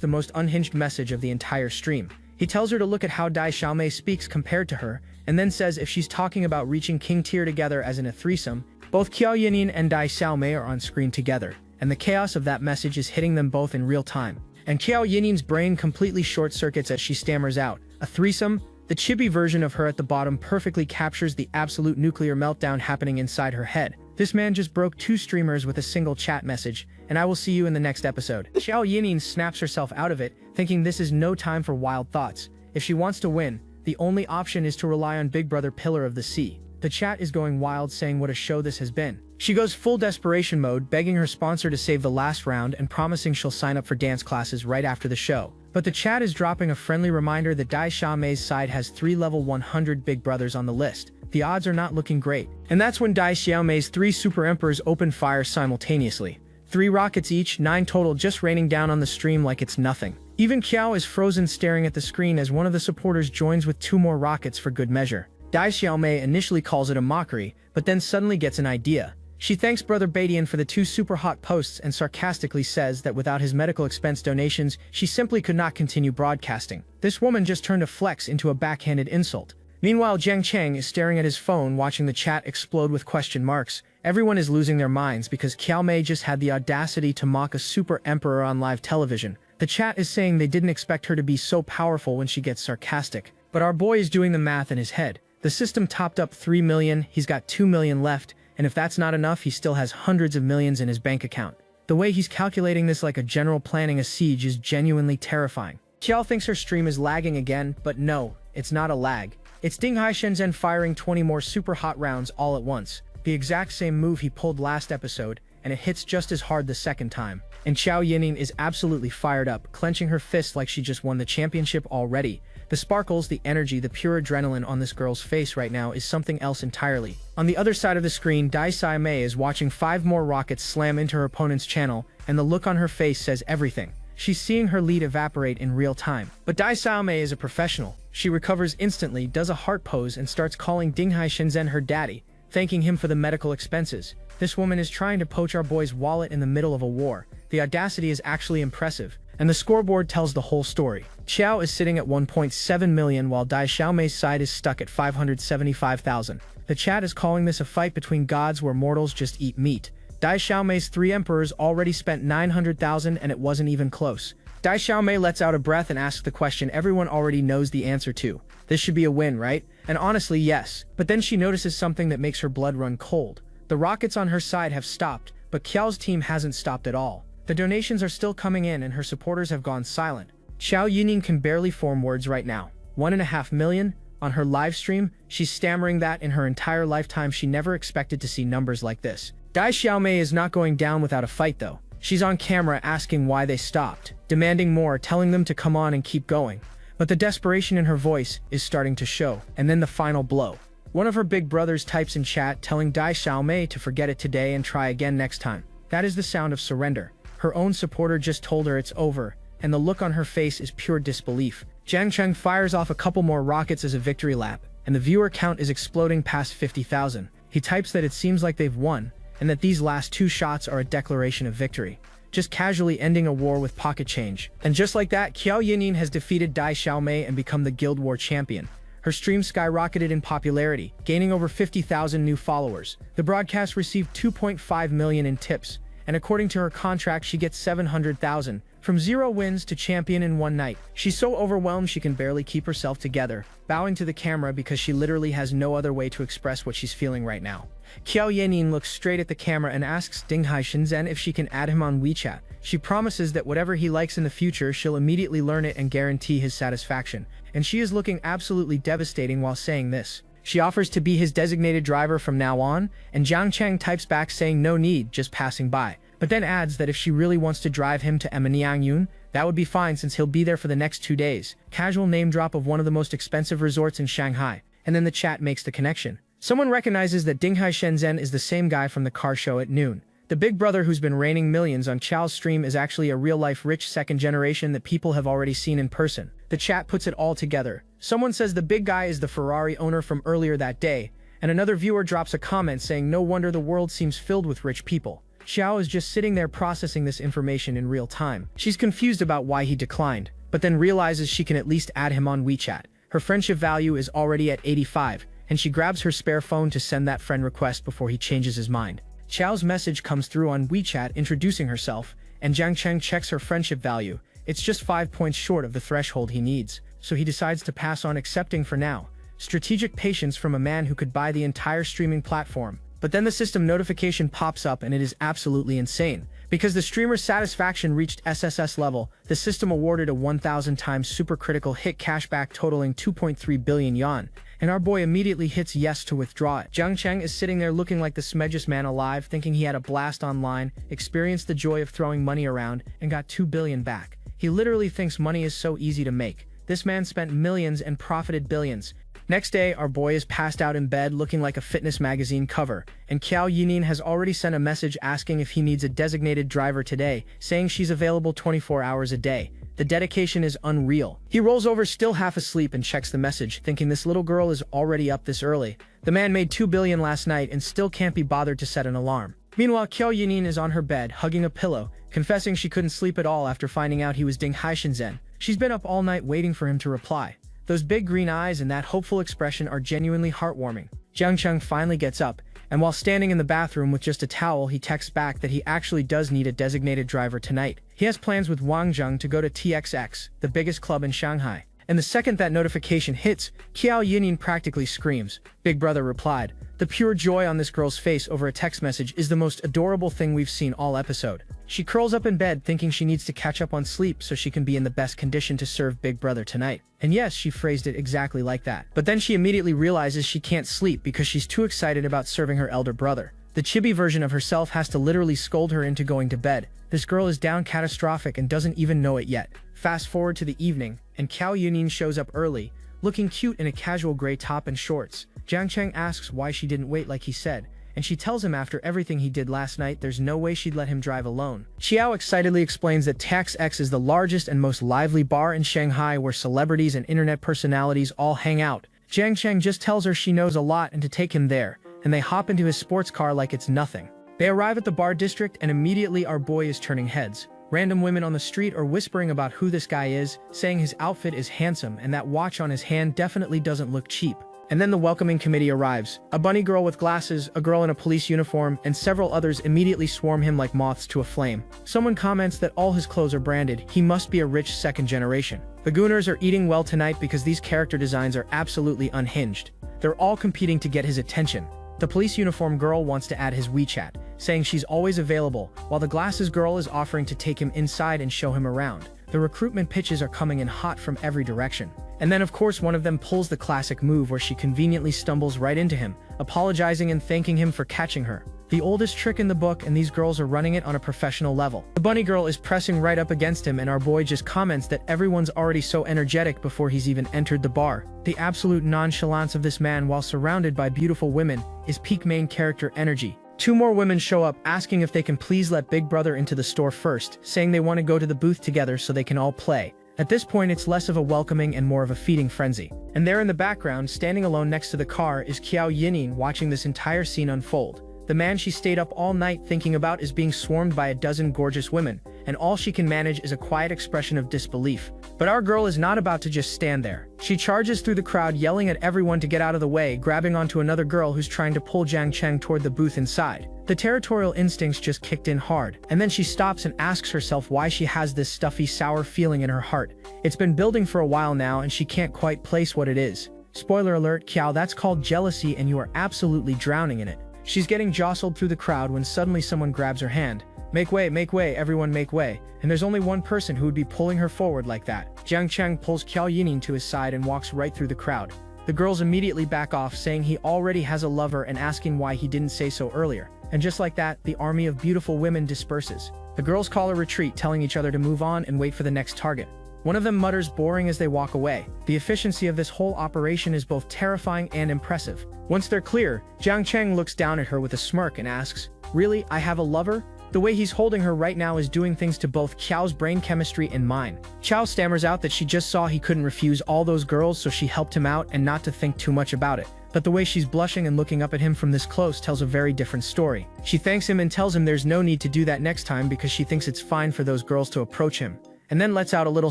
the most unhinged message of the entire stream. He tells her to look at how Dai Xiaomei speaks compared to her, and then says if she's talking about reaching King tier together as in a threesome, both Zhao Ying and Dai Xiaomei are on screen together, and the chaos of that message is hitting them both in real time. And Zhao Ying's brain completely short-circuits as she stammers out, "A threesome?" The chibi version of her at the bottom perfectly captures the absolute nuclear meltdown happening inside her head. This man just broke 2 streamers with a single chat message, and I will see you in the next episode. Zhao Ying snaps herself out of it, thinking this is no time for wild thoughts. If she wants to win, the only option is to rely on big brother Pillar of the Sea. The chat is going wild, saying what a show this has been. She goes full desperation mode, begging her sponsor to save the last round and promising she'll sign up for dance classes right after the show. But the chat is dropping a friendly reminder that Dai Xiaomei's side has 3 level 100 big brothers on the list. The odds are not looking great. And that's when Dai Xiaomei's 3 super emperors open fire simultaneously. 3 rockets each, 9 total, just raining down on the stream like it's nothing. Even Qiao is frozen staring at the screen as one of the supporters joins with 2 more rockets for good measure. Dai Xiaomei initially calls it a mockery, but then suddenly gets an idea. She thanks Brother Badian for the 2 super hot posts and sarcastically says that without his medical expense donations, she simply could not continue broadcasting. This woman just turned a flex into a backhanded insult. Meanwhile, Zhang Cheng is staring at his phone watching the chat explode with question marks, Everyone is losing their minds because Qiao Mei just had the audacity to mock a super emperor on live television. The chat is saying they didn't expect her to be so powerful when she gets sarcastic. But our boy is doing the math in his head. The system topped up 3 million, he's got 2 million left, and if that's not enough, he still has hundreds of millions in his bank account. The way he's calculating this like a general planning a siege is genuinely terrifying. Qiao thinks her stream is lagging again, but no, it's not a lag. It's Dinghai Shenzhen firing 20 more super hot rounds all at once. The exact same move he pulled last episode, and it hits just as hard the second time. And Zhao Ying is absolutely fired up, clenching her fist like she just won the championship already. The sparkles, the energy, the pure adrenaline on this girl's face right now is something else entirely. On the other side of the screen, Dai Xiaomei is watching 5 more rockets slam into her opponent's channel, and the look on her face says everything. She's seeing her lead evaporate in real time. But Dai Xiaomei is a professional. She recovers instantly, does a heart pose, and starts calling Dinghai Shenzhen her daddy, thanking him for the medical expenses. This woman is trying to poach our boy's wallet in the middle of a war. The audacity is actually impressive, and the scoreboard tells the whole story. Qiao is sitting at 1.7 million while Dai Xiaomei's side is stuck at 575,000. The chat is calling this a fight between gods where mortals just eat meat. Dai Xiaomei's 3 emperors already spent 900,000 and it wasn't even close. Dai Xiaomei lets out a breath and asks the question everyone already knows the answer to. This should be a win, right? And honestly, yes. But then she notices something that makes her blood run cold. The rockets on her side have stopped, but Qiao's team hasn't stopped at all. The donations are still coming in and her supporters have gone silent. Zhao Ying can barely form words right now. 1.5 million? On her live stream, she's stammering that in her entire lifetime she never expected to see numbers like this. Dai Xiaomei is not going down without a fight though. She's on camera asking why they stopped, demanding more, telling them to come on and keep going. But the desperation in her voice is starting to show. And then the final blow. One of her big brothers types in chat telling Dai Xiaomei to forget it today and try again next time. That is the sound of surrender. Her own supporter just told her it's over, and the look on her face is pure disbelief. Jiang Cheng fires off a couple more rockets as a victory lap, and the viewer count is exploding past 50,000. He types that it seems like they've won, and that these last 2 shots are a declaration of victory. Just casually ending a war with pocket change. And just like that, Qiao Ying has defeated Dai Xiaomei and become the Guild War champion. Her stream skyrocketed in popularity, gaining over 50,000 new followers. The broadcast received 2.5 million in tips, and according to her contract she gets 700,000, from 0 wins to champion in one night. She's so overwhelmed she can barely keep herself together, bowing to the camera because she literally has no other way to express what she's feeling right now. Qiao Ying looks straight at the camera and asks Dinghai Shenzhen if she can add him on WeChat. She promises that whatever he likes in the future she'll immediately learn it and guarantee his satisfaction. And she is looking absolutely devastating while saying this. She offers to be his designated driver from now on, and Jiang Cheng types back saying no need, just passing by. But then adds that if she really wants to drive him to Eminiangyun, that would be fine since he'll be there for the next 2 days. Casual name drop of one of the most expensive resorts in Shanghai, and then the chat makes the connection. Someone recognizes that Dinghai Shenzhen is the same guy from the car show at noon. The big brother who's been raining millions on Chao's stream is actually a real-life rich second generation that people have already seen in person. The chat puts it all together. Someone says the big guy is the Ferrari owner from earlier that day, and another viewer drops a comment saying no wonder the world seems filled with rich people. Xiao is just sitting there processing this information in real time. She's confused about why he declined, but then realizes she can at least add him on WeChat. Her friendship value is already at 85, and she grabs her spare phone to send that friend request before he changes his mind. Xiao's message comes through on WeChat introducing herself, and Jiang Cheng checks her friendship value. It's just 5 points short of the threshold he needs, so he decides to pass on accepting for now. Strategic patience from a man who could buy the entire streaming platform. But then the system notification pops up and it is absolutely insane. Because the streamer's satisfaction reached SSS level, the system awarded a 1,000 times supercritical hit cashback totaling 2.3 billion yuan, and our boy immediately hits yes to withdraw it. Jiang Cheng is sitting there looking like the smedgiest man alive, thinking he had a blast online, experienced the joy of throwing money around, and got 2 billion back. He literally thinks money is so easy to make. This man spent millions and profited billions. Next day, our boy is passed out in bed looking like a fitness magazine cover, and Qiao Ying has already sent a message asking if he needs a designated driver today, saying she's available 24 hours a day. The dedication is unreal. He rolls over still half asleep and checks the message, thinking this little girl is already up this early. The man made 2 billion last night and still can't be bothered to set an alarm. Meanwhile, Qiao Ying is on her bed, hugging a pillow, confessing she couldn't sleep at all after finding out he was Dinghai Shenzhen. She's been up all night waiting for him to reply. Those big green eyes and that hopeful expression are genuinely heartwarming. Jiang Cheng finally gets up, And while standing in the bathroom with just a towel, he texts back that he actually does need a designated driver tonight. He has plans with Wang Zheng to go to TXX, the biggest club in Shanghai. And the second that notification hits, Qiao Yining practically screams. Big Brother replied. The pure joy on this girl's face over a text message is the most adorable thing we've seen all episode. She curls up in bed thinking she needs to catch up on sleep so she can be in the best condition to serve Big Brother tonight. And yes, she phrased it exactly like that. But then she immediately realizes she can't sleep because she's too excited about serving her elder brother. The chibi version of herself has to literally scold her into going to bed. This girl is down catastrophic and doesn't even know it yet. Fast forward to the evening, and Qiao Yunin shows up early, looking cute in a casual gray top and shorts. Jiang Cheng asks why she didn't wait like he said, and she tells him after everything he did last night there's no way she'd let him drive alone. Qiao excitedly explains that TXX is the largest and most lively bar in Shanghai where celebrities and internet personalities all hang out. Jiang Cheng just tells her she knows a lot and to take him there, and they hop into his sports car like it's nothing. They arrive at the bar district and immediately our boy is turning heads. Random women on the street are whispering about who this guy is, saying his outfit is handsome and that watch on his hand definitely doesn't look cheap. And then the welcoming committee arrives. A bunny girl with glasses, a girl in a police uniform, and several others immediately swarm him like moths to a flame. Someone comments that all his clothes are branded. He must be a rich second generation. The Gooners are eating well tonight because these character designs are absolutely unhinged. They're all competing to get his attention. The police uniform girl wants to add his WeChat, saying she's always available, while the glasses girl is offering to take him inside and show him around. The recruitment pitches are coming in hot from every direction. And then of course one of them pulls the classic move where she conveniently stumbles right into him, apologizing and thanking him for catching her. The oldest trick in the book, and these girls are running it on a professional level. The bunny girl is pressing right up against him and our boy just comments that everyone's already so energetic before he's even entered the bar. The absolute nonchalance of this man while surrounded by beautiful women is peak main character energy. Two more women show up asking if they can please let Big Brother into the store first, saying they want to go to the booth together so they can all play. At this point it's less of a welcoming and more of a feeding frenzy. And there in the background, standing alone next to the car, is Qiao Yining watching this entire scene unfold. The man she stayed up all night thinking about is being swarmed by a dozen gorgeous women, and all she can manage is a quiet expression of disbelief. But our girl is not about to just stand there. She charges through the crowd yelling at everyone to get out of the way, grabbing onto another girl who's trying to pull Jiang Cheng toward the booth inside. The territorial instincts just kicked in hard, and then she stops and asks herself why she has this stuffy, sour feeling in her heart. It's been building for a while now and she can't quite place what it is. Spoiler alert, Qiao, that's called jealousy and you are absolutely drowning in it. She's getting jostled through the crowd when suddenly someone grabs her hand. Make way, everyone make way. And there's only one person who would be pulling her forward like that. Jiang Cheng pulls Qiao Yining to his side and walks right through the crowd. The girls immediately back off, saying he already has a lover and asking why he didn't say so earlier. And just like that, the army of beautiful women disperses. The girls call a retreat, telling each other to move on and wait for the next target. One of them mutters boring as they walk away. The efficiency of this whole operation is both terrifying and impressive. Once they're clear, Jiang Cheng looks down at her with a smirk and asks, "Really, I have a lover?" The way he's holding her right now is doing things to both Qiao's brain chemistry and mine. Qiao stammers out that she just saw he couldn't refuse all those girls, so she helped him out and not to think too much about it. But the way she's blushing and looking up at him from this close tells a very different story. She thanks him and tells him there's no need to do that next time because she thinks it's fine for those girls to approach him. And then lets out a little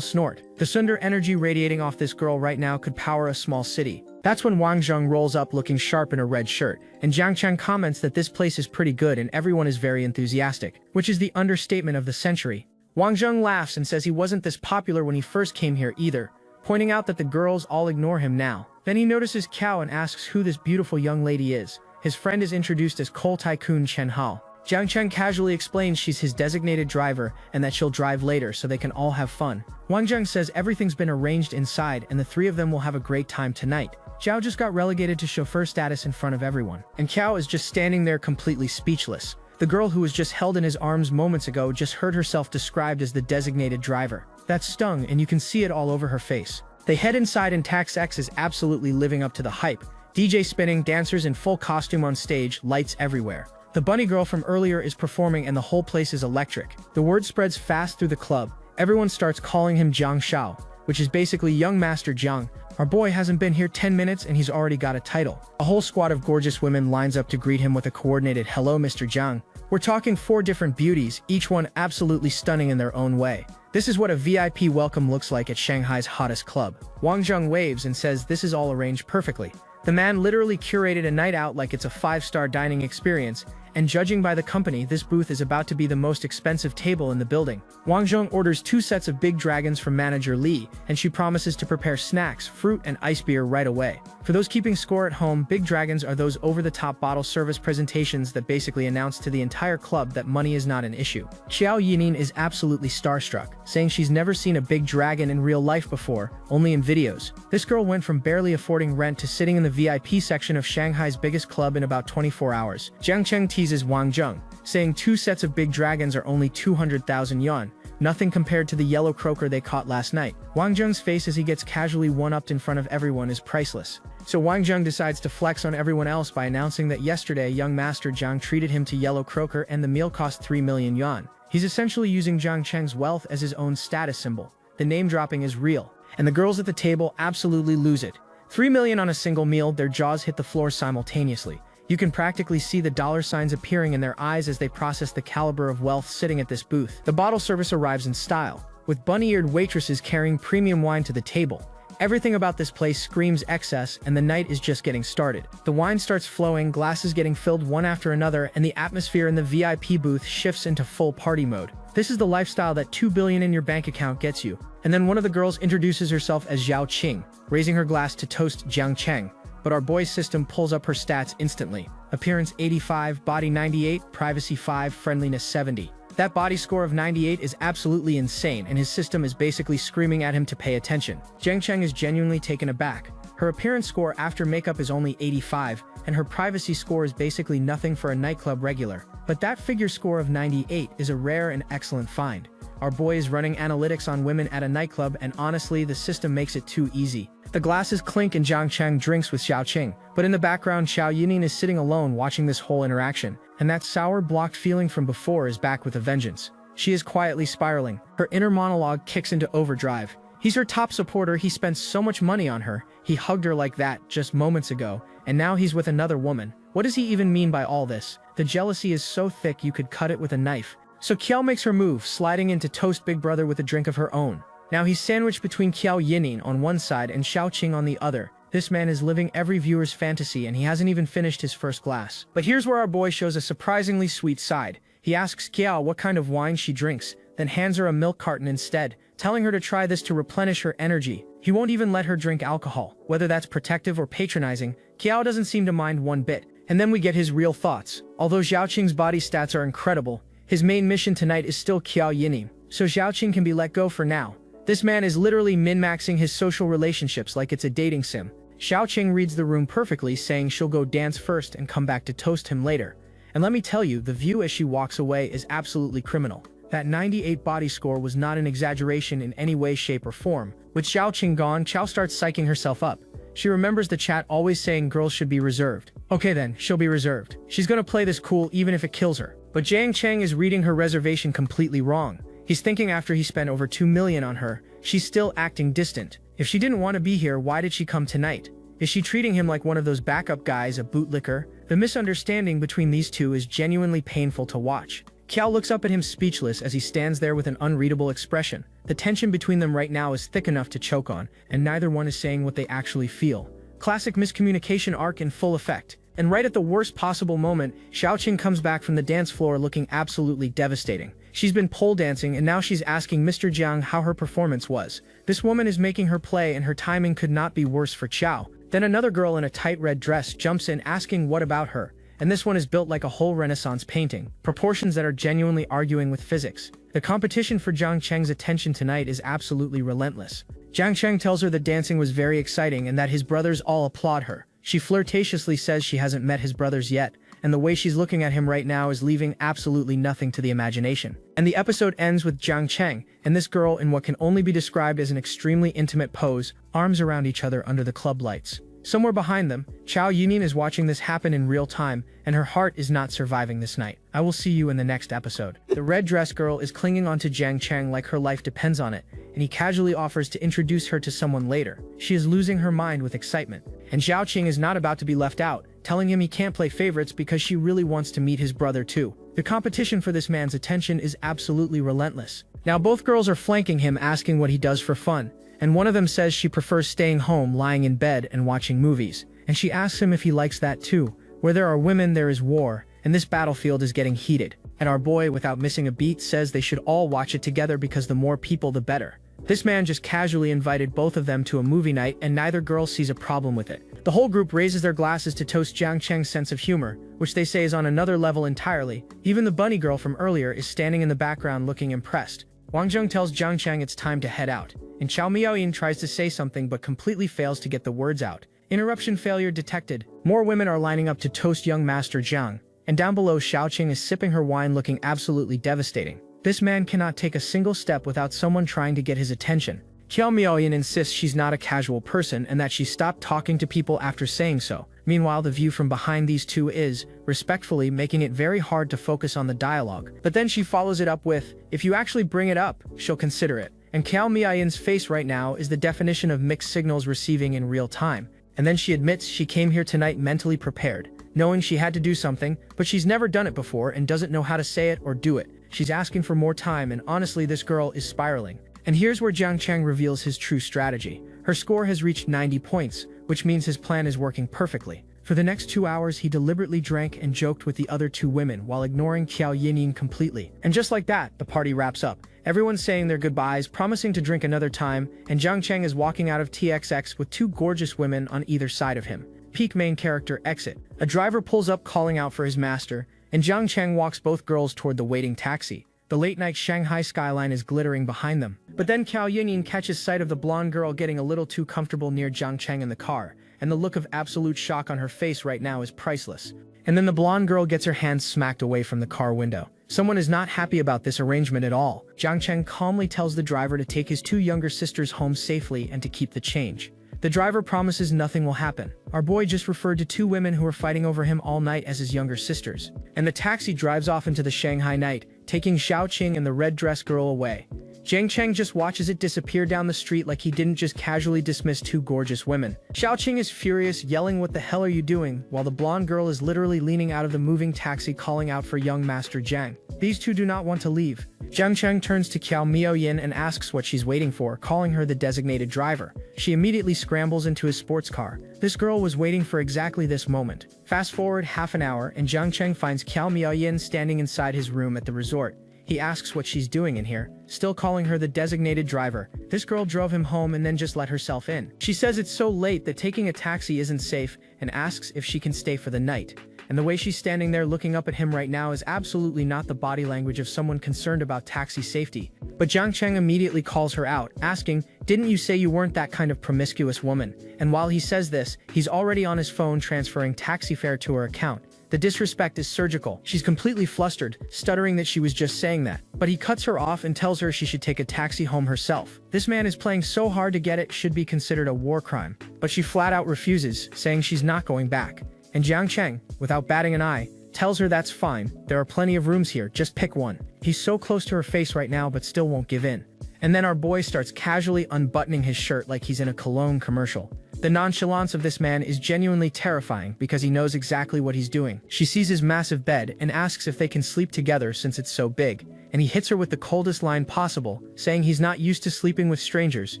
snort. The Sundar energy radiating off this girl right now could power a small city. That's when Wang Zheng rolls up looking sharp in a red shirt, and Jiang Cheng comments that this place is pretty good and everyone is very enthusiastic, which is the understatement of the century. Wang Zheng laughs and says he wasn't this popular when he first came here either, pointing out that the girls all ignore him now. Then he notices Qiao and asks who this beautiful young lady is. His friend is introduced as Tycoon Chen Hao. Jiang Cheng casually explains she's his designated driver and that she'll drive later so they can all have fun. Wang Zheng says everything's been arranged inside and the three of them will have a great time tonight. Zhao just got relegated to chauffeur status in front of everyone, and Qiao is just standing there completely speechless. The girl who was just held in his arms moments ago just heard herself described as the designated driver. That stung, and you can see it all over her face. They head inside and Tax X is absolutely living up to the hype. DJ spinning, dancers in full costume on stage, lights everywhere. The bunny girl from earlier is performing and the whole place is electric. The word spreads fast through the club. Everyone starts calling him Jiang Shao, which is basically young Master Jiang. Our boy hasn't been here 10 minutes and he's already got a title. A whole squad of gorgeous women lines up to greet him with a coordinated "Hello, Mr. Jiang." We're talking 4 different beauties, each one absolutely stunning in their own way. This is what a VIP welcome looks like at Shanghai's hottest club. Wang Zheng waves and says this is all arranged perfectly. The man literally curated a night out like it's a 5-star dining experience, and judging by the company, this booth is about to be the most expensive table in the building. Wang Zheng orders 2 sets of big dragons from manager Li, and she promises to prepare snacks, fruit, and ice beer right away. For those keeping score at home, big dragons are those over-the-top bottle service presentations that basically announce to the entire club that money is not an issue. Zhao Ying is absolutely starstruck, saying she's never seen a big dragon in real life before, only in videos. This girl went from barely affording rent to sitting in the VIP section of Shanghai's biggest club in about 24 hours. Jiang Cheng teases Wang Zheng, saying 2 sets of big dragons are only 200,000 yuan, nothing compared to the yellow croaker they caught last night. Wang Zheng's face as he gets casually one-upped in front of everyone is priceless. So Wang Zheng decides to flex on everyone else by announcing that yesterday young master Zhang treated him to yellow croaker and the meal cost 3 million yuan. He's essentially using Jiang Cheng's wealth as his own status symbol. The name dropping is real, and the girls at the table absolutely lose it. 3 million on a single meal, their jaws hit the floor simultaneously. You can practically see the dollar signs appearing in their eyes as they process the caliber of wealth sitting at this booth. The bottle service arrives in style, with bunny-eared waitresses carrying premium wine to the table. Everything about this place screams excess, and the night is just getting started. The wine starts flowing, glasses getting filled one after another, and the atmosphere in the VIP booth shifts into full party mode. This is the lifestyle that 2 billion in your bank account gets you. And then one of the girls introduces herself as Zhao Qing, raising her glass to toast Jiang Cheng. But our boy's system pulls up her stats instantly. Appearance 85, body 98, privacy 5, friendliness 70. That body score of 98 is absolutely insane, and his system is basically screaming at him to pay attention. Jiang Cheng is genuinely taken aback. Her appearance score after makeup is only 85, and her privacy score is basically nothing for a nightclub regular. But that figure score of 98 is a rare and excellent find. Our boy is running analytics on women at a nightclub, and honestly, the system makes it too easy. The glasses clink and Jiang Cheng drinks with Xiao Qing, but in the background Zhao Ying is sitting alone watching this whole interaction, and that sour blocked feeling from before is back with a vengeance. She is quietly spiraling. Her inner monologue kicks into overdrive. He's her top supporter, he spent so much money on her, he hugged her like that just moments ago, and now he's with another woman. What does he even mean by all this? The jealousy is so thick you could cut it with a knife. So Kiao makes her move, sliding in to toast Big Brother with a drink of her own. Now he's sandwiched between Qiao Yining on one side and Xiao Qing on the other. This man is living every viewer's fantasy, and he hasn't even finished his first glass. But here's where our boy shows a surprisingly sweet side. He asks Qiao what kind of wine she drinks, then hands her a milk carton instead, telling her to try this to replenish her energy. He won't even let her drink alcohol. Whether that's protective or patronizing, Qiao doesn't seem to mind one bit. And then we get his real thoughts. Although Zhao Qing's body stats are incredible, his main mission tonight is still Qiao Yining, so Zhao Qing can be let go for now. This man is literally min-maxing his social relationships like it's a dating sim. Xiao Qing reads the room perfectly, saying she'll go dance first and come back to toast him later. And let me tell you, the view as she walks away is absolutely criminal. That 98 body score was not an exaggeration in any way, shape, or form. With Xiao Qing gone, Qiao starts psyching herself up. She remembers the chat always saying girls should be reserved. Okay then, she'll be reserved. She's gonna play this cool even if it kills her. But Jiang Cheng is reading her reservation completely wrong. He's thinking after he spent over 2 million on her, she's still acting distant. If she didn't want to be here, why did she come tonight? Is she treating him like one of those backup guys, a bootlicker? The misunderstanding between these two is genuinely painful to watch. Qiao looks up at him speechless as he stands there with an unreadable expression. The tension between them right now is thick enough to choke on, and neither one is saying what they actually feel. Classic miscommunication arc in full effect. And right at the worst possible moment, Xiao Qing comes back from the dance floor looking absolutely devastating. She's been pole dancing, and now she's asking Mr. Jiang how her performance was. This woman is making her play, and her timing could not be worse for Qiao. Then another girl in a tight red dress jumps in asking what about her, and this one is built like a whole Renaissance painting, proportions that are genuinely arguing with physics. The competition for Jiang Cheng's attention tonight is absolutely relentless. Jiang Cheng tells her the dancing was very exciting and that his brothers all applaud her. She flirtatiously says she hasn't met his brothers yet, and the way she's looking at him right now is leaving absolutely nothing to the imagination. And the episode ends with Jiang Cheng and this girl in what can only be described as an extremely intimate pose, arms around each other under the club lights. Somewhere behind them, Zhao Ying is watching this happen in real time, and her heart is not surviving this night. I will see you in the next episode. The red dress girl is clinging onto Jiang Cheng like her life depends on it, and he casually offers to introduce her to someone later. She is losing her mind with excitement, and Zhao Qing is not about to be left out, telling him he can't play favorites because she really wants to meet his brother too. The competition for this man's attention is absolutely relentless. Now both girls are flanking him, asking what he does for fun, and one of them says she prefers staying home, lying in bed, and watching movies. and she asks him if he likes that too. Where there are women, there is war, and this battlefield is getting heated. And our boy, without missing a beat, says they should all watch it together because the more people, the better. This man just casually invited both of them to a movie night, and neither girl sees a problem with it. The whole group raises their glasses to toast Jiang Cheng's sense of humor, which they say is on another level entirely. Even the bunny girl from earlier is standing in the background looking impressed. Wang Zheng tells Jiang Cheng it's time to head out, and Chao Miaoyin tries to say something but completely fails to get the words out. Interruption failure detected. More women are lining up to toast young Master Jiang, and down below Xiaoqing is sipping her wine looking absolutely devastating. This man cannot take a single step without someone trying to get his attention. Qiao Miaoyin insists she's not a casual person and that she stopped talking to people after saying so. Meanwhile, the view from behind these two is, respectfully, making it very hard to focus on the dialogue. But then she follows it up with, if you actually bring it up, she'll consider it. And Qiao Miaoyin's face right now is the definition of mixed signals receiving in real time. And then she admits she came here tonight mentally prepared, knowing she had to do something, but she's never done it before and doesn't know how to say it or do it. She's asking for more time, and honestly, this girl is spiraling. And here's where Jiang Cheng reveals his true strategy. Her score has reached 90 points, which means his plan is working perfectly. For the next 2 hours, he deliberately drank and joked with the other two women while ignoring Qiao Yinyin completely. And just like that, the party wraps up. Everyone's saying their goodbyes, promising to drink another time, and Jiang Cheng is walking out of TXX with two gorgeous women on either side of him. Peak main character exit. A driver pulls up calling out for his master, and Jiang Cheng walks both girls toward the waiting taxi. The late-night Shanghai skyline is glittering behind them. But then Qiao Yinyin catches sight of the blonde girl getting a little too comfortable near Jiang Cheng in the car, and the look of absolute shock on her face right now is priceless. And then the blonde girl gets her hands smacked away from the car window. Someone is not happy about this arrangement at all. Jiang Cheng calmly tells the driver to take his two younger sisters home safely and to keep the change. The driver promises nothing will happen. Our boy just referred to two women who were fighting over him all night as his younger sisters. And the taxi drives off into the Shanghai night, taking Xiaoqing and the red dress girl away. Jiang Cheng just watches it disappear down the street like he didn't just casually dismiss two gorgeous women. Xiaoqing is furious, yelling, "What the hell are you doing?" while the blonde girl is literally leaning out of the moving taxi calling out for young Master Jiang. These two do not want to leave. Jiang Cheng turns to Qiao Miaoyin and asks what she's waiting for, calling her the designated driver. She immediately scrambles into his sports car. This girl was waiting for exactly this moment. Fast forward half an hour, and Jiang Cheng finds Qiao Miaoyin standing inside his room at the resort. He asks what she's doing in here, still calling her the designated driver. This girl drove him home and then just let herself in. She says it's so late that taking a taxi isn't safe and asks if she can stay for the night. And the way she's standing there looking up at him right now is absolutely not the body language of someone concerned about taxi safety. But Jiang Cheng immediately calls her out, asking, "Didn't you say you weren't that kind of promiscuous woman?" And while he says this, he's already on his phone transferring taxi fare to her account. The disrespect is surgical. She's completely flustered, stuttering that she was just saying that. But he cuts her off and tells her she should take a taxi home herself. This man is playing so hard to get it should be considered a war crime. But she flat out refuses, saying she's not going back. And Jiang Cheng, without batting an eye, tells her that's fine, there are plenty of rooms here, just pick one. He's so close to her face right now but still won't give in. And then our boy starts casually unbuttoning his shirt like he's in a cologne commercial. The nonchalance of this man is genuinely terrifying because he knows exactly what he's doing. She sees his massive bed and asks if they can sleep together since it's so big, and he hits her with the coldest line possible, saying he's not used to sleeping with strangers.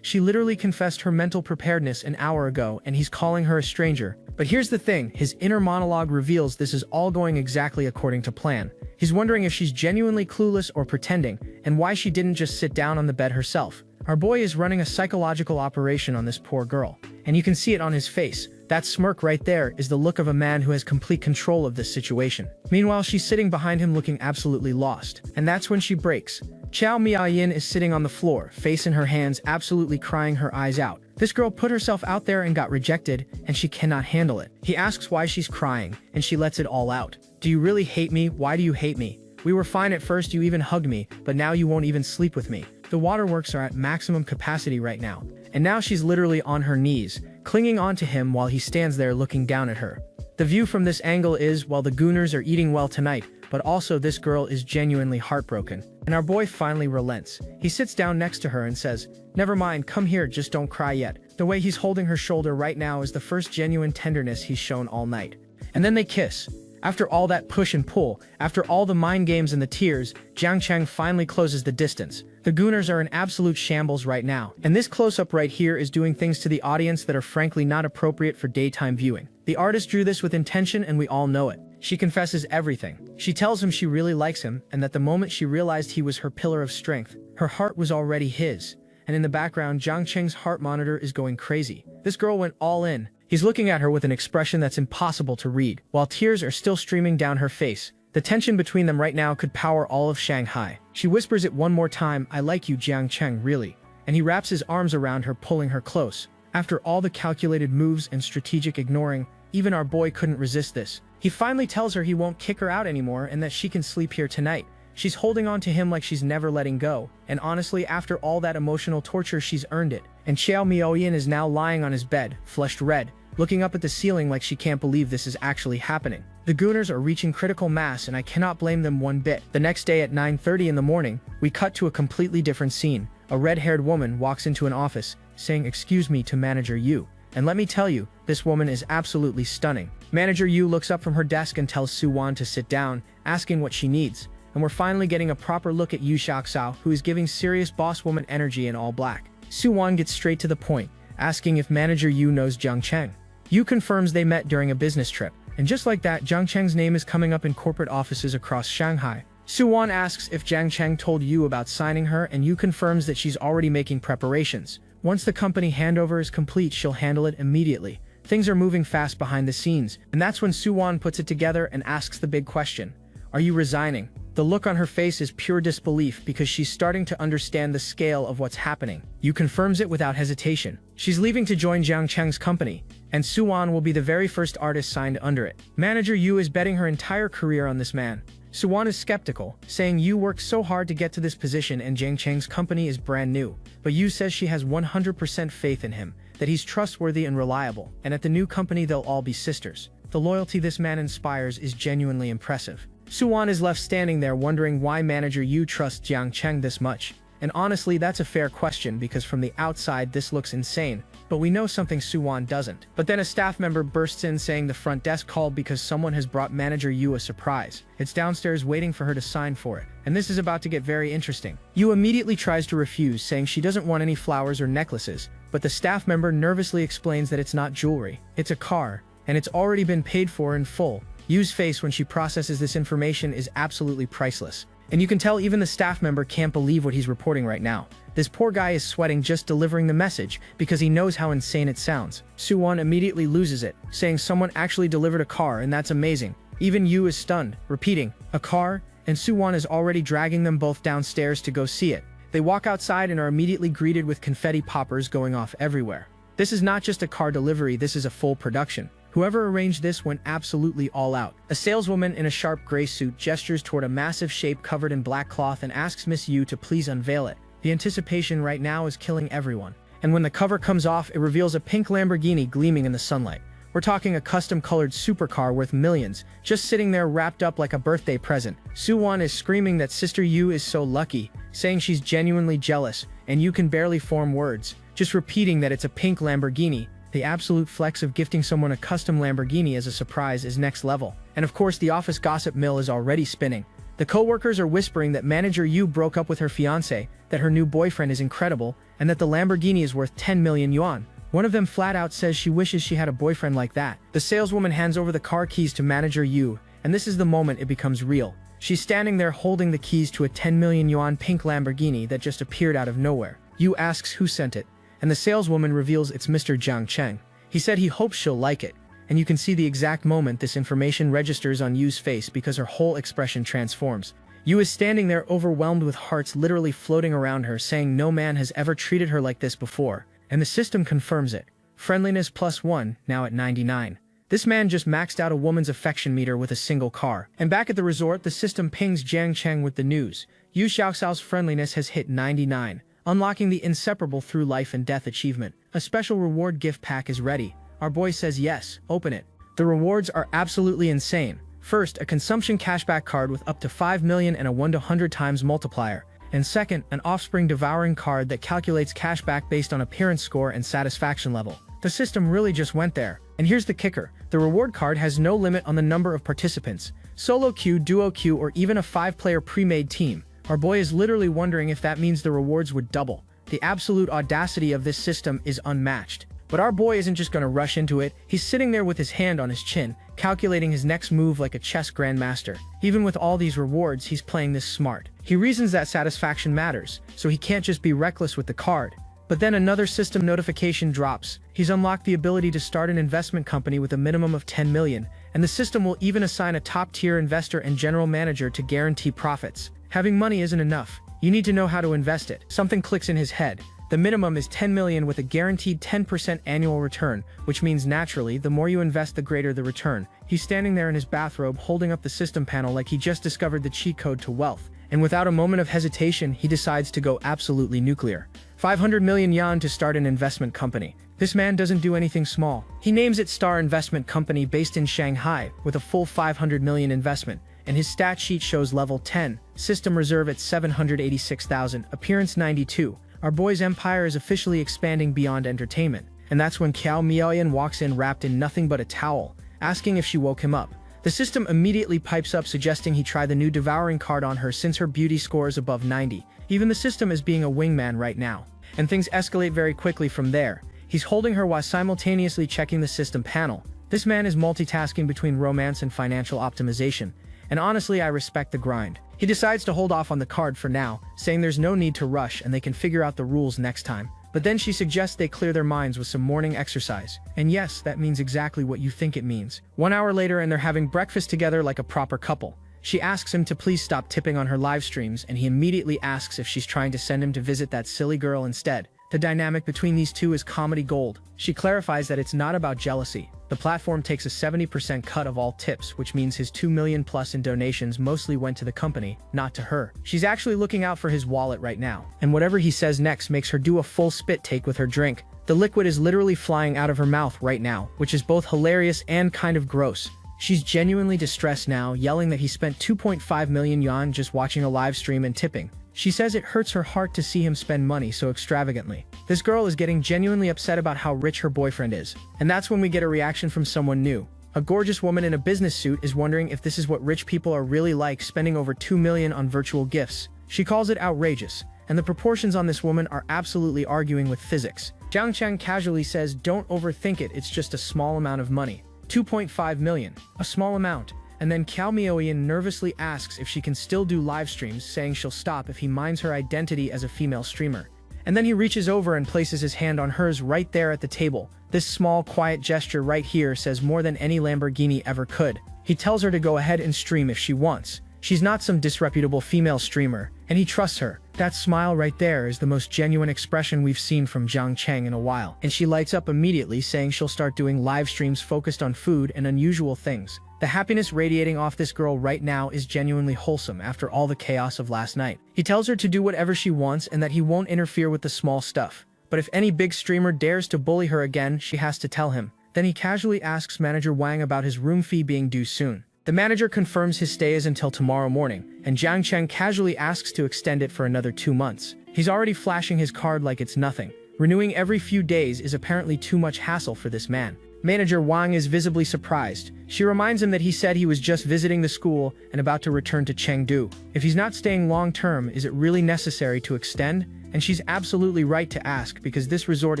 She literally confessed her mental preparedness an hour ago and he's calling her a stranger. But here's the thing, his inner monologue reveals this is all going exactly according to plan. He's wondering if she's genuinely clueless or pretending, and why she didn't just sit down on the bed herself. Our boy is running a psychological operation on this poor girl, and you can see it on his face. That smirk right there is the look of a man who has complete control of this situation. Meanwhile, she's sitting behind him looking absolutely lost, and that's when she breaks. Qiao Miaoyin is sitting on the floor, face in her hands, absolutely crying her eyes out. This girl put herself out there and got rejected, and she cannot handle it. He asks why she's crying, and she lets it all out. "Do you really hate me? Why do you hate me? We were fine at first, you even hugged me, but now you won't even sleep with me." The waterworks are at maximum capacity right now, and now she's literally on her knees, clinging onto him while he stands there looking down at her. The view from this angle is, while the gooners are eating well tonight, but also this girl is genuinely heartbroken. And our boy finally relents. He sits down next to her and says, "Never mind, come here, just don't cry yet." The way he's holding her shoulder right now is the first genuine tenderness he's shown all night. And then they kiss. After all that push and pull, after all the mind games and the tears, Jiang Cheng finally closes the distance. The Gooners are in absolute shambles right now, and this close-up right here is doing things to the audience that are frankly not appropriate for daytime viewing. The artist drew this with intention and we all know it. She confesses everything. She tells him she really likes him and that the moment she realized he was her pillar of strength, her heart was already his. And in the background, Jiang Cheng's heart monitor is going crazy. This girl went all in. He's looking at her with an expression that's impossible to read, while tears are still streaming down her face. The tension between them right now could power all of Shanghai. She whispers it one more time, "I like you, Jiang Cheng, really." And he wraps his arms around her, pulling her close. After all the calculated moves and strategic ignoring, even our boy couldn't resist this. He finally tells her he won't kick her out anymore and that she can sleep here tonight. She's holding on to him like she's never letting go. And honestly, after all that emotional torture, she's earned it. And Xiao Miaoyan is now lying on his bed, flushed red, looking up at the ceiling like she can't believe this is actually happening. The Gooners are reaching critical mass and I cannot blame them one bit. The next day at 9:30 in the morning, we cut to a completely different scene. A red-haired woman walks into an office, saying, "Excuse me," to Manager Yu. And let me tell you, this woman is absolutely stunning. Manager Yu looks up from her desk and tells Su-Wan to sit down, asking what she needs. And we're finally getting a proper look at Yu Xiaoxiao, who is giving serious boss woman energy in all black. Su-Wan gets straight to the point, asking if Manager Yu knows Jiang Cheng. Yu confirms they met during a business trip. And just like that, Jiang Cheng's name is coming up in corporate offices across Shanghai. Su-Wan asks if Jiang Cheng told Yu about signing her, and Yu confirms that she's already making preparations. Once the company handover is complete, she'll handle it immediately. Things are moving fast behind the scenes, and that's when Su-Wan puts it together and asks the big question. Are you resigning? The look on her face is pure disbelief because she's starting to understand the scale of what's happening. Yu confirms it without hesitation. She's leaving to join Jiang Cheng's company, and Su-Wan will be the very first artist signed under it. Manager Yu is betting her entire career on this man. Su-Wan is skeptical, saying Yu worked so hard to get to this position and Jiang Cheng's company is brand new. But Yu says she has 100% faith in him, that he's trustworthy and reliable, and at the new company they'll all be sisters. The loyalty this man inspires is genuinely impressive. Su-Wan is left standing there wondering why Manager Yu trusts Jiang Cheng this much. And honestly, that's a fair question because from the outside this looks insane, but we know something Su-Wan doesn't. But then a staff member bursts in saying the front desk called because someone has brought Manager Yu a surprise. It's downstairs waiting for her to sign for it. And this is about to get very interesting. Yu immediately tries to refuse, saying she doesn't want any flowers or necklaces, but the staff member nervously explains that it's not jewelry, it's a car, and it's already been paid for in full. Yu's face when she processes this information is absolutely priceless. And you can tell even the staff member can't believe what he's reporting right now. This poor guy is sweating just delivering the message because he knows how insane it sounds. Su-Wan immediately loses it, saying someone actually delivered a car and that's amazing. Even Yu is stunned, repeating, "A car?" And Su-Wan is already dragging them both downstairs to go see it. They walk outside and are immediately greeted with confetti poppers going off everywhere. This is not just a car delivery, this is a full production. Whoever arranged this went absolutely all out. A saleswoman in a sharp gray suit gestures toward a massive shape covered in black cloth and asks Miss Yu to please unveil it. The anticipation right now is killing everyone. And when the cover comes off, it reveals a pink Lamborghini gleaming in the sunlight. We're talking a custom-colored supercar worth millions, just sitting there wrapped up like a birthday present. Su-Wan is screaming that Sister Yu is so lucky, saying she's genuinely jealous, and Yu can barely form words, just repeating that it's a pink Lamborghini. The absolute flex of gifting someone a custom Lamborghini as a surprise is next level. And of course, the office gossip mill is already spinning. The co-workers are whispering that Manager Yu broke up with her fiancé, that her new boyfriend is incredible, and that the Lamborghini is worth 10 million yuan. One of them flat out says she wishes she had a boyfriend like that. The saleswoman hands over the car keys to Manager Yu, and this is the moment it becomes real. She's standing there holding the keys to a 10 million yuan pink Lamborghini that just appeared out of nowhere. Yu asks who sent it, and the saleswoman reveals it's Mr. Jiang Cheng. He said he hopes she'll like it, and you can see the exact moment this information registers on Yu's face because her whole expression transforms. Yu is standing there overwhelmed with hearts literally floating around her, saying no man has ever treated her like this before, and the system confirms it. Friendliness +1, now at 99. This man just maxed out a woman's affection meter with a single car. And back at the resort, the system pings Jiang Cheng with the news. Yu Xiaoxiao's friendliness has hit 99. Unlocking the inseparable through life and death achievement. A special reward gift pack is ready. Our boy says yes, open it. The rewards are absolutely insane. First, a consumption cashback card with up to 5 million and a 1 to 100 times multiplier. And second, an offspring devouring card that calculates cashback based on appearance score and satisfaction level. The system really just went there. And here's the kicker. The reward card has no limit on the number of participants. Solo queue, duo queue, or even a 5-player pre-made team. Our boy is literally wondering if that means the rewards would double. The absolute audacity of this system is unmatched. But our boy isn't just gonna rush into it. He's sitting there with his hand on his chin, calculating his next move like a chess grandmaster. Even with all these rewards, he's playing this smart. He reasons that satisfaction matters, so he can't just be reckless with the card. But then another system notification drops. He's unlocked the ability to start an investment company with a minimum of 10 million, and the system will even assign a top-tier investor and general manager to guarantee profits. Having money isn't enough. You need to know how to invest it. Something clicks in his head. The minimum is 10 million with a guaranteed 10% annual return, which means naturally, the more you invest, the greater the return. He's standing there in his bathrobe, holding up the system panel like he just discovered the cheat code to wealth. And without a moment of hesitation, he decides to go absolutely nuclear. 500 million yuan to start an investment company. This man doesn't do anything small. He names it Star Investment Company based in Shanghai with a full 500 million investment. And his stat sheet shows level 10, system reserve at 786,000, appearance 92. Our boy's empire is officially expanding beyond entertainment. And that's when Qiao Miaoyan walks in wrapped in nothing but a towel, asking if she woke him up. The system immediately pipes up, suggesting he try the new devouring card on her since her beauty score is above 90. Even the system is being a wingman right now. And things escalate very quickly from there. He's holding her while simultaneously checking the system panel. This man is multitasking between romance and financial optimization. And honestly, I respect the grind. He decides to hold off on the card for now, saying there's no need to rush and they can figure out the rules next time. But then she suggests they clear their minds with some morning exercise. And yes, that means exactly what you think it means. 1 hour later and they're having breakfast together like a proper couple. She asks him to please stop tipping on her live streams, and he immediately asks if she's trying to send him to visit that silly girl instead. The dynamic between these two is comedy gold. She clarifies that it's not about jealousy. The platform takes a 70% cut of all tips, which means his 2 million plus in donations mostly went to the company, not to her. She's actually looking out for his wallet right now, and whatever he says next makes her do a full spit take with her drink. The liquid is literally flying out of her mouth right now, which is both hilarious and kind of gross. She's genuinely distressed now, yelling that he spent 2.5 million yuan just watching a live stream and tipping. She says it hurts her heart to see him spend money so extravagantly. This girl is getting genuinely upset about how rich her boyfriend is. And that's when we get a reaction from someone new. A gorgeous woman in a business suit is wondering if this is what rich people are really like, spending over 2 million on virtual gifts. She calls it outrageous, and the proportions on this woman are absolutely arguing with physics. Zhang Cheng casually says, "Don't overthink it, it's just a small amount of money. 2.5 million, a small amount." And then Qiao Miaoyan nervously asks if she can still do live streams, saying she'll stop if he minds her identity as a female streamer. And then he reaches over and places his hand on hers right there at the table. This small, quiet gesture right here says more than any Lamborghini ever could. He tells her to go ahead and stream if she wants. She's not some disreputable female streamer, and he trusts her. That smile right there is the most genuine expression we've seen from Zhang Cheng in a while. And she lights up immediately, saying she'll start doing live streams focused on food and unusual things. The happiness radiating off this girl right now is genuinely wholesome after all the chaos of last night. He tells her to do whatever she wants and that he won't interfere with the small stuff. But if any big streamer dares to bully her again, she has to tell him. Then he casually asks manager Wang about his room fee being due soon. The manager confirms his stay is until tomorrow morning, and Zhang Cheng casually asks to extend it for another 2 months. He's already flashing his card like it's nothing. Renewing every few days is apparently too much hassle for this man. Manager Wang is visibly surprised. She reminds him that he said he was just visiting the school and about to return to Chengdu. If he's not staying long-term, is it really necessary to extend? And she's absolutely right to ask, because this resort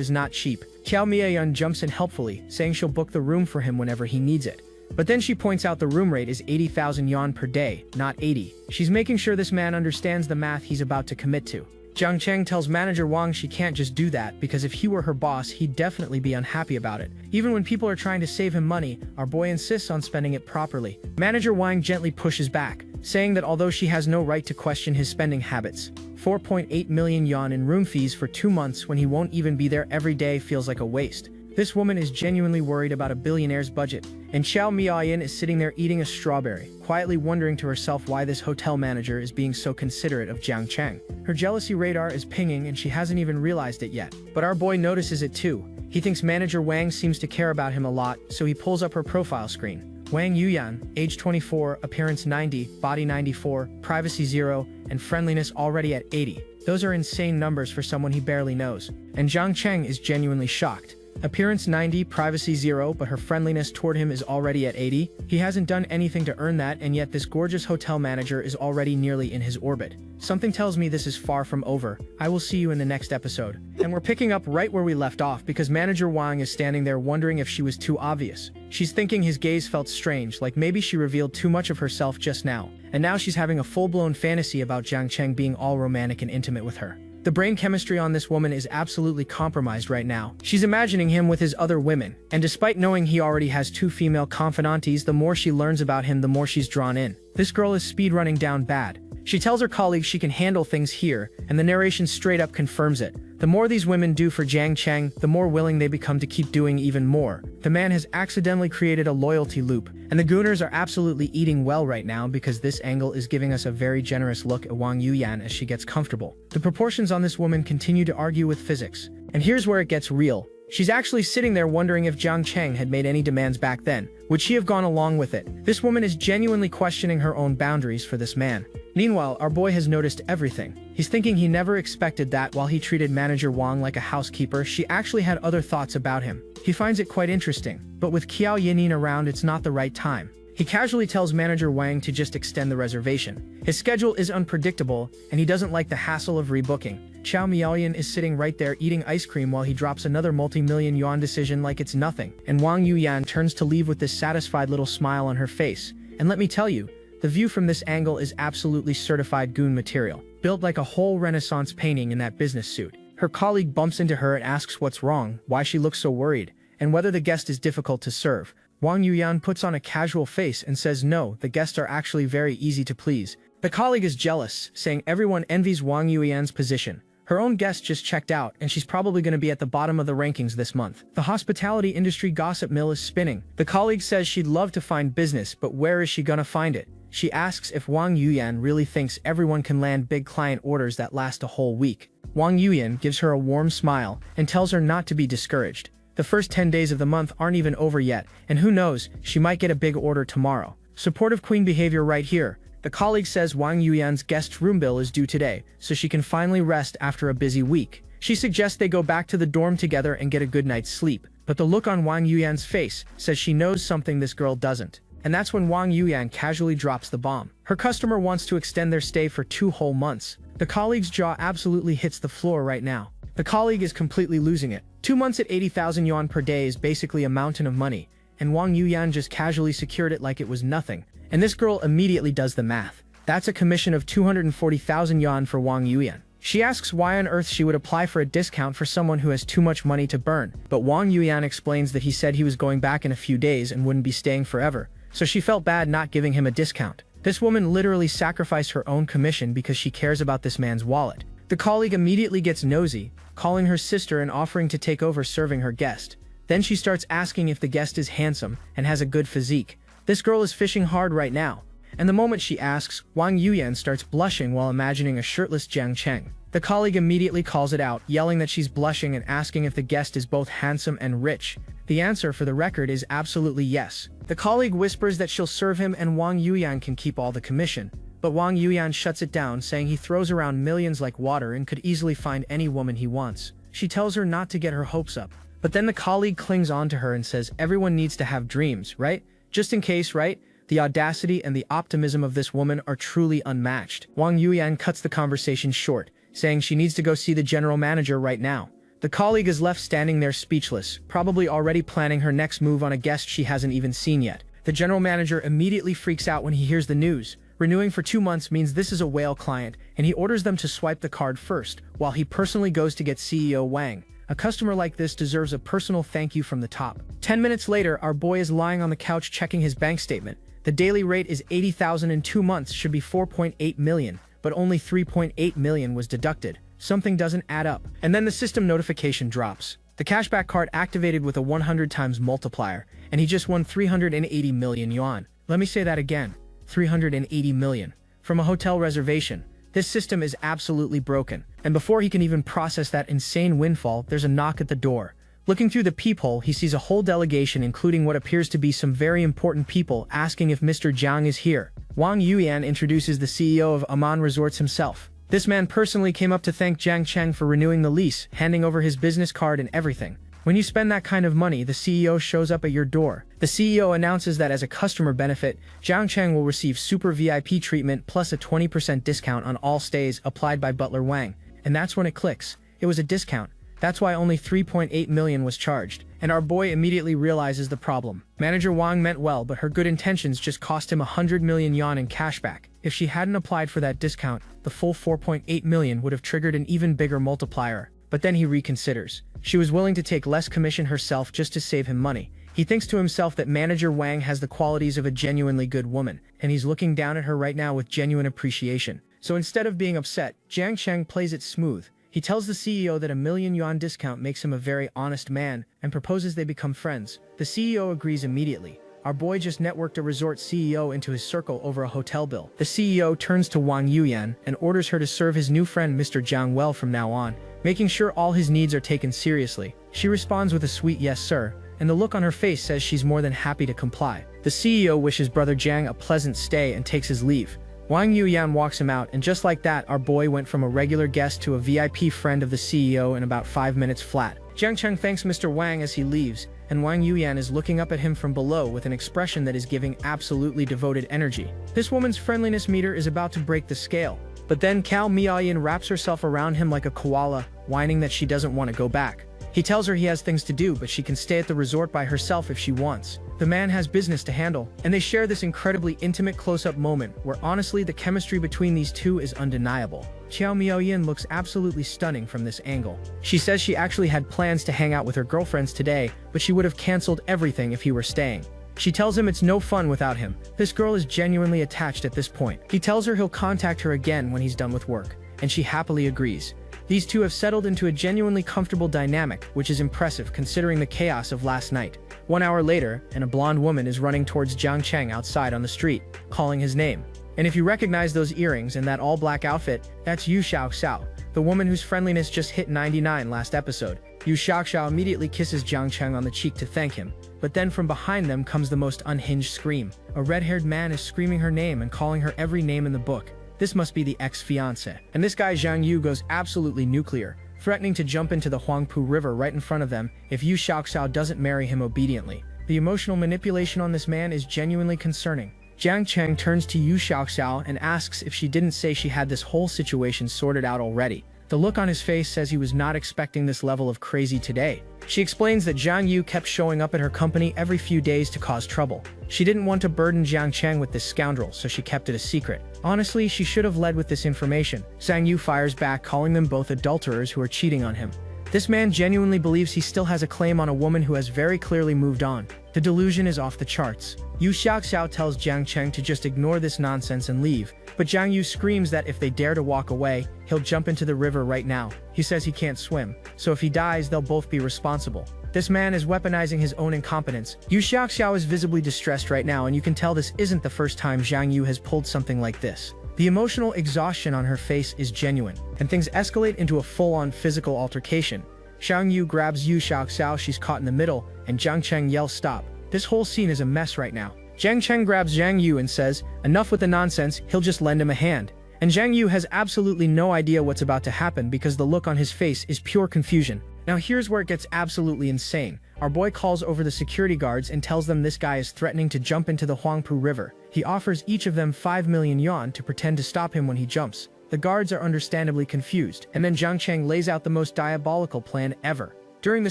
is not cheap. Qiao Miaoyan jumps in helpfully, saying she'll book the room for him whenever he needs it. But then she points out the room rate is 80,000 yuan per day, not 80. She's making sure this man understands the math he's about to commit to. Zhang Cheng tells manager Wang she can't just do that, because if he were her boss, he'd definitely be unhappy about it. Even when people are trying to save him money, our boy insists on spending it properly. Manager Wang gently pushes back, saying that although she has no right to question his spending habits, 4.8 million yuan in room fees for 2 months when he won't even be there every day feels like a waste. This woman is genuinely worried about a billionaire's budget, and Qiao Miaoyan is sitting there eating a strawberry, quietly wondering to herself why this hotel manager is being so considerate of Zhang Cheng. Her jealousy radar is pinging and she hasn't even realized it yet. But our boy notices it too. He thinks manager Wang seems to care about him a lot, so he pulls up her profile screen. Wang Yuyan, age 24, appearance 90, body 94, privacy 0, and friendliness already at 80. Those are insane numbers for someone he barely knows. And Zhang Cheng is genuinely shocked. Appearance 90, privacy 0, but her friendliness toward him is already at 80. He hasn't done anything to earn that, and yet this gorgeous hotel manager is already nearly in his orbit. Something tells me this is far from over. I will see you in the next episode. And we're picking up right where we left off because Manager Wang is standing there wondering if she was too obvious. She's thinking his gaze felt strange, like maybe she revealed too much of herself just now. And now she's having a full-blown fantasy about Jiang Cheng being all romantic and intimate with her. The brain chemistry on this woman is absolutely compromised right now. She's imagining him with his other women, and despite knowing he already has 2 female confidantes, the more she learns about him, the more she's drawn in. This girl is speedrunning down bad. She tells her colleagues she can handle things here, and the narration straight up confirms it. The more these women do for Jiang Cheng, the more willing they become to keep doing even more. The man has accidentally created a loyalty loop, and the gooners are absolutely eating well right now because this angle is giving us a very generous look at Wang Yuyan as she gets comfortable. The proportions on this woman continue to argue with physics. And here's where it gets real. She's actually sitting there wondering if Jiang Cheng had made any demands back then. Would she have gone along with it? This woman is genuinely questioning her own boundaries for this man. Meanwhile, our boy has noticed everything. He's thinking he never expected that while he treated Manager Wang like a housekeeper, she actually had other thoughts about him. He finds it quite interesting, but with Qiao Yanin around, it's not the right time. He casually tells Manager Wang to just extend the reservation. His schedule is unpredictable, and he doesn't like the hassle of rebooking. Qiao Miaoyan is sitting right there eating ice cream while he drops another multi-million yuan decision like it's nothing, and Wang Yuyan turns to leave with this satisfied little smile on her face. And let me tell you, the view from this angle is absolutely certified goon material, built like a whole Renaissance painting in that business suit. Her colleague bumps into her and asks what's wrong, why she looks so worried, and whether the guest is difficult to serve. Wang Yuyan puts on a casual face and says no, the guests are actually very easy to please. The colleague is jealous, saying everyone envies Wang Yuyan's position. Her own guest just checked out, and she's probably going to be at the bottom of the rankings this month. The hospitality industry gossip mill is spinning. The colleague says she'd love to find business, but where is she gonna find it? She asks if Wang Yuyan really thinks everyone can land big client orders that last a whole week. Wang Yuyan gives her a warm smile and tells her not to be discouraged. The first 10 days of the month aren't even over yet, and who knows, she might get a big order tomorrow. Supportive queen behavior right here. The colleague says Wang Yuyan's guest room bill is due today, so she can finally rest after a busy week. She suggests they go back to the dorm together and get a good night's sleep, but the look on Wang Yuyan's face says she knows something this girl doesn't. And that's when Wang Yuyan casually drops the bomb. Her customer wants to extend their stay for 2 whole months. The colleague's jaw absolutely hits the floor right now. The colleague is completely losing it. 2 months at 80,000 yuan per day is basically a mountain of money, and Wang Yuyan just casually secured it like it was nothing. And this girl immediately does the math. That's a commission of 240,000 yuan for Wang Yuyan. She asks why on earth she would apply for a discount for someone who has too much money to burn, but Wang Yuyan explains that he said he was going back in a few days and wouldn't be staying forever, so she felt bad not giving him a discount. This woman literally sacrificed her own commission because she cares about this man's wallet. The colleague immediately gets nosy, calling her sister and offering to take over serving her guest. Then she starts asking if the guest is handsome and has a good physique. This girl is fishing hard right now. And the moment she asks, Wang Yuyan starts blushing while imagining a shirtless Jiang Cheng. The colleague immediately calls it out, yelling that she's blushing and asking if the guest is both handsome and rich. The answer for the record is absolutely yes. The colleague whispers that she'll serve him and Wang Yuyan can keep all the commission. But Wang Yuyan shuts it down, saying he throws around millions like water and could easily find any woman he wants. She tells her not to get her hopes up. But then the colleague clings on to her and says everyone needs to have dreams, right? Just in case, right? The audacity and the optimism of this woman are truly unmatched. Wang Yuyan cuts the conversation short, saying she needs to go see the general manager right now. The colleague is left standing there speechless, probably already planning her next move on a guest she hasn't even seen yet. The general manager immediately freaks out when he hears the news. Renewing for 2 months means this is a whale client, and he orders them to swipe the card first, while he personally goes to get CEO Wang. A customer like this deserves a personal thank you from the top. 10 minutes later, our boy is lying on the couch checking his bank statement. The daily rate is 80,000 in 2 months should be 4.8 million, but only 3.8 million was deducted. Something doesn't add up. And then the system notification drops. The cashback card activated with a 100 times multiplier, and he just won 380 million yuan. Let me say that again. 380 million. From a hotel reservation. This system is absolutely broken. And before he can even process that insane windfall, there's a knock at the door. Looking through the peephole, he sees a whole delegation including what appears to be some very important people asking if Mr. Jiang is here. Wang Yuyan introduces the CEO of Aman Resorts himself. This man personally came up to thank Jiang Cheng for renewing the lease, handing over his business card and everything. When you spend that kind of money, the CEO shows up at your door. The CEO announces that as a customer benefit, Jiang Cheng will receive super VIP treatment plus a 20% discount on all stays applied by Butler Wang. And that's when it clicks. It was a discount. That's why only 3.8 million was charged. And our boy immediately realizes the problem. Manager Wang meant well, but her good intentions just cost him 100 million yuan in cashback. If she hadn't applied for that discount, the full 4.8 million would have triggered an even bigger multiplier. But then he reconsiders. She was willing to take less commission herself just to save him money. He thinks to himself that Manager Wang has the qualities of a genuinely good woman, and he's looking down at her right now with genuine appreciation. So instead of being upset, Jiang Cheng plays it smooth. He tells the CEO that a 1 million yuan discount makes him a very honest man and proposes they become friends. The CEO agrees immediately. Our boy just networked a resort CEO into his circle over a hotel bill. The CEO turns to Wang Yuyan and orders her to serve his new friend Mr. Jiang well from now on, making sure all his needs are taken seriously. She responds with a sweet yes sir, and the look on her face says she's more than happy to comply. The CEO wishes brother Jiang a pleasant stay and takes his leave. Wang Yuyan walks him out, and just like that, our boy went from a regular guest to a VIP friend of the CEO in about 5 minutes flat. Jiang Cheng thanks Mr. Wang as he leaves, and Wang Yuyan is looking up at him from below with an expression that is giving absolutely devoted energy. This woman's friendliness meter is about to break the scale. But then Cao Miaoyan wraps herself around him like a koala, whining that she doesn't want to go back. He tells her he has things to do, but she can stay at the resort by herself if she wants. The man has business to handle, and they share this incredibly intimate close-up moment where honestly the chemistry between these two is undeniable. Qiao Miaoyan looks absolutely stunning from this angle. She says she actually had plans to hang out with her girlfriends today, but she would have cancelled everything if he were staying. She tells him it's no fun without him. This girl is genuinely attached at this point. He tells her he'll contact her again when he's done with work, and she happily agrees. These two have settled into a genuinely comfortable dynamic, which is impressive considering the chaos of last night. 1 hour later, and a blonde woman is running towards Jiang Cheng outside on the street, calling his name. And if you recognize those earrings and that all-black outfit, that's Yu Xiaoxiao, the woman whose friendliness just hit 99 last episode. Yu Xiaoxiao immediately kisses Jiang Cheng on the cheek to thank him, but then from behind them comes the most unhinged scream. A red-haired man is screaming her name and calling her every name in the book. This must be the ex-fiancé. And this guy Zhang Yu goes absolutely nuclear, threatening to jump into the Huangpu River right in front of them if Yu Xiaoxiao doesn't marry him obediently. The emotional manipulation on this man is genuinely concerning. Jiang Cheng turns to Yu Xiaoxiao and asks if she didn't say she had this whole situation sorted out already. The look on his face says he was not expecting this level of crazy today. She explains that Zhang Yu kept showing up at her company every few days to cause trouble. She didn't want to burden Jiang Cheng with this scoundrel, so she kept it a secret. Honestly, she should have led with this information. Zhang Yu fires back, calling them both adulterers who are cheating on him. This man genuinely believes he still has a claim on a woman who has very clearly moved on. The delusion is off the charts. Yu Xiaoxiao tells Jiang Cheng to just ignore this nonsense and leave, but Zhang Yu screams that if they dare to walk away, he'll jump into the river right now. He says he can't swim, so if he dies, they'll both be responsible. This man is weaponizing his own incompetence. Yu Xiaoxiao is visibly distressed right now, and you can tell this isn't the first time Zhang Yu has pulled something like this. The emotional exhaustion on her face is genuine, and things escalate into a full-on physical altercation. Zhang Yu grabs Yu Xiaoxiao, she's caught in the middle, and Jiang Cheng yells stop. This whole scene is a mess right now. Jiang Cheng grabs Zhang Yu and says, enough with the nonsense, he'll just lend him a hand. And Zhang Yu has absolutely no idea what's about to happen because the look on his face is pure confusion. Now here's where it gets absolutely insane. Our boy calls over the security guards and tells them this guy is threatening to jump into the Huangpu River. He offers each of them 5 million yuan to pretend to stop him when he jumps. The guards are understandably confused, and then Jiang Cheng lays out the most diabolical plan ever. During the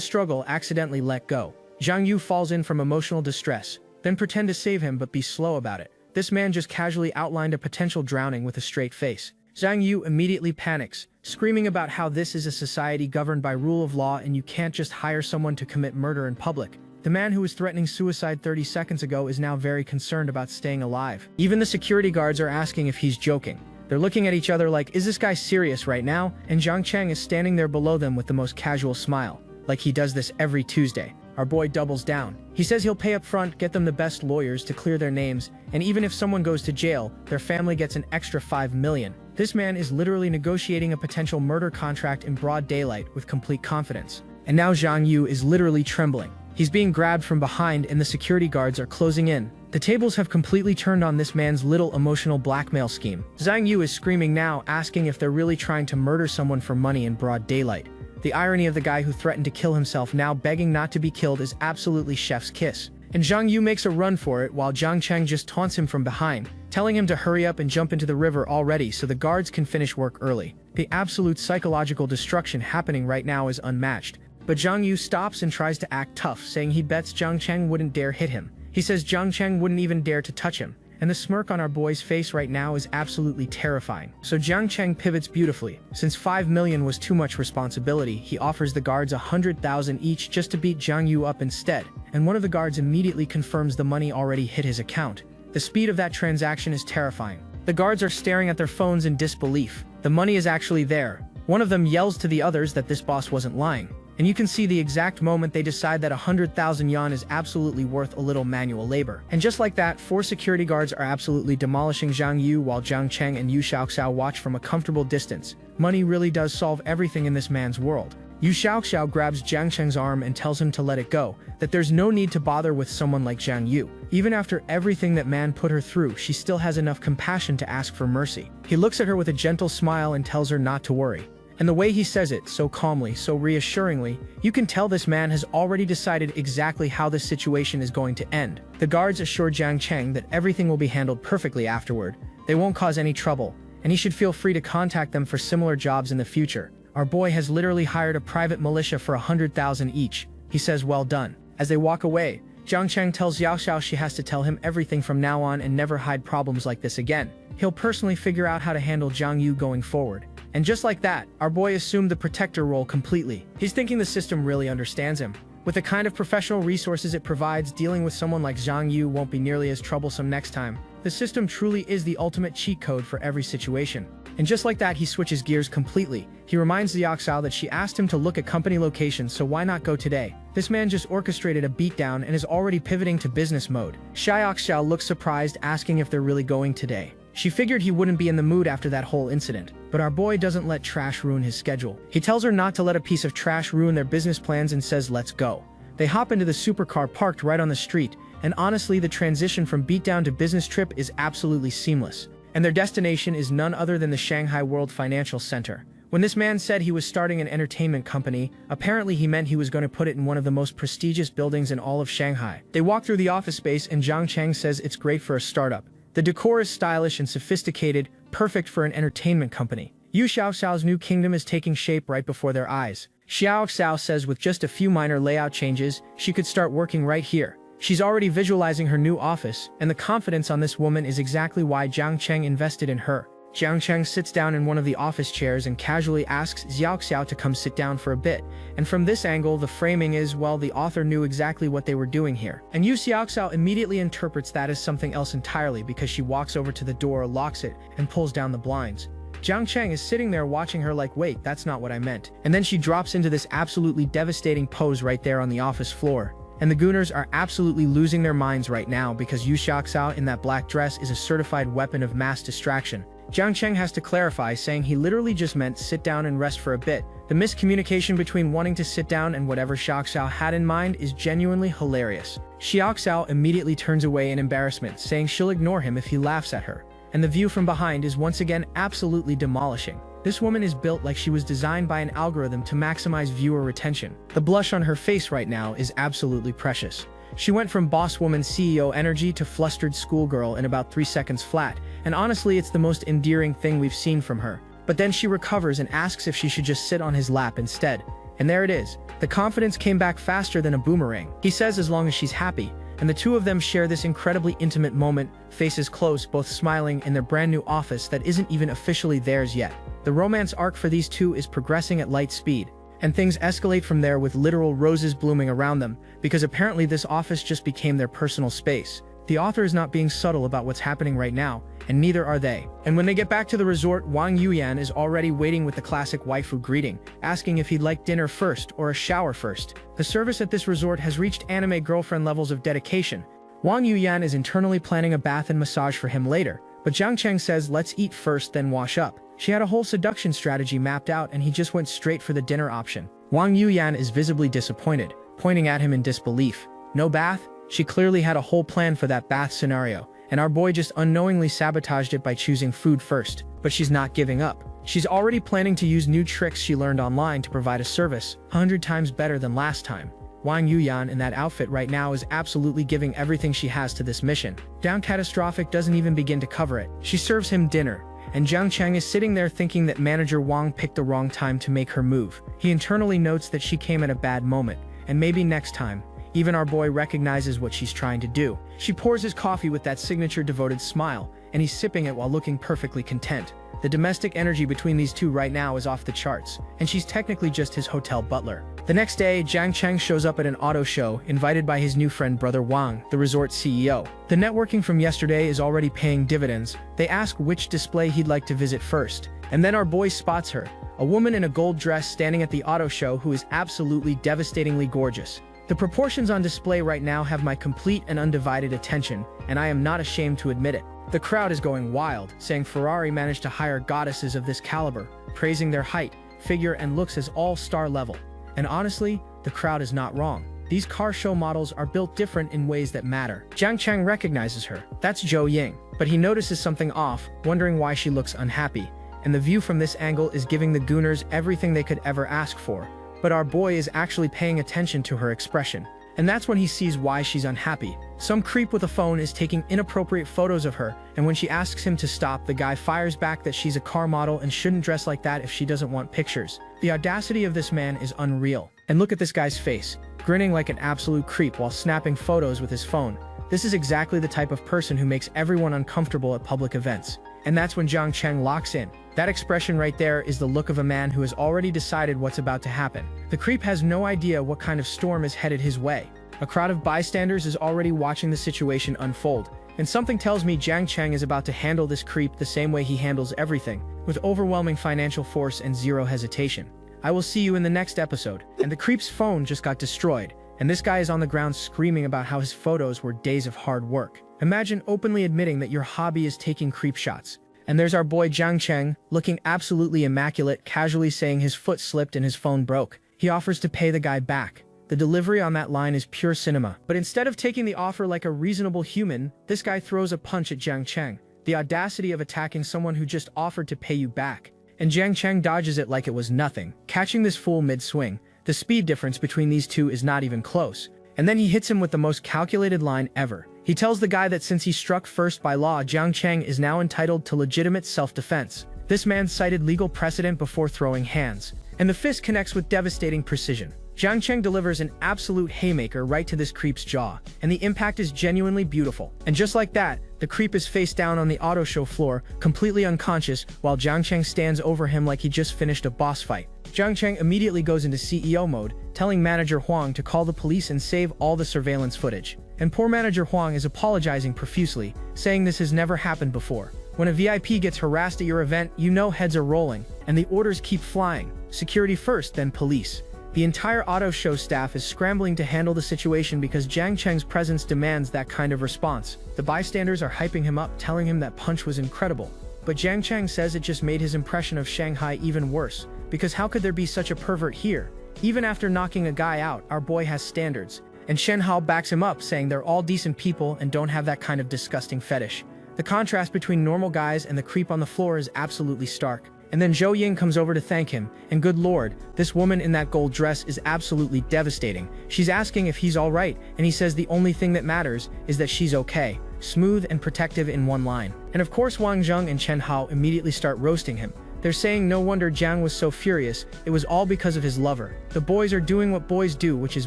struggle, accidentally let go. Zhang Yu falls in from emotional distress, then pretend to save him but be slow about it. This man just casually outlined a potential drowning with a straight face. Zhang Yu immediately panics, screaming about how this is a society governed by rule of law and you can't just hire someone to commit murder in public. The man who was threatening suicide 30 seconds ago is now very concerned about staying alive. Even the security guards are asking if he's joking. They're looking at each other like, is this guy serious right now? And Jiang Cheng is standing there below them with the most casual smile, like he does this every Tuesday. Our boy doubles down. He says he'll pay up front, get them the best lawyers to clear their names, and even if someone goes to jail, their family gets an extra 5 million. This man is literally negotiating a potential murder contract in broad daylight with complete confidence. And now Zhang Yu is literally trembling. He's being grabbed from behind and the security guards are closing in. The tables have completely turned on this man's little emotional blackmail scheme. Zhang Yu is screaming now, asking if they're really trying to murder someone for money in broad daylight. The irony of the guy who threatened to kill himself now begging not to be killed is absolutely chef's kiss. And Zhang Yu makes a run for it while Jiang Cheng just taunts him from behind, telling him to hurry up and jump into the river already so the guards can finish work early. The absolute psychological destruction happening right now is unmatched. But Zhang Yu stops and tries to act tough, saying he bets Jiang Cheng wouldn't dare hit him. He says Jiang Cheng wouldn't even dare to touch him. And the smirk on our boy's face right now is absolutely terrifying. So Jiang Cheng pivots beautifully. Since 5 million was too much responsibility, he offers the guards 100,000 each just to beat Zhang Yu up instead. And one of the guards immediately confirms the money already hit his account. The speed of that transaction is terrifying. The guards are staring at their phones in disbelief. The money is actually there. One of them yells to the others that this boss wasn't lying. And you can see the exact moment they decide that 100,000 yuan is absolutely worth a little manual labor. And just like that, 4 security guards are absolutely demolishing Zhang Yu while Jiang Cheng and Yu Xiaoxiao watch from a comfortable distance. Money really does solve everything in this man's world. Yu Xiaoxiao grabs Jiang Cheng's arm and tells him to let it go, that there's no need to bother with someone like Zhang Yu. Even after everything that man put her through, she still has enough compassion to ask for mercy. He looks at her with a gentle smile and tells her not to worry. And the way he says it, so calmly, so reassuringly, you can tell this man has already decided exactly how this situation is going to end. The guards assure Jiang Cheng that everything will be handled perfectly afterward. They won't cause any trouble, and he should feel free to contact them for similar jobs in the future. Our boy has literally hired a private militia for 100,000 each. He says well done. As they walk away, Jiang Cheng tells Yao Xiao she has to tell him everything from now on and never hide problems like this again. He'll personally figure out how to handle Zhang Yu going forward. And just like that, our boy assumed the protector role completely. He's thinking the system really understands him. With the kind of professional resources it provides, dealing with someone like Zhang Yu won't be nearly as troublesome next time. The system truly is the ultimate cheat code for every situation. And just like that, he switches gears completely. He reminds the Xiao that she asked him to look at company locations, so why not go today? This man just orchestrated a beatdown and is already pivoting to business mode. Xiao looks surprised, asking if they're really going today. She figured he wouldn't be in the mood after that whole incident, but our boy doesn't let trash ruin his schedule. He tells her not to let a piece of trash ruin their business plans and says let's go. They hop into the supercar parked right on the street, and honestly the transition from beatdown to business trip is absolutely seamless. And their destination is none other than the Shanghai World Financial Center. When this man said he was starting an entertainment company, apparently he meant he was going to put it in one of the most prestigious buildings in all of Shanghai. They walk through the office space and Jiang Cheng says it's great for a startup. The decor is stylish and sophisticated, perfect for an entertainment company. Yu Xiaoxiao's new kingdom is taking shape right before their eyes. Xiaoxiao says with just a few minor layout changes, she could start working right here. She's already visualizing her new office, and the confidence on this woman is exactly why Jiang Cheng invested in her. Jiang Cheng sits down in one of the office chairs and casually asks Xiaoxiao to come sit down for a bit. And from this angle, the framing is, well, the author knew exactly what they were doing here. And Yu Xiaoxiao immediately interprets that as something else entirely because she walks over to the door, locks it, and pulls down the blinds. Jiang Cheng is sitting there watching her like, wait, that's not what I meant. And then she drops into this absolutely devastating pose right there on the office floor. And the gooners are absolutely losing their minds right now because Yu Xiaoxiao in that black dress is a certified weapon of mass distraction. Jiang Cheng has to clarify, saying he literally just meant sit down and rest for a bit. The miscommunication between wanting to sit down and whatever Xiaoxiao had in mind is genuinely hilarious. Xiaoxiao immediately turns away in embarrassment, saying she'll ignore him if he laughs at her. And the view from behind is once again absolutely demolishing. This woman is built like she was designed by an algorithm to maximize viewer retention. The blush on her face right now is absolutely precious. She went from boss woman CEO energy to flustered schoolgirl in about 3 seconds flat, and honestly it's the most endearing thing we've seen from her. But then she recovers and asks if she should just sit on his lap instead. And there it is. The confidence came back faster than a boomerang. He says as long as she's happy, and the two of them share this incredibly intimate moment, faces close, both smiling in their brand new office that isn't even officially theirs yet. The romance arc for these two is progressing at light speed, and things escalate from there with literal roses blooming around them, because apparently this office just became their personal space. The author is not being subtle about what's happening right now, and neither are they. And when they get back to the resort, Wang Yuyan is already waiting with the classic waifu greeting, asking if he'd like dinner first or a shower first. The service at this resort has reached anime girlfriend levels of dedication. Wang Yuyan is internally planning a bath and massage for him later, but Jiang Cheng says let's eat first then wash up. She had a whole seduction strategy mapped out and he just went straight for the dinner option. Wang Yuyan is visibly disappointed, pointing at him in disbelief. No bath? She clearly had a whole plan for that bath scenario, and our boy just unknowingly sabotaged it by choosing food first. But she's not giving up. She's already planning to use new tricks she learned online to provide a service 100 times better than last time. Wang Yuyan in that outfit right now is absolutely giving everything she has to this mission. Down Catastrophic doesn't even begin to cover it. She serves him dinner, and Jiang Cheng is sitting there thinking that manager Wang picked the wrong time to make her move. He internally notes that she came at a bad moment, and maybe next time, even our boy recognizes what she's trying to do. She pours his coffee with that signature devoted smile, and he's sipping it while looking perfectly content. The domestic energy between these two right now is off the charts, and she's technically just his hotel butler. The next day, Jiang Cheng shows up at an auto show, invited by his new friend Brother Wang, the resort CEO. The networking from yesterday is already paying dividends. They ask which display he'd like to visit first. And then our boy spots her, a woman in a gold dress standing at the auto show who is absolutely devastatingly gorgeous. The proportions on display right now have my complete and undivided attention, and I am not ashamed to admit it. The crowd is going wild, saying Ferrari managed to hire goddesses of this caliber, praising their height, figure, and looks as all star level. And honestly, the crowd is not wrong. These car show models are built different in ways that matter. Jiang Cheng recognizes her. That's Zhao Ying. But he notices something off, wondering why she looks unhappy. And the view from this angle is giving the gooners everything they could ever ask for. But our boy is actually paying attention to her expression. And that's when he sees why she's unhappy. Some creep with a phone is taking inappropriate photos of her, and when she asks him to stop, the guy fires back that she's a car model and shouldn't dress like that if she doesn't want pictures. The audacity of this man is unreal. And look at this guy's face, grinning like an absolute creep while snapping photos with his phone. This is exactly the type of person who makes everyone uncomfortable at public events. And that's when Jiang Cheng locks in. That expression right there is the look of a man who has already decided what's about to happen. The creep has no idea what kind of storm is headed his way. A crowd of bystanders is already watching the situation unfold, and something tells me Jiang Cheng is about to handle this creep the same way he handles everything, with overwhelming financial force and zero hesitation. I will see you in the next episode. And the creep's phone just got destroyed, and this guy is on the ground screaming about how his photos were days of hard work. Imagine openly admitting that your hobby is taking creep shots. And there's our boy Jiang Cheng, looking absolutely immaculate, casually saying his foot slipped and his phone broke. He offers to pay the guy back. The delivery on that line is pure cinema. But instead of taking the offer like a reasonable human, this guy throws a punch at Jiang Cheng. The audacity of attacking someone who just offered to pay you back. And Jiang Cheng dodges it like it was nothing, catching this fool mid-swing. The speed difference between these two is not even close. And then he hits him with the most calculated line ever. He tells the guy that since he struck first by law, Jiang Cheng is now entitled to legitimate self-defense. This man cited legal precedent before throwing hands, and the fist connects with devastating precision. Jiang Cheng delivers an absolute haymaker right to this creep's jaw, and the impact is genuinely beautiful. And just like that, the creep is face down on the auto show floor, completely unconscious, while Jiang Cheng stands over him like he just finished a boss fight. Jiang Cheng immediately goes into CEO mode, telling manager Huang to call the police and save all the surveillance footage. And poor manager Huang is apologizing profusely, saying this has never happened before. When a VIP gets harassed at your event, you know heads are rolling, and the orders keep flying. Security first, then police. The entire auto show staff is scrambling to handle the situation because Jiang Cheng's presence demands that kind of response. The bystanders are hyping him up, telling him that punch was incredible. But Jiang Cheng says it just made his impression of Shanghai even worse, because how could there be such a pervert here? Even after knocking a guy out, our boy has standards. And Shen Hao backs him up, saying they're all decent people and don't have that kind of disgusting fetish. The contrast between normal guys and the creep on the floor is absolutely stark. And then Zhao Ying comes over to thank him, and good lord, this woman in that gold dress is absolutely devastating. She's asking if he's alright, and he says the only thing that matters is that she's okay. Smooth and protective in one line. And of course Wang Zheng and Chen Hao immediately start roasting him. They're saying no wonder Jiang was so furious, it was all because of his lover. The boys are doing what boys do, which is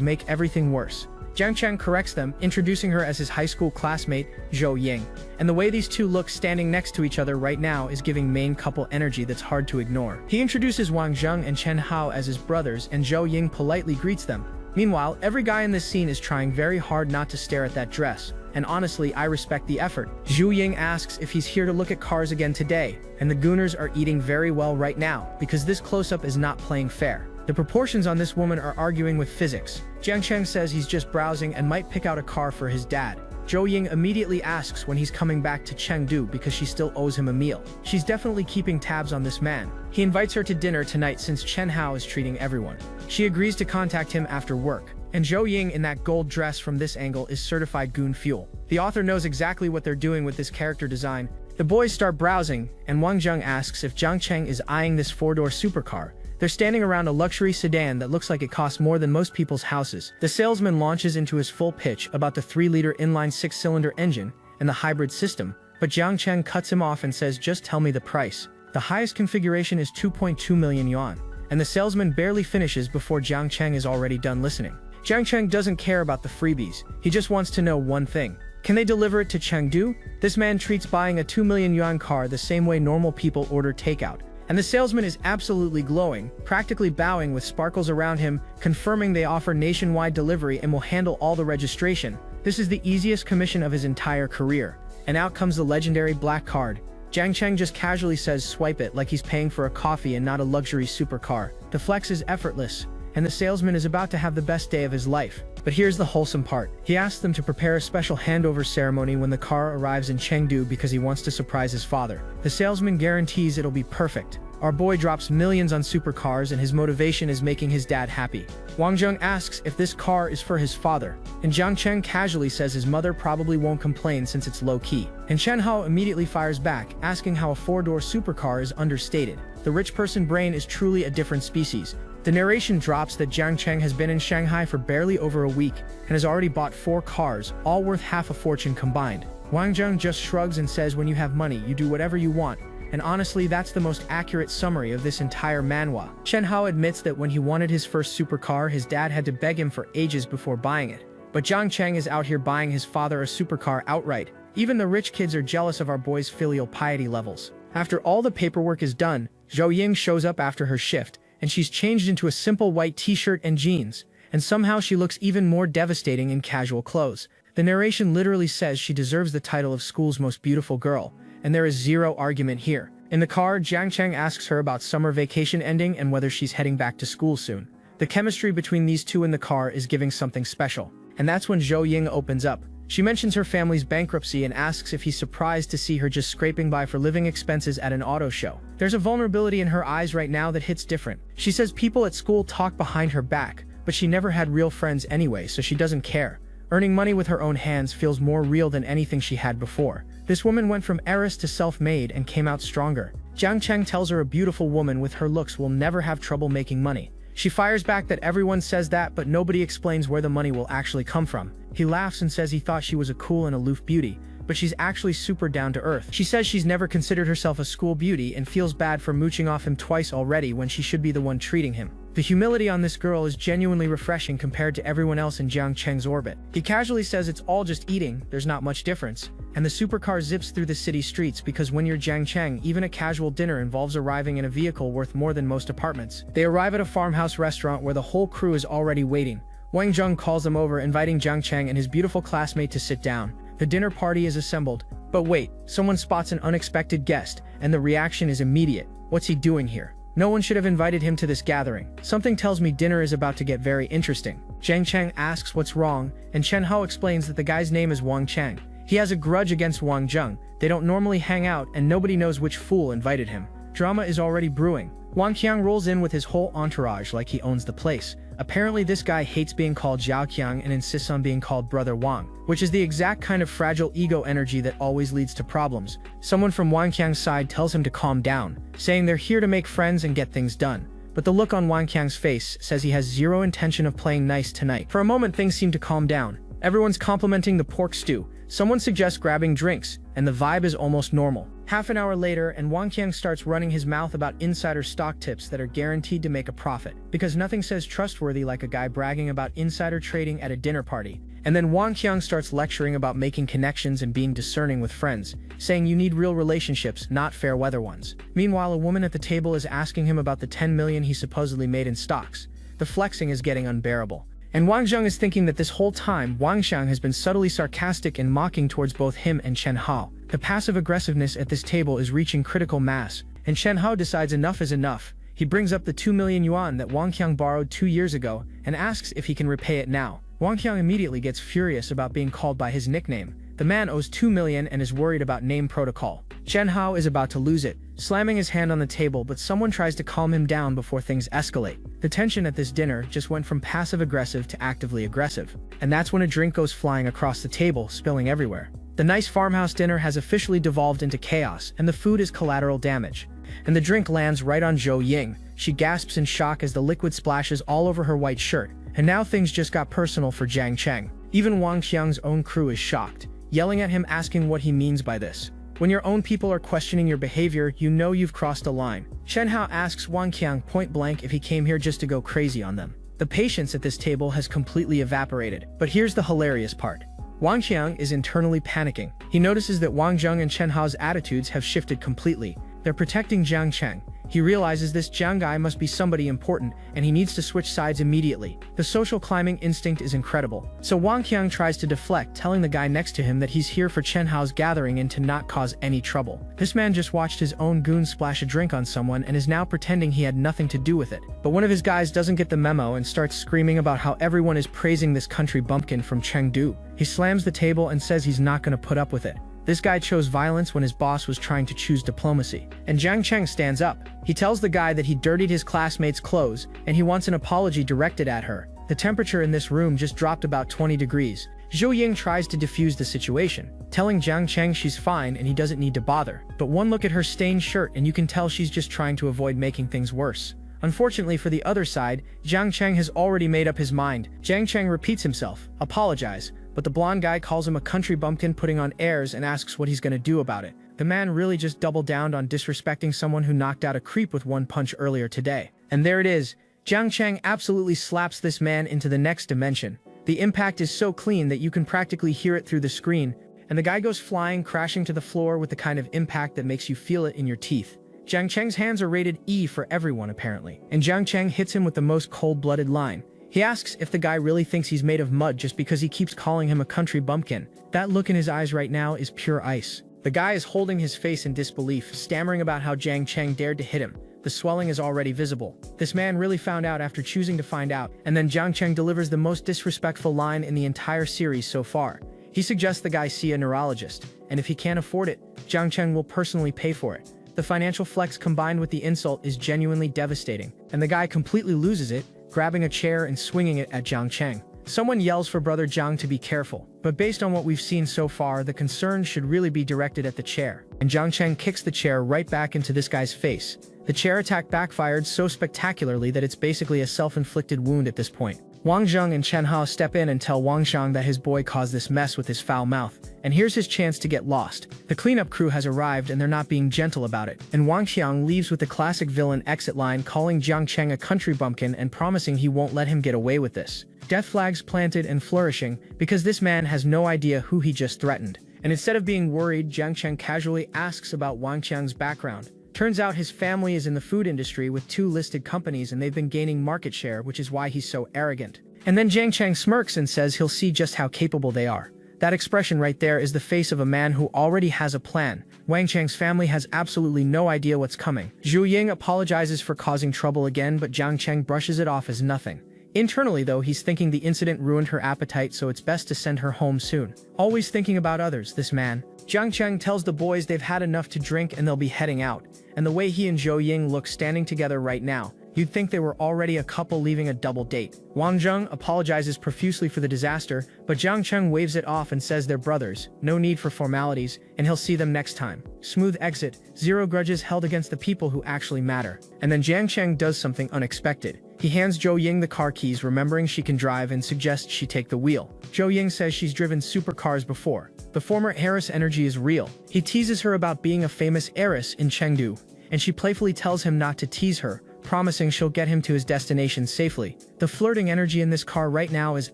make everything worse. Jiang Cheng corrects them, introducing her as his high school classmate, Zhao Ying. And the way these two look standing next to each other right now is giving main couple energy that's hard to ignore. He introduces Wang Zheng and Chen Hao as his brothers, and Zhao Ying politely greets them. Meanwhile, every guy in this scene is trying very hard not to stare at that dress. And honestly, I respect the effort. Zhao Ying asks if he's here to look at cars again today, and the gooners are eating very well right now, because this close-up is not playing fair. The proportions on this woman are arguing with physics. Jiang Cheng says he's just browsing and might pick out a car for his dad. Zhao Ying immediately asks when he's coming back to Chengdu because she still owes him a meal. She's definitely keeping tabs on this man. He invites her to dinner tonight since Chen Hao is treating everyone. She agrees to contact him after work. And Zhao Ying in that gold dress from this angle is certified goon fuel. The author knows exactly what they're doing with this character design. The boys start browsing, and Wang Zheng asks if Jiang Cheng is eyeing this 4-door supercar. They're standing around a luxury sedan that looks like it costs more than most people's houses. The salesman launches into his full pitch about the 3-liter inline 6-cylinder engine and the hybrid system, but Jiang Cheng cuts him off and says, just tell me the price. The highest configuration is 2.2 million yuan, and the salesman barely finishes before Jiang Cheng is already done listening. Jiang Cheng doesn't care about the freebies, he just wants to know one thing. Can they deliver it to Chengdu? This man treats buying a 2 million yuan car the same way normal people order takeout. And the salesman is absolutely glowing, practically bowing with sparkles around him, confirming they offer nationwide delivery and will handle all the registration. This is the easiest commission of his entire career. And out comes the legendary black card. Jiang Cheng just casually says swipe it like he's paying for a coffee and not a luxury supercar. The flex is effortless, and the salesman is about to have the best day of his life. But here's the wholesome part. He asks them to prepare a special handover ceremony when the car arrives in Chengdu because he wants to surprise his father. The salesman guarantees it'll be perfect. Our boy drops millions on supercars and his motivation is making his dad happy. Wang Zheng asks if this car is for his father, and Jiang Cheng casually says his mother probably won't complain since it's low-key. And Chen Hao immediately fires back, asking how a 4-door supercar is understated. The rich person brain is truly a different species. The narration drops that Jiang Cheng has been in Shanghai for barely over a week and has already bought 4 cars, all worth half a fortune combined. Wang Zheng just shrugs and says when you have money, you do whatever you want. And honestly, that's the most accurate summary of this entire manhwa. Chen Hao admits that when he wanted his first supercar, his dad had to beg him for ages before buying it. But Jiang Cheng is out here buying his father a supercar outright. Even the rich kids are jealous of our boy's filial piety levels. After all the paperwork is done, Zhao Ying shows up after her shift, and she's changed into a simple white t-shirt and jeans, and somehow she looks even more devastating in casual clothes. The narration literally says she deserves the title of school's most beautiful girl, and there is zero argument here. In the car, Jiang Cheng asks her about summer vacation ending and whether she's heading back to school soon. The chemistry between these two in the car is giving something special, and that's when Zhao Ying opens up. She mentions her family's bankruptcy and asks if he's surprised to see her just scraping by for living expenses at an auto show. There's a vulnerability in her eyes right now that hits different. She says people at school talk behind her back, but she never had real friends anyway, so she doesn't care. Earning money with her own hands feels more real than anything she had before. This woman went from heiress to self-made and came out stronger. Jiang Cheng tells her a beautiful woman with her looks will never have trouble making money. She fires back that everyone says that, but nobody explains where the money will actually come from. He laughs and says he thought she was a cool and aloof beauty, but she's actually super down to earth. She says she's never considered herself a school beauty and feels bad for mooching off him twice already when she should be the one treating him. The humility on this girl is genuinely refreshing compared to everyone else in Jiang Cheng's orbit. He casually says it's all just eating, there's not much difference, and the supercar zips through the city streets because when you're Jiang Cheng, even a casual dinner involves arriving in a vehicle worth more than most apartments. They arrive at a farmhouse restaurant where the whole crew is already waiting. Wang Zheng calls them over, inviting Jiang Cheng and his beautiful classmate to sit down. The dinner party is assembled. But wait, someone spots an unexpected guest, and the reaction is immediate. What's he doing here? No one should have invited him to this gathering. Something tells me dinner is about to get very interesting. Jiang Cheng asks what's wrong, and Chen Hao explains that the guy's name is Wang Cheng. He has a grudge against Wang Zheng. They don't normally hang out, and nobody knows which fool invited him. Drama is already brewing. Wang Qiang rolls in with his whole entourage like he owns the place. Apparently this guy hates being called Zhao Qiang and insists on being called Brother Wang, which is the exact kind of fragile ego energy that always leads to problems. Someone from Wang Qiang's side tells him to calm down, saying they're here to make friends and get things done. But the look on Wang Qiang's face says he has zero intention of playing nice tonight. For a moment things seem to calm down. Everyone's complimenting the pork stew. Someone suggests grabbing drinks, and the vibe is almost normal. Half an hour later, and Wang Qiang starts running his mouth about insider stock tips that are guaranteed to make a profit. Because nothing says trustworthy like a guy bragging about insider trading at a dinner party. And then Wang Qiang starts lecturing about making connections and being discerning with friends, saying you need real relationships, not fair weather ones. Meanwhile, a woman at the table is asking him about the 10 million he supposedly made in stocks. The flexing is getting unbearable. And Wang Zheng is thinking that this whole time, Wang Xiang has been subtly sarcastic and mocking towards both him and Chen Hao. The passive aggressiveness at this table is reaching critical mass, and Chen Hao decides enough is enough. He brings up the 2 million yuan that Wang Qiang borrowed 2 years ago and asks if he can repay it now. Wang Qiang immediately gets furious about being called by his nickname. The man owes 2 million and is worried about name protocol. Chen Hao is about to lose it, slamming his hand on the table, but someone tries to calm him down before things escalate. The tension at this dinner just went from passive-aggressive to actively aggressive. And that's when a drink goes flying across the table, spilling everywhere. The nice farmhouse dinner has officially devolved into chaos, and the food is collateral damage. And the drink lands right on Zhao Ying. She gasps in shock as the liquid splashes all over her white shirt. And now things just got personal for Jiang Cheng. Even Wang Qiang's own crew is shocked, yelling at him asking what he means by this. When your own people are questioning your behavior, you know you've crossed a line. Chen Hao asks Wang Qiang point blank if he came here just to go crazy on them. The patience at this table has completely evaporated. But here's the hilarious part. Wang Qiang is internally panicking. He notices that Wang Zheng and Chen Hao's attitudes have shifted completely. They're protecting Jiang Cheng. He realizes this Jiang guy must be somebody important, and he needs to switch sides immediately. The social climbing instinct is incredible. So Wang Qiang tries to deflect, telling the guy next to him that he's here for Chen Hao's gathering and to not cause any trouble. This man just watched his own goon splash a drink on someone and is now pretending he had nothing to do with it. But one of his guys doesn't get the memo and starts screaming about how everyone is praising this country bumpkin from Chengdu. He slams the table and says he's not going to put up with it. This guy chose violence when his boss was trying to choose diplomacy. And Jiang Cheng stands up. He tells the guy that he dirtied his classmate's clothes, and he wants an apology directed at her. The temperature in this room just dropped about 20 degrees. Zhao Ying tries to defuse the situation, telling Jiang Cheng she's fine and he doesn't need to bother. But one look at her stained shirt and you can tell she's just trying to avoid making things worse. Unfortunately for the other side, Jiang Cheng has already made up his mind. Jiang Cheng repeats himself, apologize, but the blonde guy calls him a country bumpkin putting on airs and asks what he's going to do about it. The man really just doubled down on disrespecting someone who knocked out a creep with one punch earlier today. And there it is. Jiang Cheng absolutely slaps this man into the next dimension. The impact is so clean that you can practically hear it through the screen, and the guy goes flying, crashing to the floor with the kind of impact that makes you feel it in your teeth. Jiang Cheng's hands are rated E for everyone apparently, and Jiang Cheng hits him with the most cold-blooded line. He asks if the guy really thinks he's made of mud just because he keeps calling him a country bumpkin. That look in his eyes right now is pure ice. The guy is holding his face in disbelief, stammering about how Jiang Cheng dared to hit him. The swelling is already visible. This man really found out after choosing to find out, and then Jiang Cheng delivers the most disrespectful line in the entire series so far. He suggests the guy see a neurologist, and if he can't afford it, Jiang Cheng will personally pay for it. The financial flex combined with the insult is genuinely devastating, and the guy completely loses it, grabbing a chair and swinging it at Jiang Cheng. Someone yells for Brother Jiang to be careful, but based on what we've seen so far, the concern should really be directed at the chair. And Jiang Cheng kicks the chair right back into this guy's face. The chair attack backfired so spectacularly that it's basically a self-inflicted wound at this point. Wang Zheng and Chen Hao step in and tell Wang Xiang that his boy caused this mess with his foul mouth, and here's his chance to get lost. The cleanup crew has arrived and they're not being gentle about it, and Wang Xiang leaves with the classic villain exit line calling Jiang Cheng a country bumpkin and promising he won't let him get away with this. Death flags planted and flourishing because this man has no idea who he just threatened. And instead of being worried, Jiang Cheng casually asks about Wang Qiang's background. Turns out his family is in the food industry with 2 listed companies and they've been gaining market share, which is why he's so arrogant. And then Jiang Cheng smirks and says he'll see just how capable they are. That expression right there is the face of a man who already has a plan. Wang Cheng's family has absolutely no idea what's coming. Zhao Ying apologizes for causing trouble again, but Jiang Cheng brushes it off as nothing. Internally though, he's thinking the incident ruined her appetite, so it's best to send her home soon. Always thinking about others, this man. Jiang Cheng tells the boys they've had enough to drink and they'll be heading out. And the way he and Zhao Ying look standing together right now, you'd think they were already a couple leaving a double date. Wang Zheng apologizes profusely for the disaster, but Jiang Cheng waves it off and says they're brothers, no need for formalities, and he'll see them next time. Smooth exit, 0 grudges held against the people who actually matter. And then Jiang Cheng does something unexpected. He hands Zhao Ying the car keys, remembering she can drive, and suggests she take the wheel. Zhao Ying says she's driven supercars before. The former heiress energy is real. He teases her about being a famous heiress in Chengdu, and she playfully tells him not to tease her, promising she'll get him to his destination safely. The flirting energy in this car right now is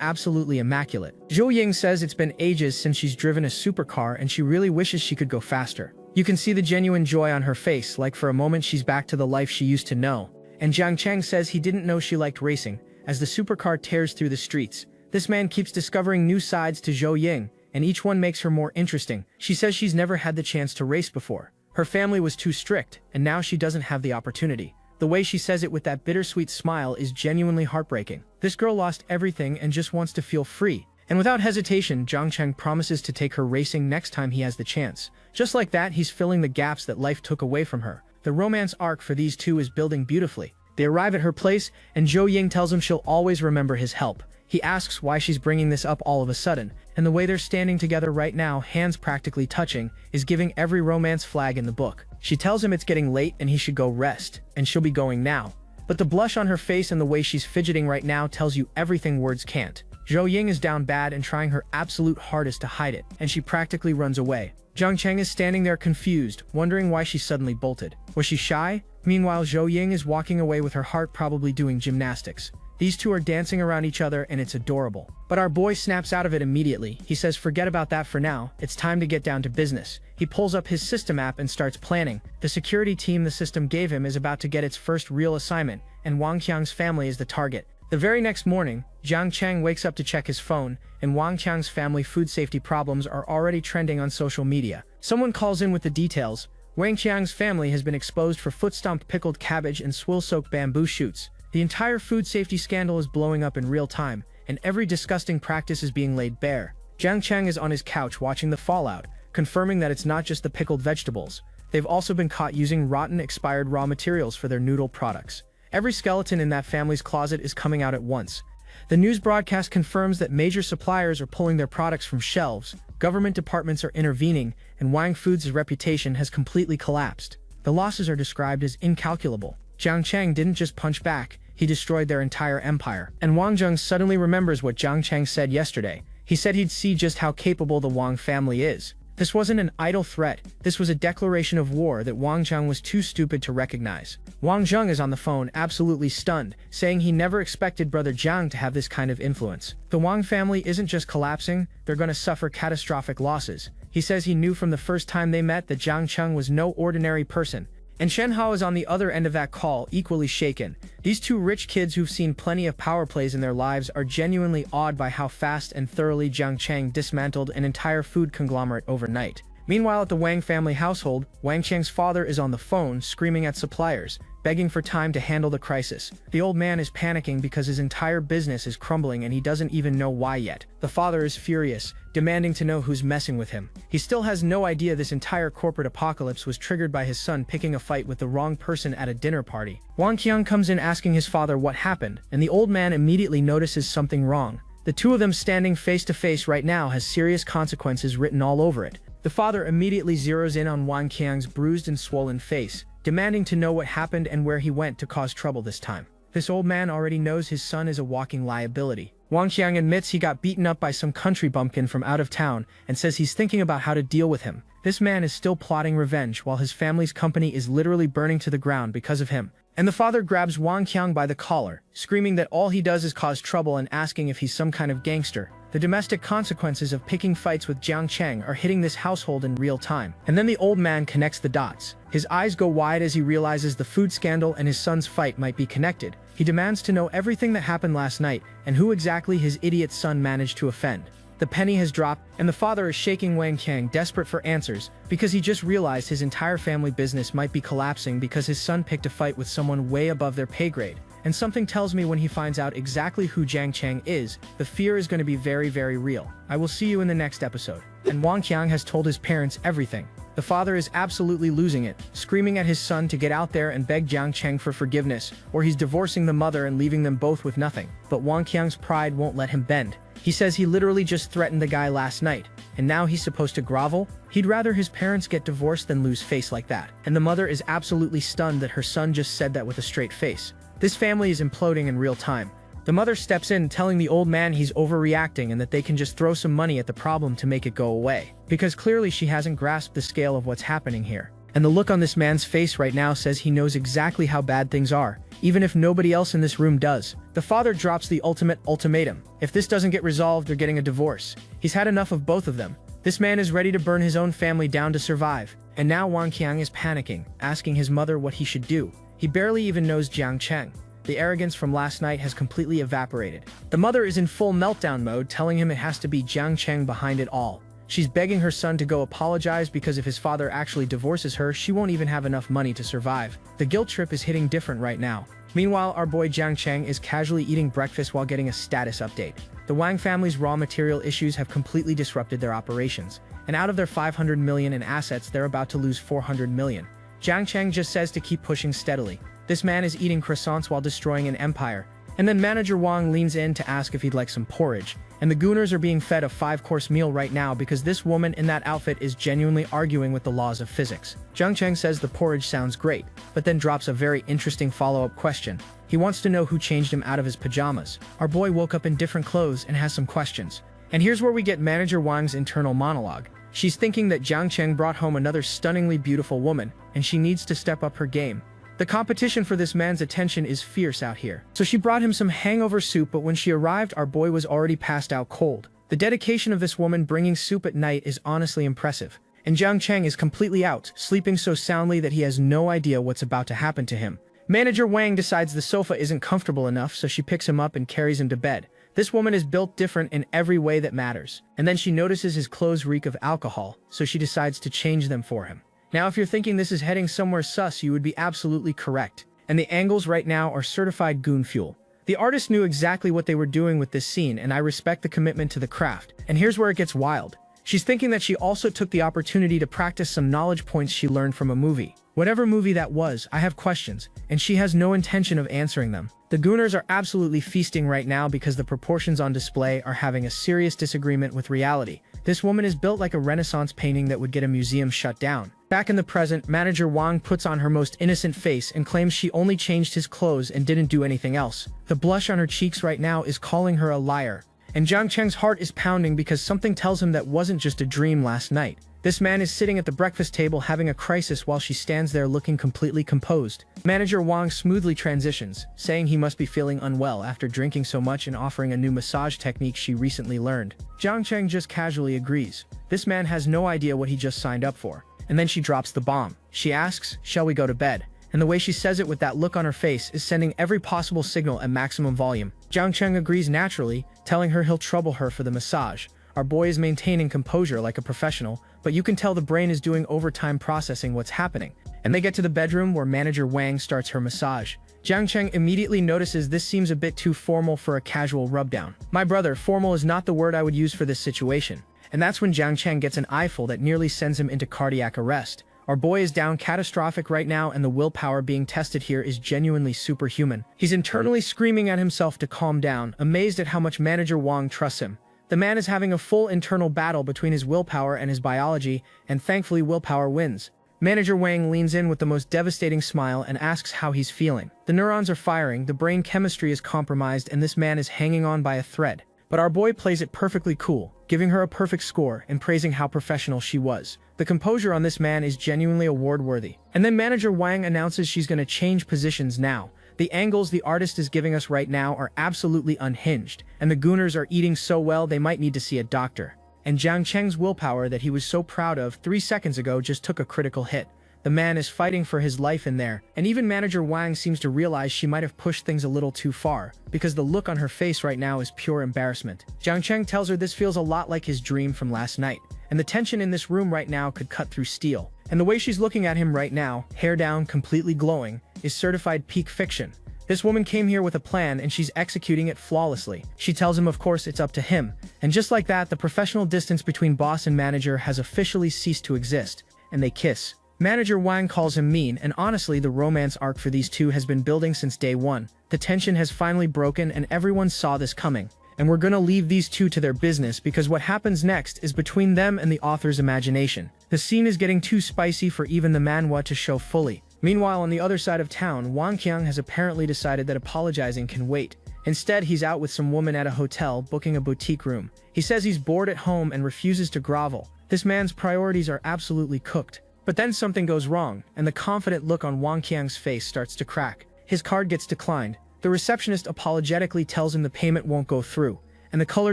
absolutely immaculate. Zhao Ying says it's been ages since she's driven a supercar and she really wishes she could go faster. You can see the genuine joy on her face, like for a moment she's back to the life she used to know. And Jiang Cheng says he didn't know she liked racing. As the supercar tears through the streets, this man keeps discovering new sides to Zhao Ying, and each one makes her more interesting. She says she's never had the chance to race before. Her family was too strict, and now she doesn't have the opportunity. The way she says it with that bittersweet smile is genuinely heartbreaking. This girl lost everything and just wants to feel free, And without hesitation, Zhang Cheng promises to take her racing next time he has the chance. Just like that, he's filling the gaps that life took away from her. The romance arc for these two is building beautifully. They arrive at her place, and Zhao Ying tells him she'll always remember his help. He asks why she's bringing this up all of a sudden, and the way they're standing together right now, hands practically touching, is giving every romance flag in the book. She tells him it's getting late and he should go rest, and she'll be going now. But the blush on her face and the way she's fidgeting right now tells you everything words can't. Zhao Ying is down bad and trying her absolute hardest to hide it, and she practically runs away. Zhang Cheng is standing there confused, wondering why she suddenly bolted. Was she shy? Meanwhile, Zhao Ying is walking away with her heart probably doing gymnastics. These two are dancing around each other and it's adorable. But our boy snaps out of it immediately. He says forget about that for now, it's time to get down to business. He pulls up his system app and starts planning. The security team the system gave him is about to get its first real assignment, and Wang Qiang's family is the target. The very next morning, Zhang Cheng wakes up to check his phone, and Wang Qiang's family food safety problems are already trending on social media. Someone calls in with the details. Wang Qiang's family has been exposed for foot-stomped pickled cabbage and swill-soaked bamboo shoots. The entire food safety scandal is blowing up in real time, and every disgusting practice is being laid bare. Zhang Cheng is on his couch watching the fallout, confirming that it's not just the pickled vegetables. They've also been caught using rotten, expired raw materials for their noodle products. Every skeleton in that family's closet is coming out at once. The news broadcast confirms that major suppliers are pulling their products from shelves, government departments are intervening, and Wang Foods' reputation has completely collapsed. The losses are described as incalculable. Zhang Cheng didn't just punch back, he destroyed their entire empire. And Wang Zheng suddenly remembers what Zhang Cheng said yesterday. He said he'd see just how capable the Wang family is. This wasn't an idle threat, this was a declaration of war that Wang Zheng was too stupid to recognize. Wang Zheng is on the phone, absolutely stunned, saying he never expected brother Zhang to have this kind of influence. The Wang family isn't just collapsing, they're going to suffer catastrophic losses. He says he knew from the first time they met that Zhang Cheng was no ordinary person. And Shanghai is on the other end of that call, equally shaken. These two rich kids who've seen plenty of power plays in their lives are genuinely awed by how fast and thoroughly Zhang Cheng dismantled an entire food conglomerate overnight. Meanwhile, at the Wang family household, Wang Cheng's father is on the phone, screaming at suppliers, begging for time to handle the crisis. The old man is panicking because his entire business is crumbling and he doesn't even know why yet. The father is furious, demanding to know who's messing with him. He still has no idea this entire corporate apocalypse was triggered by his son picking a fight with the wrong person at a dinner party. Wang Qiang comes in asking his father what happened, and the old man immediately notices something wrong. The two of them standing face to face right now has serious consequences written all over it. The father immediately zeroes in on Wang Qiang's bruised and swollen face, demanding to know what happened and where he went to cause trouble this time. This old man already knows his son is a walking liability. Wang Qiang admits he got beaten up by some country bumpkin from out of town and says he's thinking about how to deal with him. This man is still plotting revenge while his family's company is literally burning to the ground because of him. And the father grabs Wang Qiang by the collar, screaming that all he does is cause trouble and asking if he's some kind of gangster. The domestic consequences of picking fights with Zhang Cheng are hitting this household in real time. And then the old man connects the dots. His eyes go wide as he realizes the food scandal and his son's fight might be connected. He demands to know everything that happened last night and who exactly his idiot son managed to offend. The penny has dropped, and the father is shaking Wang Qiang, desperate for answers, because he just realized his entire family business might be collapsing because his son picked a fight with someone way above their pay grade. And something tells me when he finds out exactly who Zhang Cheng is, the fear is going to be very, very real. I will see you in the next episode. And Wang Qiang has told his parents everything. The father is absolutely losing it, screaming at his son to get out there and beg Zhang Cheng for forgiveness, or he's divorcing the mother and leaving them both with nothing. But Wang Qiang's pride won't let him bend. He says he literally just threatened the guy last night, and now he's supposed to grovel? He'd rather his parents get divorced than lose face like that. And the mother is absolutely stunned that her son just said that with a straight face. This family is imploding in real time. The mother steps in, telling the old man he's overreacting and that they can just throw some money at the problem to make it go away. Because clearly she hasn't grasped the scale of what's happening here. And the look on this man's face right now says he knows exactly how bad things are, even if nobody else in this room does. The father drops the ultimate ultimatum. If this doesn't get resolved, they're getting a divorce. He's had enough of both of them. This man is ready to burn his own family down to survive. And now Wang Qiang is panicking, asking his mother what he should do. He barely even knows Zhang Cheng. The arrogance from last night has completely evaporated. The mother is in full meltdown mode, telling him it has to be Zhang Cheng behind it all. She's begging her son to go apologize because if his father actually divorces her, she won't even have enough money to survive. The guilt trip is hitting different right now. Meanwhile, our boy Jiang Cheng is casually eating breakfast while getting a status update. The Wang family's raw material issues have completely disrupted their operations, and out of their 500 million in assets, they're about to lose 400 million. Jiang Cheng just says to keep pushing steadily. This man is eating croissants while destroying an empire. And then Manager Wang leans in to ask if he'd like some porridge. And the gooners are being fed a 5-course meal right now because this woman in that outfit is genuinely arguing with the laws of physics. Jiang Cheng says the porridge sounds great, but then drops a very interesting follow-up question. He wants to know who changed him out of his pajamas. Our boy woke up in different clothes and has some questions. And here's where we get Manager Wang's internal monologue. She's thinking that Jiang Cheng brought home another stunningly beautiful woman, and she needs to step up her game. The competition for this man's attention is fierce out here. So she brought him some hangover soup, but when she arrived, our boy was already passed out cold. The dedication of this woman bringing soup at night is honestly impressive. And Jiang Cheng is completely out, sleeping so soundly that he has no idea what's about to happen to him. Manager Wang decides the sofa isn't comfortable enough, so she picks him up and carries him to bed. This woman is built different in every way that matters. And then she notices his clothes reek of alcohol, so she decides to change them for him. Now, if you're thinking this is heading somewhere sus, you would be absolutely correct. And the angles right now are certified goon fuel. The artist knew exactly what they were doing with this scene, and I respect the commitment to the craft. And here's where it gets wild. She's thinking that she also took the opportunity to practice some knowledge points she learned from a movie. Whatever movie that was, I have questions, and she has no intention of answering them. The gooners are absolutely feasting right now because the proportions on display are having a serious disagreement with reality. This woman is built like a Renaissance painting that would get a museum shut down. Back in the present, Manager Wang puts on her most innocent face and claims she only changed his clothes and didn't do anything else. The blush on her cheeks right now is calling her a liar. And Jiang Cheng's heart is pounding because something tells him that wasn't just a dream last night. This man is sitting at the breakfast table having a crisis while she stands there looking completely composed. Manager Wang smoothly transitions, saying he must be feeling unwell after drinking so much and offering a new massage technique she recently learned. Jiang Cheng just casually agrees. This man has no idea what he just signed up for. And then she drops the bomb. She asks, "Shall we go to bed?" And the way she says it with that look on her face is sending every possible signal at maximum volume. Jiang Cheng agrees naturally, telling her he'll trouble her for the massage. Our boy is maintaining composure like a professional, but you can tell the brain is doing overtime processing what's happening. And they get to the bedroom where Manager Wang starts her massage. Jiang Cheng immediately notices this seems a bit too formal for a casual rubdown. My brother, formal is not the word I would use for this situation. And that's when Jiang Cheng gets an eyeful that nearly sends him into cardiac arrest. Our boy is down catastrophic right now, and the willpower being tested here is genuinely superhuman. He's internally screaming at himself to calm down, amazed at how much Manager Wang trusts him. The man is having a full internal battle between his willpower and his biology, and thankfully willpower wins. Manager Wang leans in with the most devastating smile and asks how he's feeling. The neurons are firing, the brain chemistry is compromised, and this man is hanging on by a thread. But our boy plays it perfectly cool, giving her a perfect score and praising how professional she was. The composure on this man is genuinely award-worthy. And then Manager Wang announces she's going to change positions now. The angles the artist is giving us right now are absolutely unhinged, and the gooners are eating so well they might need to see a doctor. And Jiang Cheng's willpower that he was so proud of 3 seconds ago just took a critical hit. The man is fighting for his life in there, and even Manager Wang seems to realize she might have pushed things a little too far, because the look on her face right now is pure embarrassment. Jiang Cheng tells her this feels a lot like his dream from last night, and the tension in this room right now could cut through steel. And the way she's looking at him right now, hair down, completely glowing, is certified peak fiction. This woman came here with a plan and she's executing it flawlessly. She tells him of course it's up to him, and just like that the professional distance between boss and manager has officially ceased to exist, and they kiss. Manager Wang calls him mean, and honestly the romance arc for these two has been building since day one. The tension has finally broken and everyone saw this coming. And we're gonna leave these two to their business because what happens next is between them and the author's imagination. The scene is getting too spicy for even the manhwa to show fully. Meanwhile, on the other side of town, Wang Qiang has apparently decided that apologizing can wait. Instead, he's out with some woman at a hotel booking a boutique room. He says he's bored at home and refuses to grovel. This man's priorities are absolutely cooked. But then something goes wrong, and the confident look on Wang Qiang's face starts to crack. His card gets declined. The receptionist apologetically tells him the payment won't go through, and the color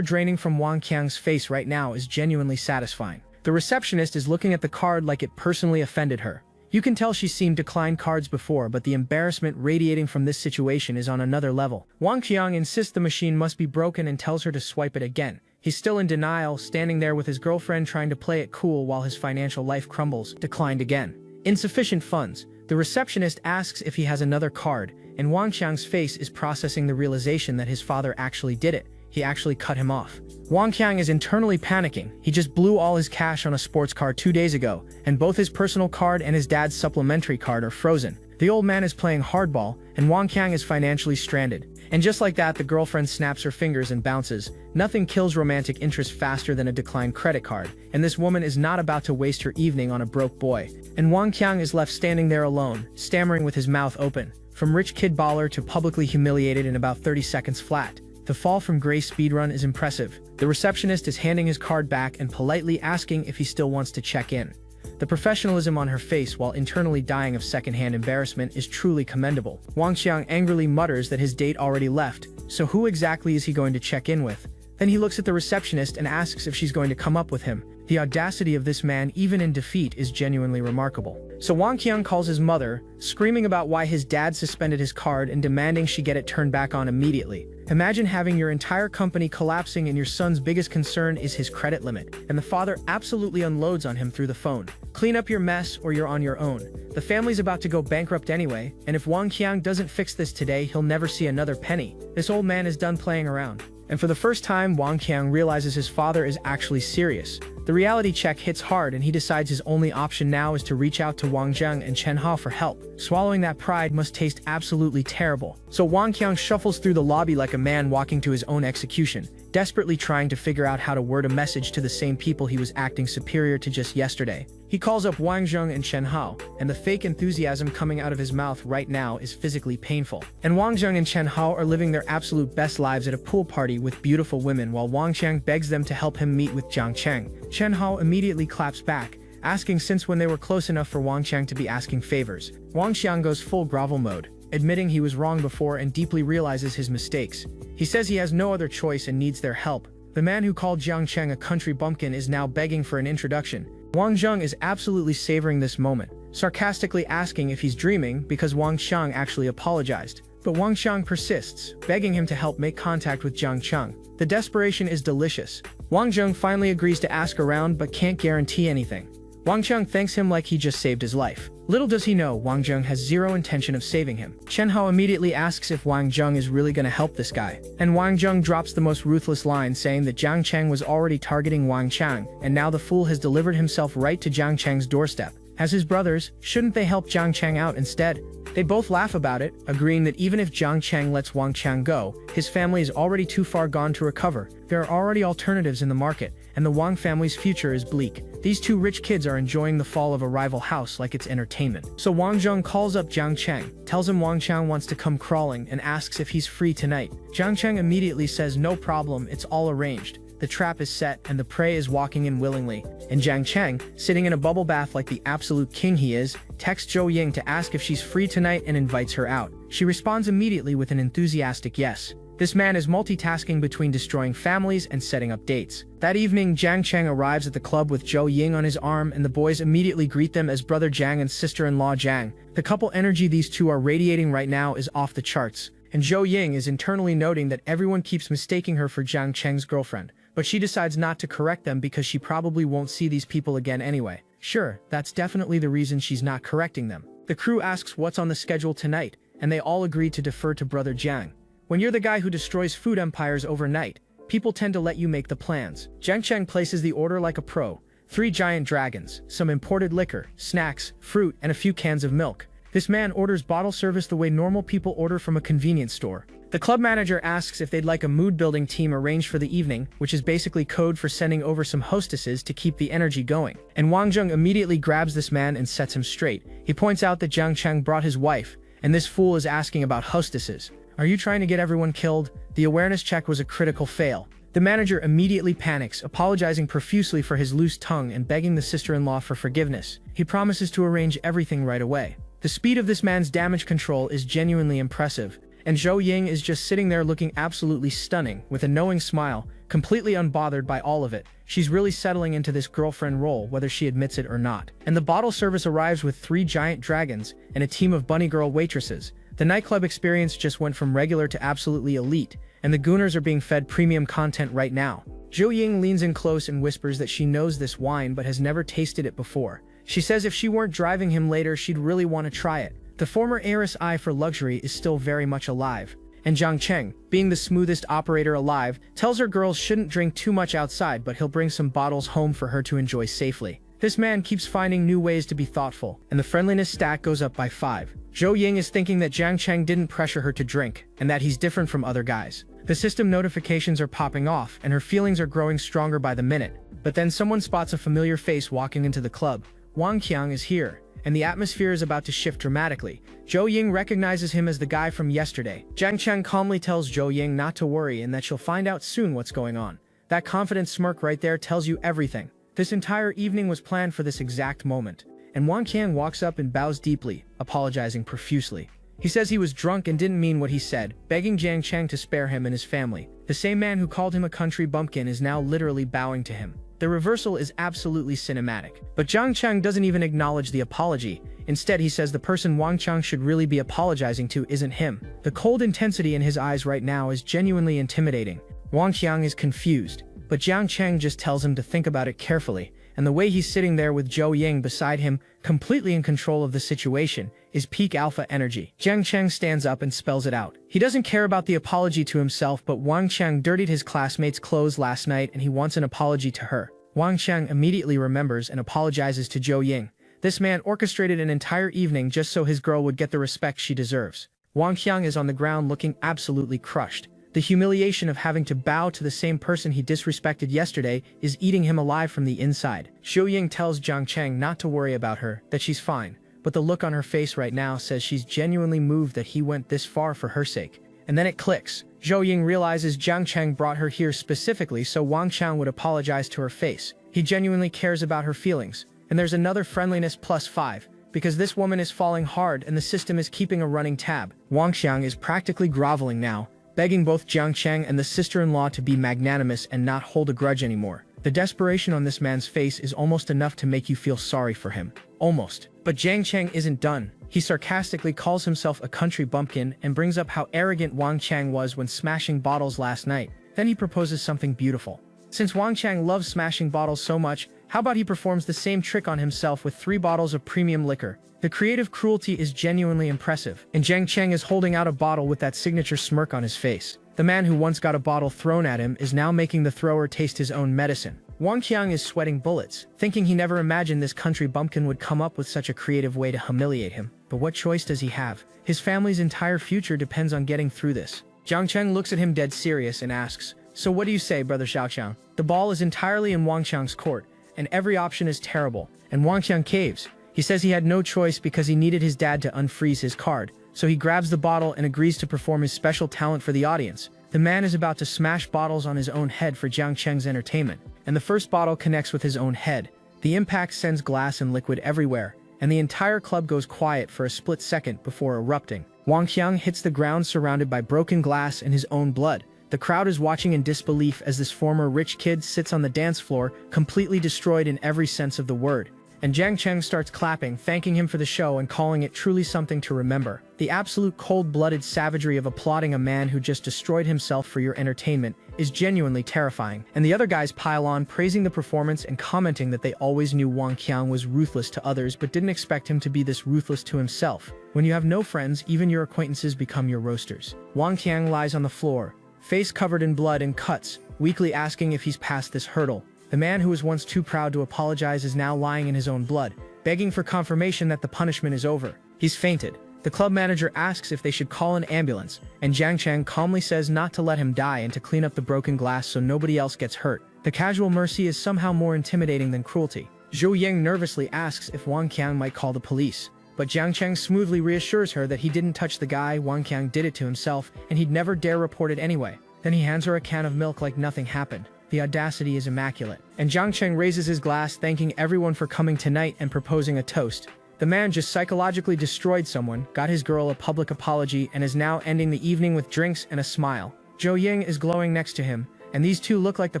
draining from Wang Qiang's face right now is genuinely satisfying. The receptionist is looking at the card like it personally offended her. You can tell she's seen declined cards before, but the embarrassment radiating from this situation is on another level. Wang Qiang insists the machine must be broken and tells her to swipe it again. He's still in denial, standing there with his girlfriend trying to play it cool while his financial life crumbles. Declined again. Insufficient funds. The receptionist asks if he has another card, and Wang Qiang's face is processing the realization that his father actually did it. He actually cut him off. Wang Qiang is internally panicking. He just blew all his cash on a sports car 2 days ago, and both his personal card and his dad's supplementary card are frozen. The old man is playing hardball, and Wang Qiang is financially stranded. And just like that, the girlfriend snaps her fingers and bounces. Nothing kills romantic interest faster than a declined credit card, and this woman is not about to waste her evening on a broke boy. And Wang Qiang is left standing there alone, stammering with his mouth open. From rich kid baller to publicly humiliated in about 30 seconds flat. The fall from grace speedrun is impressive. The receptionist is handing his card back and politely asking if he still wants to check in. The professionalism on her face while internally dying of secondhand embarrassment is truly commendable. Wang Qiang angrily mutters that his date already left, so who exactly is he going to check in with? Then he looks at the receptionist and asks if she's going to come up with him. The audacity of this man, even in defeat, is genuinely remarkable. So Wang Qiang calls his mother, screaming about why his dad suspended his card and demanding she get it turned back on immediately. Imagine having your entire company collapsing and your son's biggest concern is his credit limit, and the father absolutely unloads on him through the phone. Clean up your mess or you're on your own. The family's about to go bankrupt anyway, and if Wang Qiang doesn't fix this today, he'll never see another penny. This old man is done playing around. And for the first time, Wang Qiang realizes his father is actually serious. The reality check hits hard and he decides his only option now is to reach out to Wang Zheng and Chen Hao for help. Swallowing that pride must taste absolutely terrible. So Wang Qiang shuffles through the lobby like a man walking to his own execution, desperately trying to figure out how to word a message to the same people he was acting superior to just yesterday. He calls up Wang Zheng and Chen Hao, and the fake enthusiasm coming out of his mouth right now is physically painful. And Wang Zheng and Chen Hao are living their absolute best lives at a pool party with beautiful women while Wang Qiang begs them to help him meet with Jiang Cheng. Chen Hao immediately claps back, asking since when they were close enough for Wang Qiang to be asking favors. Wang Qiang goes full grovel mode, admitting he was wrong before and deeply realizes his mistakes. He says he has no other choice and needs their help. The man who called Jiang Cheng a country bumpkin is now begging for an introduction. Wang Zheng is absolutely savoring this moment, sarcastically asking if he's dreaming because Wang Qiang actually apologized. But Wang Qiang persists, begging him to help make contact with Jiang Cheng. The desperation is delicious. Wang Zheng finally agrees to ask around but can't guarantee anything. Wang Qiang thanks him like he just saved his life. Little does he know, Wang Zheng has zero intention of saving him. Chen Hao immediately asks if Wang Zheng is really going to help this guy. And Wang Zheng drops the most ruthless line saying that Jiang Cheng was already targeting Wang Qiang, and now the fool has delivered himself right to Jiang Cheng's doorstep. As his brothers, shouldn't they help Jiang Cheng out instead? They both laugh about it, agreeing that even if Jiang Cheng lets Wang Qiang go, his family is already too far gone to recover. There are already alternatives in the market, and the Wang family's future is bleak. These two rich kids are enjoying the fall of a rival house like it's entertainment. So Wang Zheng calls up Jiang Cheng, tells him Wang Qiang wants to come crawling, and asks if he's free tonight. Jiang Cheng immediately says no problem, it's all arranged. The trap is set and the prey is walking in willingly. And Jiang Cheng, sitting in a bubble bath like the absolute king he is, texts Zhao Ying to ask if she's free tonight and invites her out. She responds immediately with an enthusiastic yes. This man is multitasking between destroying families and setting up dates. That evening, Jiang Cheng arrives at the club with Zhao Ying on his arm, and the boys immediately greet them as brother Jiang and sister-in-law Jiang. The couple energy these two are radiating right now is off the charts, and Zhao Ying is internally noting that everyone keeps mistaking her for Jiang Cheng's girlfriend. But she decides not to correct them because she probably won't see these people again anyway. Sure, that's definitely the reason she's not correcting them. The crew asks what's on the schedule tonight, and they all agree to defer to brother Jiang. When you're the guy who destroys food empires overnight, people tend to let you make the plans. Jiang Cheng places the order like a pro. 3 giant dragons, some imported liquor, snacks, fruit, and a few cans of milk. This man orders bottle service the way normal people order from a convenience store. The club manager asks if they'd like a mood-building team arranged for the evening, which is basically code for sending over some hostesses to keep the energy going. And Wang Zheng immediately grabs this man and sets him straight. He points out that Jiang Cheng brought his wife, and this fool is asking about hostesses. Are you trying to get everyone killed? The awareness check was a critical fail. The manager immediately panics, apologizing profusely for his loose tongue and begging the sister-in-law for forgiveness. He promises to arrange everything right away. The speed of this man's damage control is genuinely impressive. And Zhao Ying is just sitting there looking absolutely stunning, with a knowing smile, completely unbothered by all of it. She's really settling into this girlfriend role, whether she admits it or not. And the bottle service arrives with 3 giant dragons and a team of bunny girl waitresses. The nightclub experience just went from regular to absolutely elite, and the gooners are being fed premium content right now. Zhao Ying leans in close and whispers that she knows this wine but has never tasted it before. She says if she weren't driving him later, she'd really want to try it. The former heiress' eye for luxury is still very much alive. And Jiang Cheng, being the smoothest operator alive, tells her girls shouldn't drink too much outside, but he'll bring some bottles home for her to enjoy safely. This man keeps finding new ways to be thoughtful, and the friendliness stack goes up by 5. Zhao Ying is thinking that Jiang Cheng didn't pressure her to drink, and that he's different from other guys. The system notifications are popping off, and her feelings are growing stronger by the minute. But then someone spots a familiar face walking into the club. Wang Qiang is here, and the atmosphere is about to shift dramatically. Zhao Ying recognizes him as the guy from yesterday. Jiang Cheng calmly tells Zhao Ying not to worry and that she'll find out soon what's going on. That confident smirk right there tells you everything. This entire evening was planned for this exact moment. And Wang Qiang walks up and bows deeply, apologizing profusely. He says he was drunk and didn't mean what he said, begging Jiang Cheng to spare him and his family. The same man who called him a country bumpkin is now literally bowing to him. The reversal is absolutely cinematic. But Jiang Cheng doesn't even acknowledge the apology. Instead, he says the person Wang Qiang should really be apologizing to isn't him. The cold intensity in his eyes right now is genuinely intimidating. Wang Qiang is confused, but Jiang Cheng just tells him to think about it carefully. And the way he's sitting there with Zhao Ying beside him, completely in control of the situation, is peak alpha energy. Jiang Cheng stands up and spells it out. He doesn't care about the apology to himself, but Wang Qiang dirtied his classmates' clothes last night and he wants an apology to her. Wang Qiang immediately remembers and apologizes to Zhao Ying. This man orchestrated an entire evening just so his girl would get the respect she deserves. Wang Qiang is on the ground looking absolutely crushed. The humiliation of having to bow to the same person he disrespected yesterday is eating him alive from the inside. Zhao Ying tells Jiang Cheng not to worry about her, that she's fine, but the look on her face right now says she's genuinely moved that he went this far for her sake. And then it clicks. Zhao Ying realizes Jiang Cheng brought her here specifically so Wang Qiang would apologize to her face. He genuinely cares about her feelings. And there's another friendliness plus 5, because this woman is falling hard and the system is keeping a running tab. Wang Qiang is practically groveling now, begging both Jiang Cheng and the sister-in-law to be magnanimous and not hold a grudge anymore. The desperation on this man's face is almost enough to make you feel sorry for him. Almost. But Jiang Cheng isn't done. He sarcastically calls himself a country bumpkin and brings up how arrogant Wang Qiang was when smashing bottles last night. Then he proposes something beautiful. Since Wang Qiang loves smashing bottles so much, how about he performs the same trick on himself with 3 bottles of premium liquor? The creative cruelty is genuinely impressive, and Jiang Cheng is holding out a bottle with that signature smirk on his face. The man who once got a bottle thrown at him is now making the thrower taste his own medicine. Wang Qiang is sweating bullets, thinking he never imagined this country bumpkin would come up with such a creative way to humiliate him. But what choice does he have? His family's entire future depends on getting through this. Jiang Cheng looks at him dead serious and asks, "So what do you say, brother Xiaoqiang?" The ball is entirely in Wang Qiang's court, and every option is terrible, and Wang Qiang caves. He says he had no choice because he needed his dad to unfreeze his card, so he grabs the bottle and agrees to perform his special talent for the audience. The man is about to smash bottles on his own head for Jiang Cheng's entertainment, and the first bottle connects with his own head. The impact sends glass and liquid everywhere, and the entire club goes quiet for a split second before erupting. Wang Qiang hits the ground surrounded by broken glass and his own blood. The crowd is watching in disbelief as this former rich kid sits on the dance floor, completely destroyed in every sense of the word. And Jiang Cheng starts clapping, thanking him for the show and calling it truly something to remember. The absolute cold-blooded savagery of applauding a man who just destroyed himself for your entertainment is genuinely terrifying. And the other guys pile on, praising the performance and commenting that they always knew Wang Qiang was ruthless to others but didn't expect him to be this ruthless to himself. When you have no friends, even your acquaintances become your roasters. Wang Qiang lies on the floor, face covered in blood and cuts, weakly asking if he's passed this hurdle. The man who was once too proud to apologize is now lying in his own blood, begging for confirmation that the punishment is over. He's fainted. The club manager asks if they should call an ambulance, and Jiang Cheng calmly says not to let him die and to clean up the broken glass so nobody else gets hurt. The casual mercy is somehow more intimidating than cruelty. Zhao Ying nervously asks if Wang Qiang might call the police, but Jiang Cheng smoothly reassures her that he didn't touch the guy, Wang Qiang did it to himself, and he'd never dare report it anyway. Then he hands her a can of milk like nothing happened. The audacity is immaculate. And Jiang Cheng raises his glass, thanking everyone for coming tonight and proposing a toast. The man just psychologically destroyed someone, got his girl a public apology, and is now ending the evening with drinks and a smile. Zhao Ying is glowing next to him, and these two look like the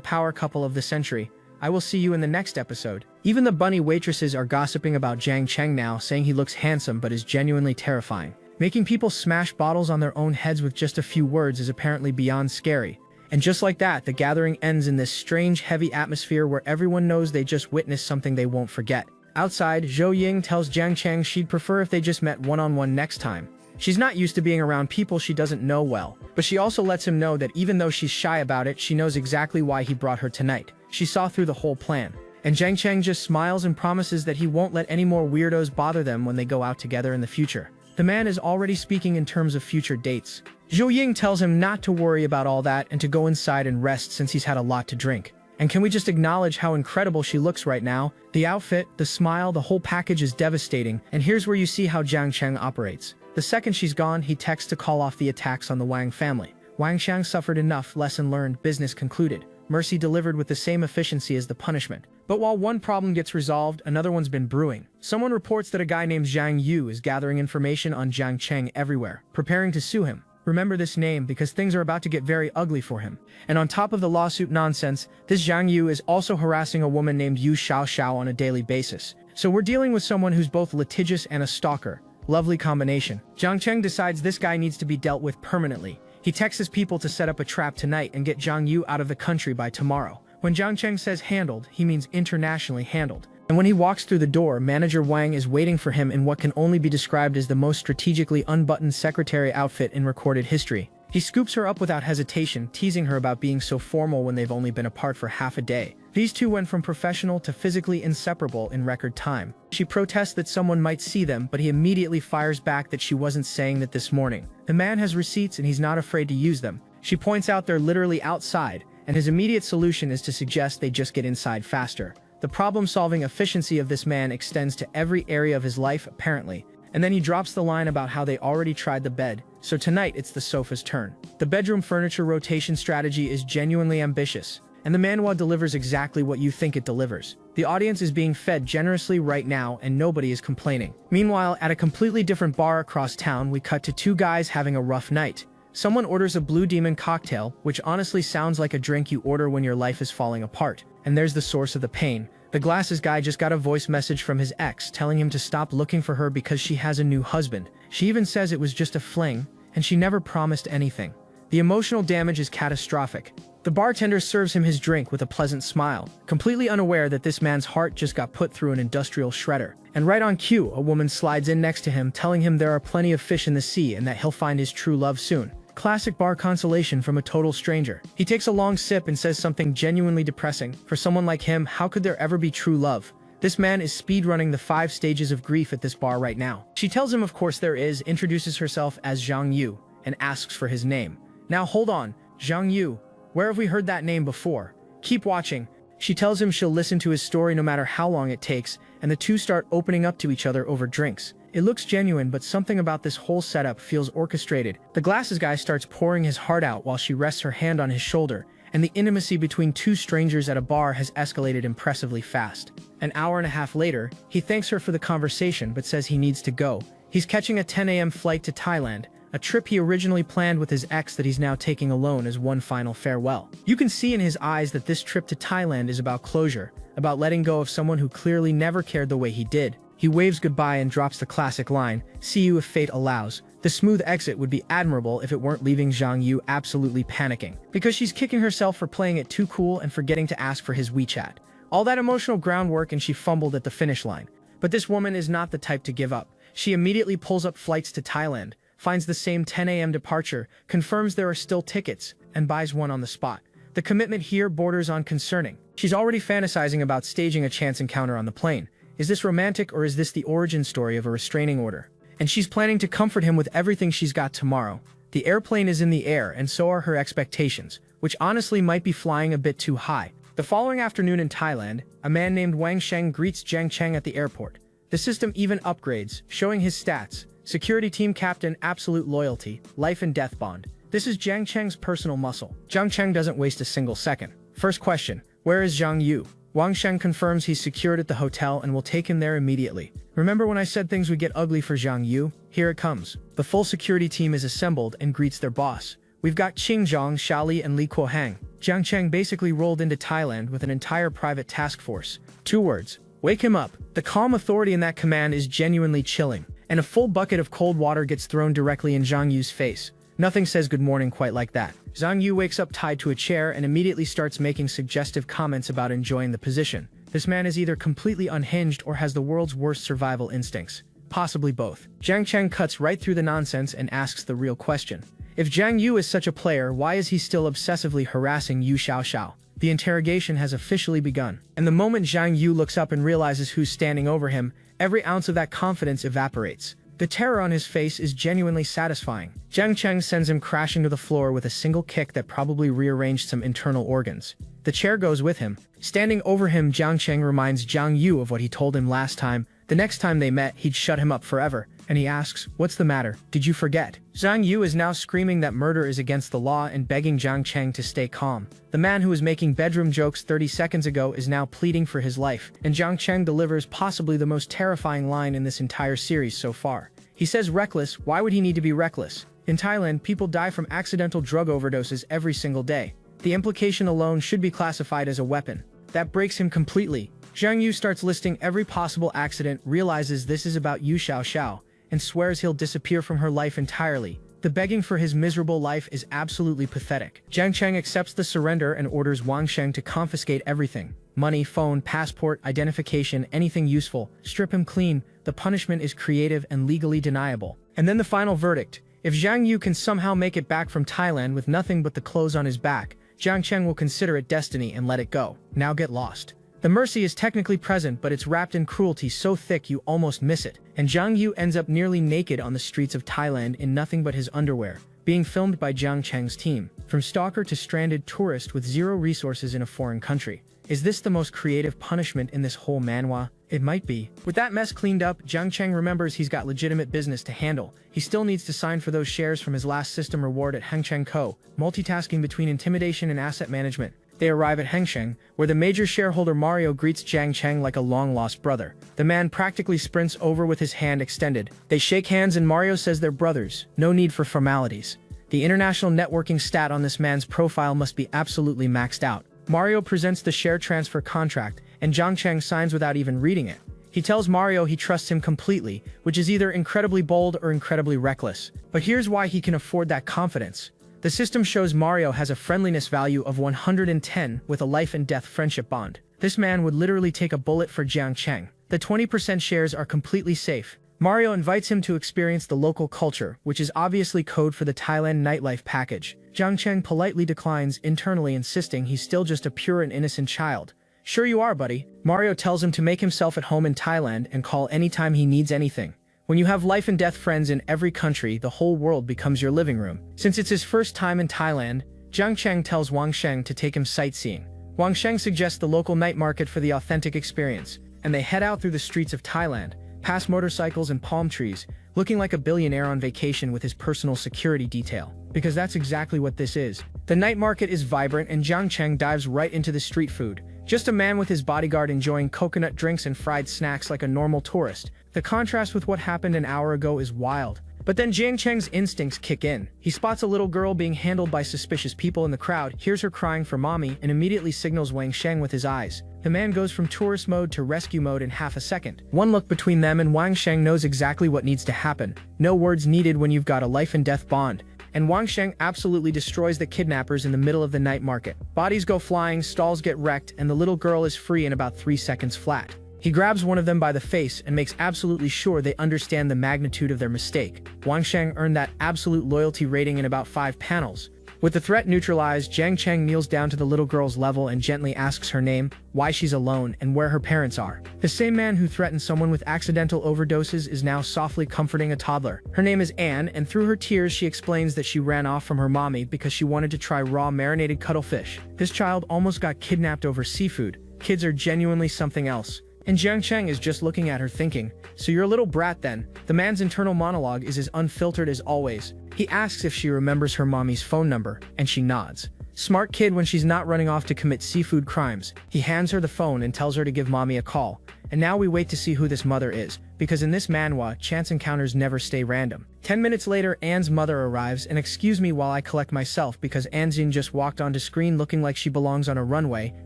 power couple of the century. I will see you in the next episode. Even the bunny waitresses are gossiping about Jiang Cheng now, saying he looks handsome but is genuinely terrifying. Making people smash bottles on their own heads with just a few words is apparently beyond scary. And just like that, the gathering ends in this strange, heavy atmosphere where everyone knows they just witnessed something they won't forget. Outside, Zhao Ying tells Jiang Cheng she'd prefer if they just met one-on-one next time. She's not used to being around people she doesn't know well, but she also lets him know that even though she's shy about it, she knows exactly why he brought her tonight. She saw through the whole plan. And Jiang Cheng just smiles and promises that he won't let any more weirdos bother them when they go out together in the future. The man is already speaking in terms of future dates. Zhao Ying tells him not to worry about all that and to go inside and rest since he's had a lot to drink. And can we just acknowledge how incredible she looks right now? The outfit, the smile, the whole package is devastating, and here's where you see how Jiang Cheng operates. The second she's gone, he texts to call off the attacks on the Wang family. Wang Xiang suffered enough, lesson learned, business concluded. Mercy delivered with the same efficiency as the punishment. But while one problem gets resolved, another one's been brewing. Someone reports that a guy named Zhang Yu is gathering information on Jiang Cheng everywhere, preparing to sue him. Remember this name because things are about to get very ugly for him. And on top of the lawsuit nonsense, this Zhang Yu is also harassing a woman named Yu Xiao on a daily basis. So we're dealing with someone who's both litigious and a stalker. Lovely combination. Jiang Cheng decides this guy needs to be dealt with permanently. He texts his people to set up a trap tonight and get Zhang Yu out of the country by tomorrow. When Jiang Cheng says handled, he means internationally handled. And when he walks through the door, Manager Wang is waiting for him in what can only be described as the most strategically unbuttoned secretary outfit in recorded history. He scoops her up without hesitation, teasing her about being so formal when they've only been apart for half a day. These two went from professional to physically inseparable in record time. She protests that someone might see them, but he immediately fires back that she wasn't saying that this morning. The man has receipts and he's not afraid to use them. She points out they're literally outside, and his immediate solution is to suggest they just get inside faster. The problem-solving efficiency of this man extends to every area of his life, apparently. And then he drops the line about how they already tried the bed, so tonight it's the sofa's turn. The bedroom furniture rotation strategy is genuinely ambitious, and the manhwa delivers exactly what you think it delivers. The audience is being fed generously right now, and nobody is complaining. Meanwhile, at a completely different bar across town, we cut to two guys having a rough night. Someone orders a Blue Demon cocktail, which honestly sounds like a drink you order when your life is falling apart. And there's the source of the pain. The glasses guy just got a voice message from his ex telling him to stop looking for her because she has a new husband. She even says it was just a fling, and she never promised anything. The emotional damage is catastrophic. The bartender serves him his drink with a pleasant smile, completely unaware that this man's heart just got put through an industrial shredder. And right on cue, a woman slides in next to him telling him there are plenty of fish in the sea and that he'll find his true love soon. Classic bar consolation from a total stranger. He takes a long sip and says something genuinely depressing. For someone like him, how could there ever be true love? This man is speedrunning the 5 stages of grief at this bar right now. She tells him of course there is, introduces herself as Zhang Yu, and asks for his name. Now hold on, Zhang Yu, where have we heard that name before? Keep watching. She tells him she'll listen to his story no matter how long it takes, and the two start opening up to each other over drinks. It looks genuine, but something about this whole setup feels orchestrated. The glasses guy starts pouring his heart out while she rests her hand on his shoulder, and the intimacy between two strangers at a bar has escalated impressively fast. An hour and a half later, he thanks her for the conversation but says he needs to go. He's catching a 10 a.m. flight to Thailand, a trip he originally planned with his ex that he's now taking alone as one final farewell. You can see in his eyes that this trip to Thailand is about closure, about letting go of someone who clearly never cared the way he did. He waves goodbye and drops the classic line, "See you if fate allows." The smooth exit would be admirable if it weren't leaving Zhang Yu absolutely panicking, because she's kicking herself for playing it too cool and forgetting to ask for his WeChat. All that emotional groundwork and she fumbled at the finish line. But this woman is not the type to give up. She immediately pulls up flights to Thailand, finds the same 10 a.m. departure, confirms there are still tickets, and buys one on the spot. The commitment here borders on concerning. She's already fantasizing about staging a chance encounter on the plane. Is this romantic or is this the origin story of a restraining order? And she's planning to comfort him with everything she's got tomorrow. The airplane is in the air and so are her expectations, which honestly might be flying a bit too high. The following afternoon in Thailand, a man named Wang Sheng greets Jiang Cheng at the airport. The system even upgrades, showing his stats. Security team captain, absolute loyalty, life and death bond. This is Jiang Cheng's personal muscle. Jiang Cheng doesn't waste a single second. First question, where is Zhang Yu? Wang Sheng confirms he's secured at the hotel and will take him there immediately. Remember when I said things would get ugly for Zhang Yu? Here it comes. The full security team is assembled and greets their boss. We've got Qing Zhang, Xiaoli, and Li Kuohang. Jiang Cheng basically rolled into Thailand with an entire private task force. 2 words. Wake him up. The calm authority in that command is genuinely chilling, and a full bucket of cold water gets thrown directly in Zhang Yu's face. Nothing says good morning quite like that. Zhang Yu wakes up tied to a chair and immediately starts making suggestive comments about enjoying the position. This man is either completely unhinged or has the world's worst survival instincts. Possibly both. Jiang Cheng cuts right through the nonsense and asks the real question. If Zhang Yu is such a player, why is he still obsessively harassing Yu Xiaoxiao? The interrogation has officially begun. And the moment Zhang Yu looks up and realizes who's standing over him, every ounce of that confidence evaporates. The terror on his face is genuinely satisfying. Jiang Cheng sends him crashing to the floor with a single kick that probably rearranged some internal organs. The chair goes with him. Standing over him, Jiang Cheng reminds Zhang Yu of what he told him last time. The next time they met, he'd shut him up forever. And he asks, "What's the matter? Did you forget?" Zhang Yu is now screaming that murder is against the law and begging Jiang Cheng to stay calm. The man who was making bedroom jokes 30 seconds ago is now pleading for his life, and Jiang Cheng delivers possibly the most terrifying line in this entire series so far. He says reckless. Why would he need to be reckless? In Thailand, people die from accidental drug overdoses every single day. The implication alone should be classified as a weapon. That breaks him completely. Zhang Yu starts listing every possible accident, realizes this is about Yu Xiaoxiao, and swears he'll disappear from her life entirely. The begging for his miserable life is absolutely pathetic. Jiang Cheng accepts the surrender and orders Wang Sheng to confiscate everything. Money, phone, passport, identification, anything useful. Strip him clean. The punishment is creative and legally deniable. And then the final verdict. If Zhang Yu can somehow make it back from Thailand with nothing but the clothes on his back, Jiang Cheng will consider it destiny and let it go. Now get lost. The mercy is technically present, but it's wrapped in cruelty so thick you almost miss it. And Zhang Yu ends up nearly naked on the streets of Thailand in nothing but his underwear, being filmed by Jiang Cheng's team. From stalker to stranded tourist with zero resources in a foreign country. Is this the most creative punishment in this whole manhwa? It might be. With that mess cleaned up, Jiang Cheng remembers he's got legitimate business to handle. He still needs to sign for those shares from his last system reward at Hengcheng Co., multitasking between intimidation and asset management. They arrive at Hengcheng, where the major shareholder Mario greets Jiang Cheng like a long-lost brother. The man practically sprints over with his hand extended. They shake hands and Mario says they're brothers. No need for formalities. The international networking stat on this man's profile must be absolutely maxed out. Mario presents the share transfer contract, and Jiang Cheng signs without even reading it. He tells Mario he trusts him completely, which is either incredibly bold or incredibly reckless. But here's why he can afford that confidence. The system shows Mario has a friendliness value of 110 with a life and death friendship bond. This man would literally take a bullet for Jiang Cheng. The 20% shares are completely safe. Mario invites him to experience the local culture, which is obviously code for the Thailand nightlife package. Jiang Cheng politely declines, internally insisting he's still just a pure and innocent child. Sure you are, buddy. Mario tells him to make himself at home in Thailand and call anytime he needs anything. When you have life and death friends in every country, the whole world becomes your living room. Since it's his first time in Thailand, Jiang Cheng tells Wang Sheng to take him sightseeing. Wang Sheng suggests the local night market for the authentic experience, and they head out through the streets of Thailand, past motorcycles and palm trees, looking like a billionaire on vacation with his personal security detail. Because that's exactly what this is. The night market is vibrant and Jiang Cheng dives right into the street food. Just a man with his bodyguard enjoying coconut drinks and fried snacks like a normal tourist. The contrast with what happened an hour ago is wild. But then Jiang Cheng's instincts kick in. He spots a little girl being handled by suspicious people in the crowd, hears her crying for mommy, and immediately signals Wang Sheng with his eyes. The man goes from tourist mode to rescue mode in half a second. One look between them and Wang Sheng knows exactly what needs to happen. No words needed when you've got a life and death bond. And Wang Sheng absolutely destroys the kidnappers in the middle of the night market. Bodies go flying, stalls get wrecked, and the little girl is free in about 3 seconds flat. He grabs one of them by the face and makes absolutely sure they understand the magnitude of their mistake. Wang Sheng earned that absolute loyalty rating in about 5 panels. With the threat neutralized, Jiang Cheng kneels down to the little girl's level and gently asks her name, why she's alone, and where her parents are. The same man who threatened someone with accidental overdoses is now softly comforting a toddler. Her name is Anne, and through her tears she explains that she ran off from her mommy because she wanted to try raw marinated cuttlefish. This child almost got kidnapped over seafood. Kids are genuinely something else. And Jiang Cheng is just looking at her thinking, so you're a little brat then. The man's internal monologue is as unfiltered as always. He asks if she remembers her mommy's phone number, and she nods. Smart kid when she's not running off to commit seafood crimes. He hands her the phone and tells her to give mommy a call. And now we wait to see who this mother is, because in this manhwa, chance encounters never stay random. 10 minutes later, Anne's mother arrives, and excuse me while I collect myself because Anzin just walked onto screen looking like she belongs on a runway,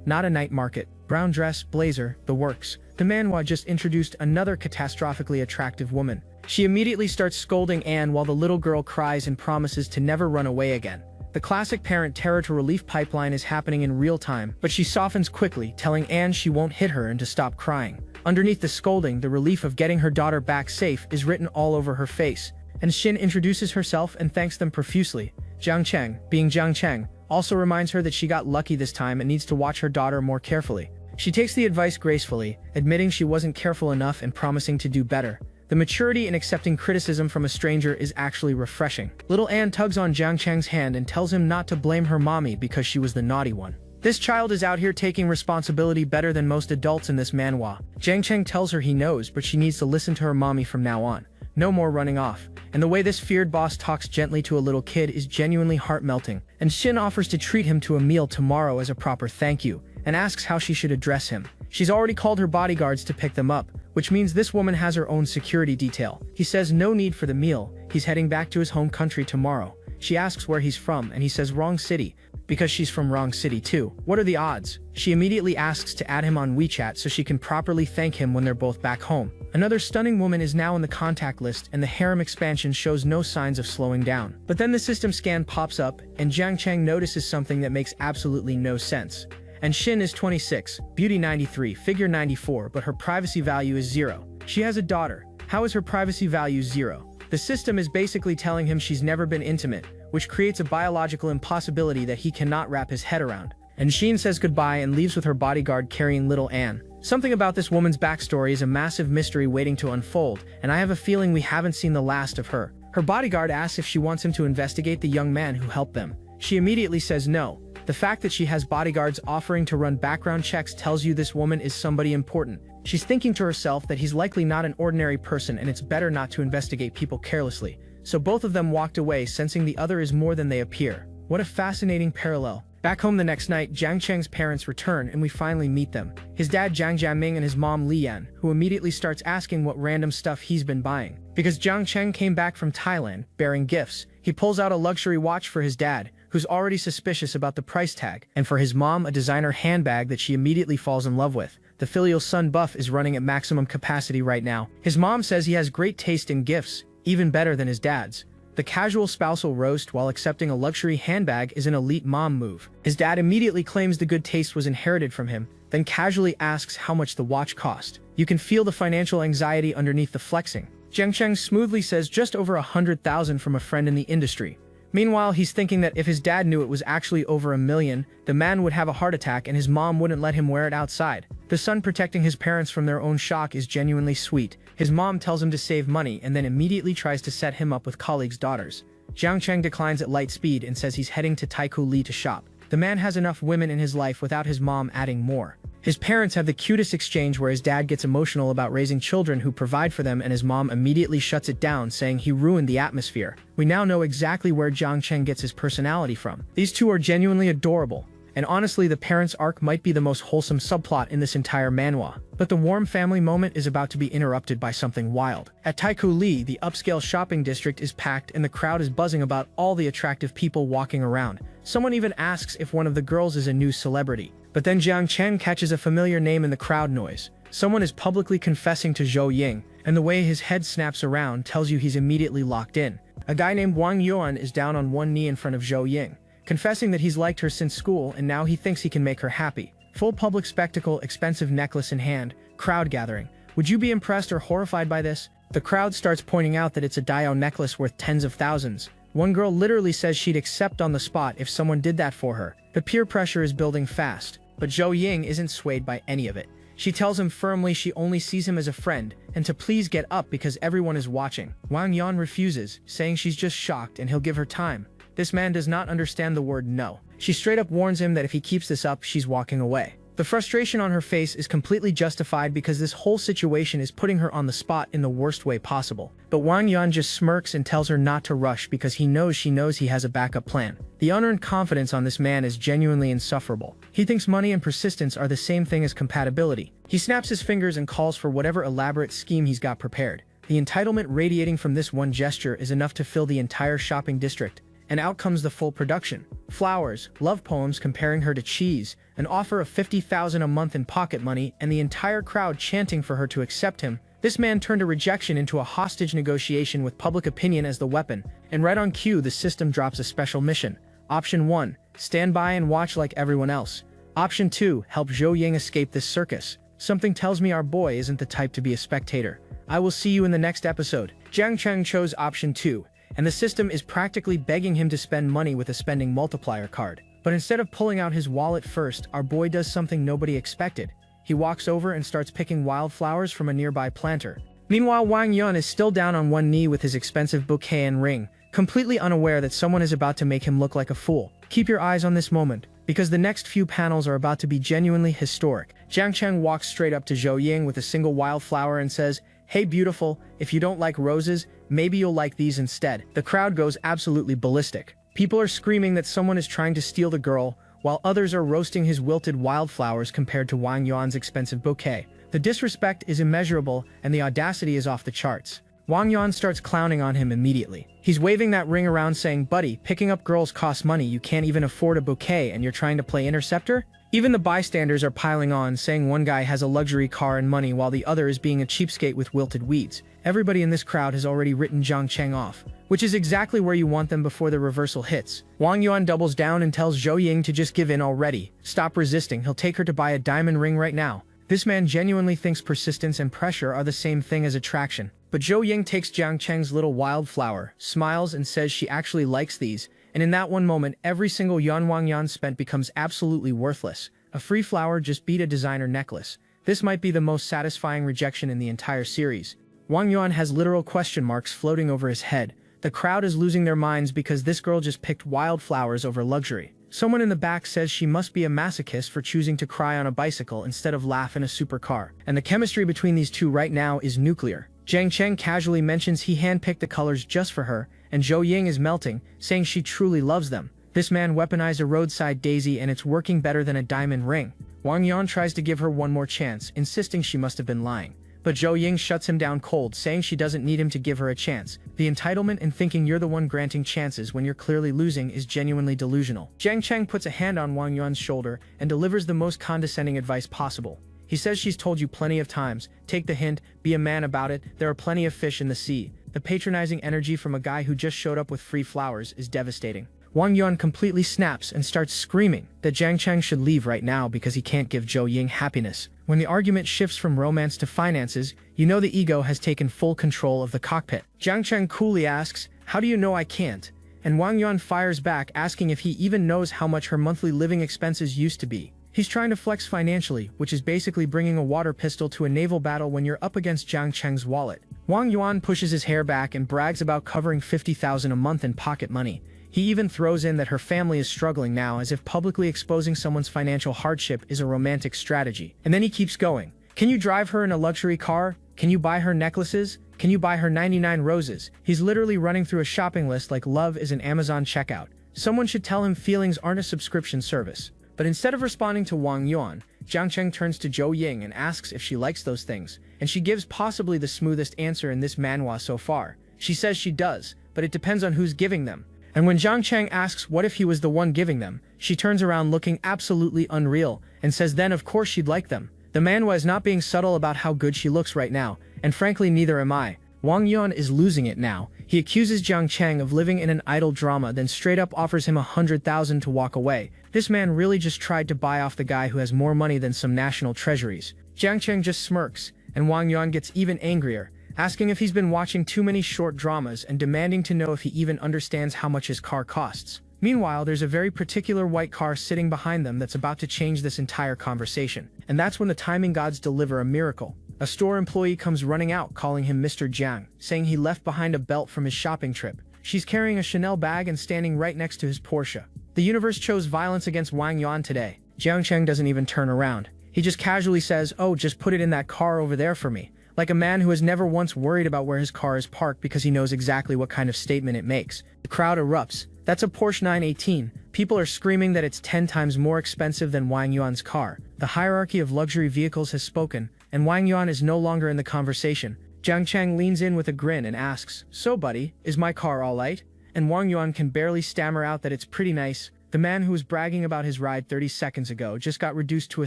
not a night market. Brown dress, blazer, the works. The Manhwa just introduced another catastrophically attractive woman. She immediately starts scolding Anne while the little girl cries and promises to never run away again. The classic parent terror to relief pipeline is happening in real time, but she softens quickly, telling Anne she won't hit her and to stop crying. Underneath the scolding, the relief of getting her daughter back safe is written all over her face, and Xin introduces herself and thanks them profusely. Jiang Cheng, being Jiang Cheng, also reminds her that she got lucky this time and needs to watch her daughter more carefully. She takes the advice gracefully, admitting she wasn't careful enough and promising to do better. The maturity in accepting criticism from a stranger is actually refreshing. Little Anne tugs on Jiang Cheng's hand and tells him not to blame her mommy because she was the naughty one. This child is out here taking responsibility better than most adults in this manhwa. Jiang Cheng tells her he knows, but she needs to listen to her mommy from now on. No more running off. And the way this feared boss talks gently to a little kid is genuinely heart-melting. And Xin offers to treat him to a meal tomorrow as a proper thank you, and asks how she should address him. She's already called her bodyguards to pick them up, which means this woman has her own security detail. He says no need for the meal, he's heading back to his home country tomorrow. She asks where he's from, and he says wrong city, because she's from wrong city too. What are the odds? She immediately asks to add him on WeChat so she can properly thank him when they're both back home. Another stunning woman is now in the contact list, and the harem expansion shows no signs of slowing down. But then the system scan pops up, and Jiang Cheng notices something that makes absolutely no sense. And Xin is 26, beauty 93, figure 94, but her privacy value is 0. She has a daughter. How is her privacy value 0? The system is basically telling him she's never been intimate, which creates a biological impossibility that he cannot wrap his head around. And Xin says goodbye and leaves with her bodyguard carrying little Anne. Something about this woman's backstory is a massive mystery waiting to unfold, and I have a feeling we haven't seen the last of her. Her bodyguard asks if she wants him to investigate the young man who helped them. She immediately says no. The fact that she has bodyguards offering to run background checks tells you this woman is somebody important. She's thinking to herself that he's likely not an ordinary person and it's better not to investigate people carelessly. So both of them walked away, sensing the other is more than they appear. What a fascinating parallel. Back home the next night, Jiang Cheng's parents return and we finally meet them. His dad Jiang Jiaming and his mom Li Yan, who immediately starts asking what random stuff he's been buying. Because Jiang Cheng came back from Thailand, bearing gifts, he pulls out a luxury watch for his dad, who's already suspicious about the price tag, and for his mom a designer handbag that she immediately falls in love with. The filial son buff is running at maximum capacity right now. His mom says he has great taste in gifts, even better than his dad's. The casual spousal roast while accepting a luxury handbag is an elite mom move. His dad immediately claims the good taste was inherited from him, then casually asks how much the watch cost. You can feel the financial anxiety underneath the flexing. Jiang Cheng smoothly says just over 100,000 from a friend in the industry. Meanwhile, he's thinking that if his dad knew it was actually over $1 million, the man would have a heart attack and his mom wouldn't let him wear it outside. The son protecting his parents from their own shock is genuinely sweet. His mom tells him to save money and then immediately tries to set him up with colleagues' daughters. Jiang Cheng declines at light speed and says he's heading to Tycoon Li to shop. The man has enough women in his life without his mom adding more. His parents have the cutest exchange where his dad gets emotional about raising children who provide for them and his mom immediately shuts it down, saying he ruined the atmosphere. We now know exactly where Jiang Cheng gets his personality from. These two are genuinely adorable, and honestly the parents' arc might be the most wholesome subplot in this entire manhwa. But the warm family moment is about to be interrupted by something wild. At Tycoon Li, the upscale shopping district is packed and the crowd is buzzing about all the attractive people walking around. Someone even asks if one of the girls is a new celebrity. But then Jiang Cheng catches a familiar name in the crowd noise. Someone is publicly confessing to Zhao Ying, and the way his head snaps around tells you he's immediately locked in. A guy named Wang Yuan is down on one knee in front of Zhao Ying, confessing that he's liked her since school and now he thinks he can make her happy. Full public spectacle, expensive necklace in hand, crowd gathering. Would you be impressed or horrified by this? The crowd starts pointing out that it's a Diao necklace worth tens of thousands. One girl literally says she'd accept on the spot if someone did that for her. The peer pressure is building fast. But Zhao Ying isn't swayed by any of it. She tells him firmly she only sees him as a friend, and to please get up because everyone is watching. Wang Yan refuses, saying she's just shocked and he'll give her time. This man does not understand the word no. She straight up warns him that if he keeps this up, she's walking away. The frustration on her face is completely justified because this whole situation is putting her on the spot in the worst way possible. But Wang Yan just smirks and tells her not to rush because she knows he has a backup plan. The unearned confidence on this man is genuinely insufferable. He thinks money and persistence are the same thing as compatibility. He snaps his fingers and calls for whatever elaborate scheme he's got prepared. The entitlement radiating from this one gesture is enough to fill the entire shopping district. and out comes the full production. Flowers, love poems comparing her to cheese, an offer of $50,000 a month in pocket money, and the entire crowd chanting for her to accept him. This man turned a rejection into a hostage negotiation with public opinion as the weapon, and right on cue the system drops a special mission. Option 1. Stand by and watch like everyone else. Option 2. Help Zhao Ying escape this circus. Something tells me our boy isn't the type to be a spectator. I will see you in the next episode. Jiang Cheng chose option 2, and the system is practically begging him to spend money with a spending multiplier card. But instead of pulling out his wallet first, our boy does something nobody expected. He walks over and starts picking wildflowers from a nearby planter. Meanwhile, Wang Yun is still down on one knee with his expensive bouquet and ring, completely unaware that someone is about to make him look like a fool. Keep your eyes on this moment, because the next few panels are about to be genuinely historic. Jiang Cheng walks straight up to Zhao Ying with a single wildflower and says, "Hey beautiful, if you don't like roses, maybe you'll like these instead." The crowd goes absolutely ballistic. People are screaming that someone is trying to steal the girl, while others are roasting his wilted wildflowers compared to Wang Yuan's expensive bouquet. The disrespect is immeasurable, and the audacity is off the charts. Wang Yuan starts clowning on him immediately. He's waving that ring around saying, "Buddy, picking up girls costs money, you can't even afford a bouquet and you're trying to play interceptor?" Even the bystanders are piling on, saying one guy has a luxury car and money while the other is being a cheapskate with wilted weeds. Everybody in this crowd has already written Jiang Cheng off, which is exactly where you want them before the reversal hits. Wang Yuan doubles down and tells Zhao Ying to just give in already. Stop resisting, he'll take her to buy a diamond ring right now. This man genuinely thinks persistence and pressure are the same thing as attraction. But Zhao Ying takes Jiang Cheng's little wildflower, smiles and says she actually likes these, and in that one moment every single yuan Wang Yuan spent becomes absolutely worthless. A free flower just beat a designer necklace. This might be the most satisfying rejection in the entire series. Wang Yuan has literal question marks floating over his head. The crowd is losing their minds because this girl just picked wildflowers over luxury. Someone in the back says she must be a masochist for choosing to cry on a bicycle instead of laugh in a supercar. And the chemistry between these two right now is nuclear. Jiang Cheng casually mentions he handpicked the colors just for her, and Zhao Ying is melting, saying she truly loves them. This man weaponized a roadside daisy and it's working better than a diamond ring. Wang Yuan tries to give her one more chance, insisting she must have been lying. But Zhao Ying shuts him down cold, saying she doesn't need him to give her a chance. The entitlement and thinking you're the one granting chances when you're clearly losing is genuinely delusional. Jiang Cheng puts a hand on Wang Yuan's shoulder and delivers the most condescending advice possible. He says she's told you plenty of times, take the hint, be a man about it, there are plenty of fish in the sea. The patronizing energy from a guy who just showed up with free flowers is devastating. Wang Yuan completely snaps and starts screaming that Jiang Cheng should leave right now because he can't give Zhao Ying happiness. When the argument shifts from romance to finances, you know the ego has taken full control of the cockpit. Jiang Cheng coolly asks, "How do you know I can't?" And Wang Yuan fires back asking if he even knows how much her monthly living expenses used to be. He's trying to flex financially, which is basically bringing a water pistol to a naval battle when you're up against Jiang Cheng's wallet. Wang Yuan pushes his hair back and brags about covering $50,000 a month in pocket money. He even throws in that her family is struggling now, as if publicly exposing someone's financial hardship is a romantic strategy. And then he keeps going. Can you drive her in a luxury car? Can you buy her necklaces? Can you buy her 99 roses? He's literally running through a shopping list like love is an Amazon checkout. Someone should tell him feelings aren't a subscription service. But instead of responding to Wang Yuan, Jiang Cheng turns to Zhao Ying and asks if she likes those things, and she gives possibly the smoothest answer in this manhwa so far. She says she does, but it depends on who's giving them. And when Jiang Cheng asks what if he was the one giving them, she turns around looking absolutely unreal, and says then of course she'd like them. The manhwa is not being subtle about how good she looks right now, and frankly neither am I. Wang Yuan is losing it now. He accuses Jiang Cheng of living in an idle drama, then straight up offers him 100,000 to walk away. This man really just tried to buy off the guy who has more money than some national treasuries. Jiang Cheng just smirks, and Wang Yuan gets even angrier, asking if he's been watching too many short dramas and demanding to know if he even understands how much his car costs. Meanwhile, there's a very particular white car sitting behind them that's about to change this entire conversation. And that's when the timing gods deliver a miracle. A store employee comes running out calling him Mr. Jiang, saying he left behind a belt from his shopping trip. She's carrying a Chanel bag and standing right next to his Porsche. The universe chose violence against Wang Yuan today. Jiang Cheng doesn't even turn around. He just casually says, "Oh, just put it in that car over there for me." Like a man who has never once worried about where his car is parked because he knows exactly what kind of statement it makes. The crowd erupts. That's a Porsche 918. People are screaming that it's 10 times more expensive than Wang Yuan's car. The hierarchy of luxury vehicles has spoken, and Wang Yuan is no longer in the conversation. Jiang Cheng leans in with a grin and asks, "So buddy, is my car alright?" and Wang Yuan can barely stammer out that it's pretty nice. The man who was bragging about his ride 30 seconds ago just got reduced to a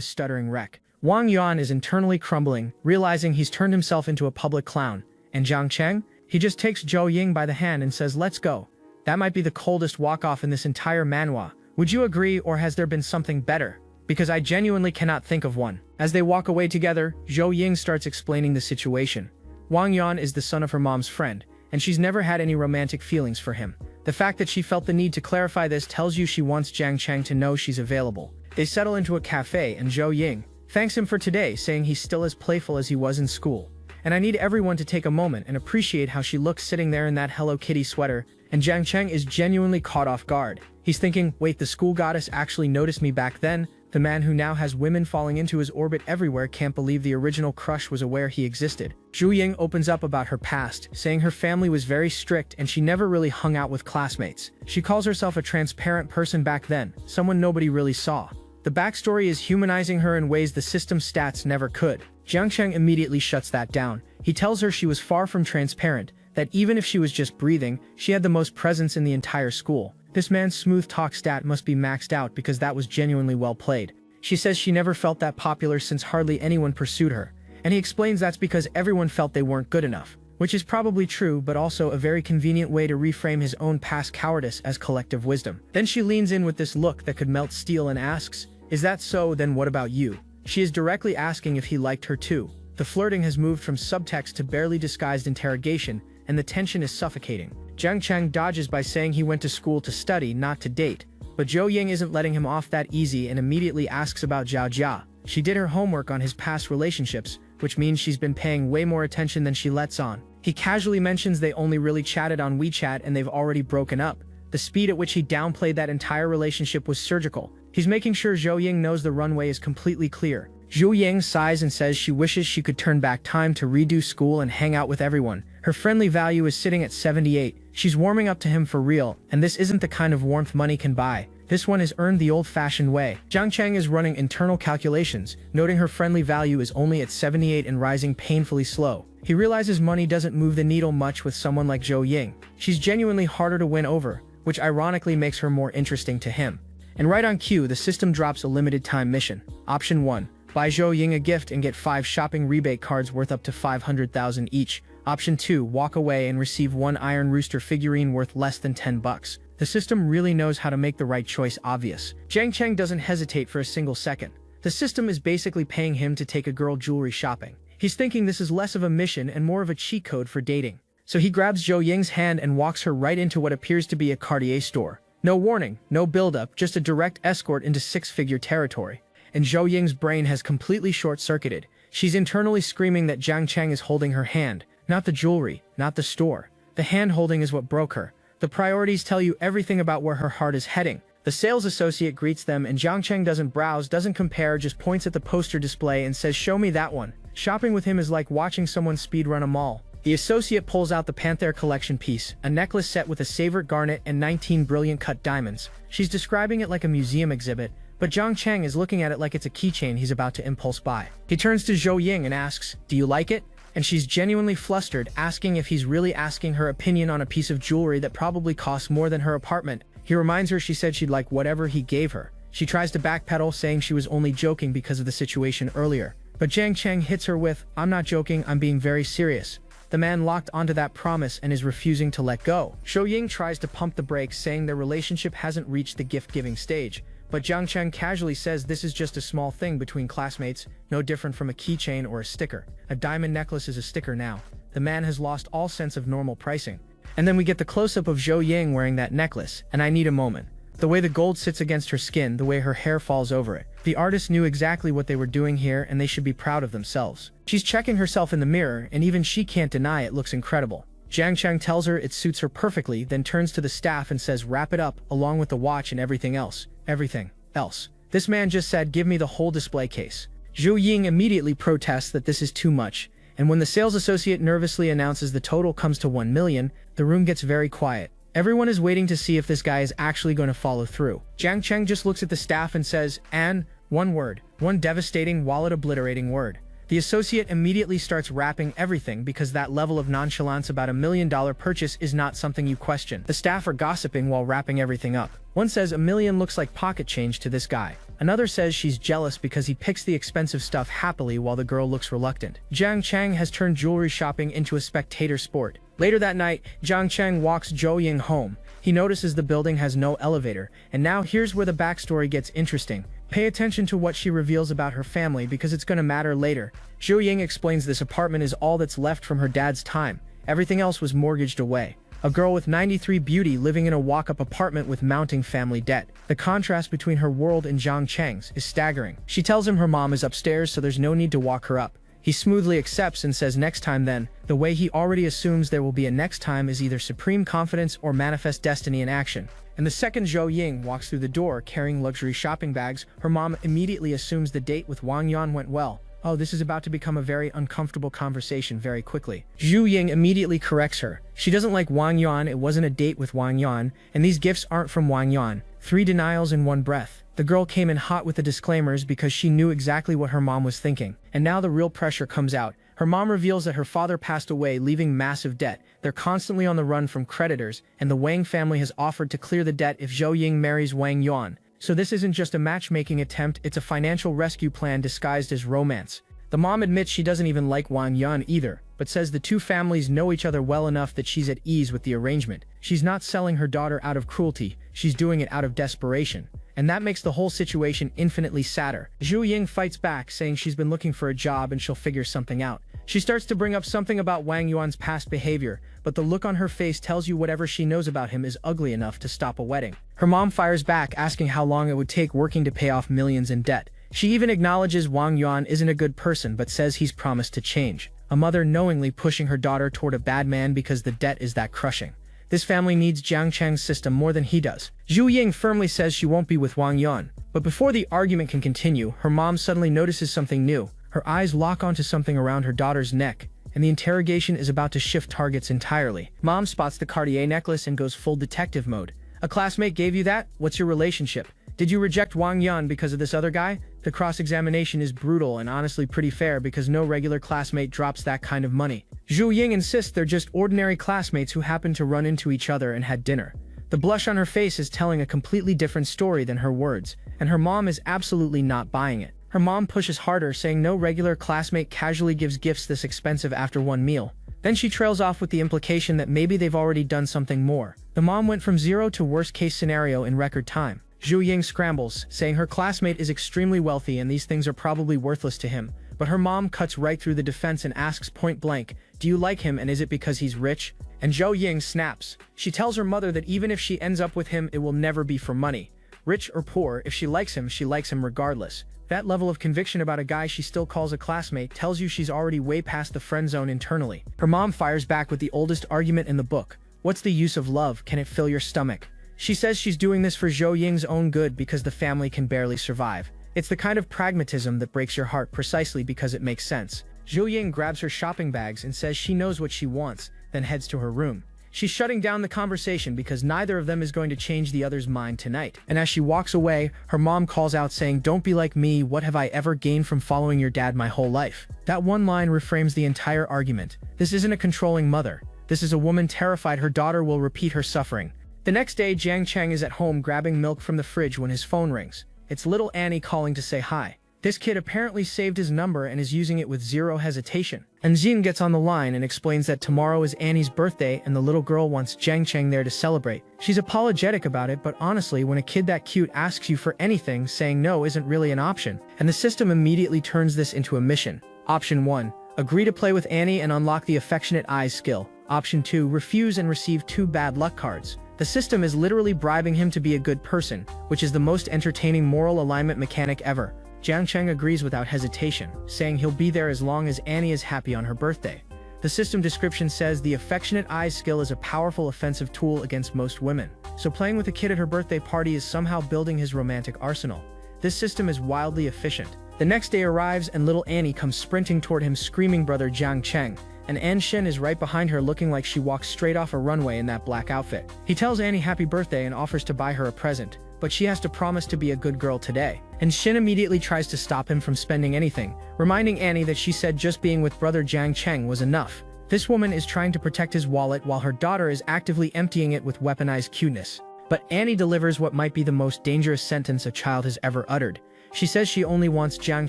stuttering wreck. Wang Yuan is internally crumbling, realizing he's turned himself into a public clown. And Jiang Cheng? He just takes Zhao Ying by the hand and says, "Let's go." That might be the coldest walk-off in this entire manhwa. Would you agree, or has there been something better? Because I genuinely cannot think of one. As they walk away together, Zhao Ying starts explaining the situation. Wang Yuan is the son of her mom's friend, and she's never had any romantic feelings for him. The fact that she felt the need to clarify this tells you she wants Jiang Cheng to know she's available. They settle into a cafe, and Zhao Ying thanks him for today, saying he's still as playful as he was in school. And I need everyone to take a moment and appreciate how she looks sitting there in that Hello Kitty sweater, and Jiang Cheng is genuinely caught off guard. He's thinking, wait, the school goddess actually noticed me back then? The man who now has women falling into his orbit everywhere can't believe the original crush was aware he existed. Zhu Ying opens up about her past, saying her family was very strict and she never really hung out with classmates. She calls herself a transparent person back then, someone nobody really saw. The backstory is humanizing her in ways the system's stats never could. Jiang Cheng immediately shuts that down. He tells her she was far from transparent, that even if she was just breathing, she had the most presence in the entire school. This man's smooth talk stat must be maxed out because that was genuinely well played. She says she never felt that popular since hardly anyone pursued her, and he explains that's because everyone felt they weren't good enough, which is probably true but also a very convenient way to reframe his own past cowardice as collective wisdom. Then she leans in with this look that could melt steel and asks, "Is that so? Then what about you?" She is directly asking if he liked her too. The flirting has moved from subtext to barely disguised interrogation, and the tension is suffocating. Jiang Cheng dodges by saying he went to school to study, not to date. But Zhao Ying isn't letting him off that easy and immediately asks about Zhao Jia. She did her homework on his past relationships, which means she's been paying way more attention than she lets on. He casually mentions they only really chatted on WeChat and they've already broken up. The speed at which he downplayed that entire relationship was surgical. He's making sure Zhao Ying knows the runway is completely clear. Zhu Ying sighs and says she wishes she could turn back time to redo school and hang out with everyone. Her friendly value is sitting at 78. She's warming up to him for real, and this isn't the kind of warmth money can buy. This one is earned the old-fashioned way. Jiang Cheng is running internal calculations, noting her friendly value is only at 78 and rising painfully slow. He realizes money doesn't move the needle much with someone like Zhao Ying. She's genuinely harder to win over, which ironically makes her more interesting to him. And right on cue, the system drops a limited-time mission. Option 1. Buy Zhao Ying a gift and get 5 shopping rebate cards worth up to 500,000 each. Option 2. Walk away and receive 1 Iron Rooster figurine worth less than 10 bucks. The system really knows how to make the right choice obvious. Jiang Cheng doesn't hesitate for a single second. The system is basically paying him to take a girl jewelry shopping. He's thinking this is less of a mission and more of a cheat code for dating. So he grabs Zhao Ying's hand and walks her right into what appears to be a Cartier store. No warning, no build-up, just a direct escort into 6-figure territory. And Zhao Ying's brain has completely short-circuited. She's internally screaming that Jiang Cheng is holding her hand. Not the jewelry, not the store. The hand-holding is what broke her. The priorities tell you everything about where her heart is heading. The sales associate greets them and Jiang Cheng doesn't browse, doesn't compare, just points at the poster display and says, "Show me that one." Shopping with him is like watching someone speedrun a mall. The associate pulls out the Panther collection piece, a necklace set with a Savert garnet and 19 brilliant cut diamonds. She's describing it like a museum exhibit, but Jiang Cheng is looking at it like it's a keychain he's about to impulse buy. He turns to Zhao Ying and asks, "Do you like it?" And she's genuinely flustered, asking if he's really asking her opinion on a piece of jewelry that probably costs more than her apartment. He reminds her she said she'd like whatever he gave her. She tries to backpedal, saying she was only joking because of the situation earlier. But Jiang Cheng hits her with, "I'm not joking, I'm being very serious." The man locked onto that promise and is refusing to let go. Zhao Ying tries to pump the brakes, saying their relationship hasn't reached the gift-giving stage. But Jiang Cheng casually says this is just a small thing between classmates, no different from a keychain or a sticker. A diamond necklace is a sticker now. The man has lost all sense of normal pricing. And then we get the close-up of Zhao Ying wearing that necklace, and I need a moment. The way the gold sits against her skin, the way her hair falls over it. The artists knew exactly what they were doing here, and they should be proud of themselves. She's checking herself in the mirror, and even she can't deny it looks incredible. Jiang Cheng tells her it suits her perfectly, then turns to the staff and says wrap it up, along with the watch and everything else. Everything else. This man just said give me the whole display case. Zhao Ying immediately protests that this is too much, and when the sales associate nervously announces the total comes to 1 million, the room gets very quiet. Everyone is waiting to see if this guy is actually going to follow through. Jiang Cheng just looks at the staff and says, "An, one word, one devastating, wallet-obliterating word." The associate immediately starts wrapping everything because that level of nonchalance about $1 million purchase is not something you question. The staff are gossiping while wrapping everything up. One says $1 million looks like pocket change to this guy. Another says she's jealous because he picks the expensive stuff happily while the girl looks reluctant. Jiang Chang has turned jewelry shopping into a spectator sport. Later that night, Jiang Chang walks Zhao Ying home. He notices the building has no elevator, and now here's where the backstory gets interesting. Pay attention to what she reveals about her family because it's gonna matter later. Zhao Ying explains this apartment is all that's left from her dad's time. Everything else was mortgaged away. A girl with 93 beauty living in a walk-up apartment with mounting family debt. The contrast between her world and Jiang Chang's is staggering. She tells him her mom is upstairs, so there's no need to walk her up. He smoothly accepts and says next time then. The way he already assumes there will be a next time is either supreme confidence or manifest destiny in action. And the second Zhao Ying walks through the door carrying luxury shopping bags, her mom immediately assumes the date with Wang Yan went well. Oh, this is about to become a very uncomfortable conversation very quickly. Zhao Ying immediately corrects her. She doesn't like Wang Yan, it wasn't a date with Wang Yan, and these gifts aren't from Wang Yan. 3 denials in one breath. The girl came in hot with the disclaimers because she knew exactly what her mom was thinking. And now the real pressure comes out. Her mom reveals that her father passed away, leaving massive debt. They're constantly on the run from creditors, and the Wang family has offered to clear the debt if Zhao Ying marries Wang Yan. So this isn't just a matchmaking attempt, it's a financial rescue plan disguised as romance. The mom admits she doesn't even like Wang Yan either, but says the two families know each other well enough that she's at ease with the arrangement. She's not selling her daughter out of cruelty, she's doing it out of desperation. And that makes the whole situation infinitely sadder. Zhao Ying fights back, saying she's been looking for a job and she'll figure something out. She starts to bring up something about Wang Yuan's past behavior, but the look on her face tells you whatever she knows about him is ugly enough to stop a wedding. Her mom fires back, asking how long it would take working to pay off millions in debt. She even acknowledges Wang Yuan isn't a good person but says he's promised to change. A mother knowingly pushing her daughter toward a bad man because the debt is that crushing. This family needs Jiang Chang's system more than he does. Zhao Ying firmly says she won't be with Wang Yan. But before the argument can continue, her mom suddenly notices something new. Her eyes lock onto something around her daughter's neck, and the interrogation is about to shift targets entirely. Mom spots the Cartier necklace and goes full detective mode. A classmate gave you that? What's your relationship? Did you reject Wang Yan because of this other guy? The cross-examination is brutal and honestly pretty fair because no regular classmate drops that kind of money. Zhao Ying insists they're just ordinary classmates who happened to run into each other and had dinner. The blush on her face is telling a completely different story than her words, and her mom is absolutely not buying it. Her mom pushes harder, saying no regular classmate casually gives gifts this expensive after one meal. Then she trails off with the implication that maybe they've already done something more. The mom went from zero to worst-case scenario in record time. Zhao Ying scrambles, saying her classmate is extremely wealthy and these things are probably worthless to him. But her mom cuts right through the defense and asks point blank, do you like him and is it because he's rich? And Zhao Ying snaps. She tells her mother that even if she ends up with him, it will never be for money. Rich or poor, if she likes him regardless. That level of conviction about a guy she still calls a classmate tells you she's already way past the friend zone internally. Her mom fires back with the oldest argument in the book. What's the use of love? Can it fill your stomach? She says she's doing this for Zhao Ying's own good because the family can barely survive. It's the kind of pragmatism that breaks your heart precisely because it makes sense. Zhao Ying grabs her shopping bags and says she knows what she wants, then heads to her room. She's shutting down the conversation because neither of them is going to change the other's mind tonight. And as she walks away, her mom calls out saying, don't be like me, what have I ever gained from following your dad my whole life? That one line reframes the entire argument. This isn't a controlling mother. This is a woman terrified her daughter will repeat her suffering. The next day, Jiang Chang is at home grabbing milk from the fridge when his phone rings. It's little Annie calling to say hi. This kid apparently saved his number and is using it with zero hesitation. And Xin gets on the line and explains that tomorrow is Annie's birthday and the little girl wants Jiang Chang there to celebrate. She's apologetic about it, but honestly, when a kid that cute asks you for anything, saying no isn't really an option. And the system immediately turns this into a mission. Option 1. Agree to play with Annie and unlock the affectionate eyes skill. Option 2. Refuse and receive 2 bad luck cards. The system is literally bribing him to be a good person, which is the most entertaining moral alignment mechanic ever. Jiang Chang agrees without hesitation, saying he'll be there as long as Annie is happy on her birthday. The system description says the affectionate eyes skill is a powerful offensive tool against most women, so playing with a kid at her birthday party is somehow building his romantic arsenal. This system is wildly efficient. The next day arrives and little Annie comes sprinting toward him screaming brother Jiang Chang, and An Shen is right behind her looking like she walks straight off a runway in that black outfit. He tells Annie happy birthday and offers to buy her a present, but she has to promise to be a good girl today. and Shin immediately tries to stop him from spending anything, reminding Annie that she said just being with brother Jiang Cheng was enough. This woman is trying to protect his wallet while her daughter is actively emptying it with weaponized cuteness. But Annie delivers what might be the most dangerous sentence a child has ever uttered. She says she only wants Jiang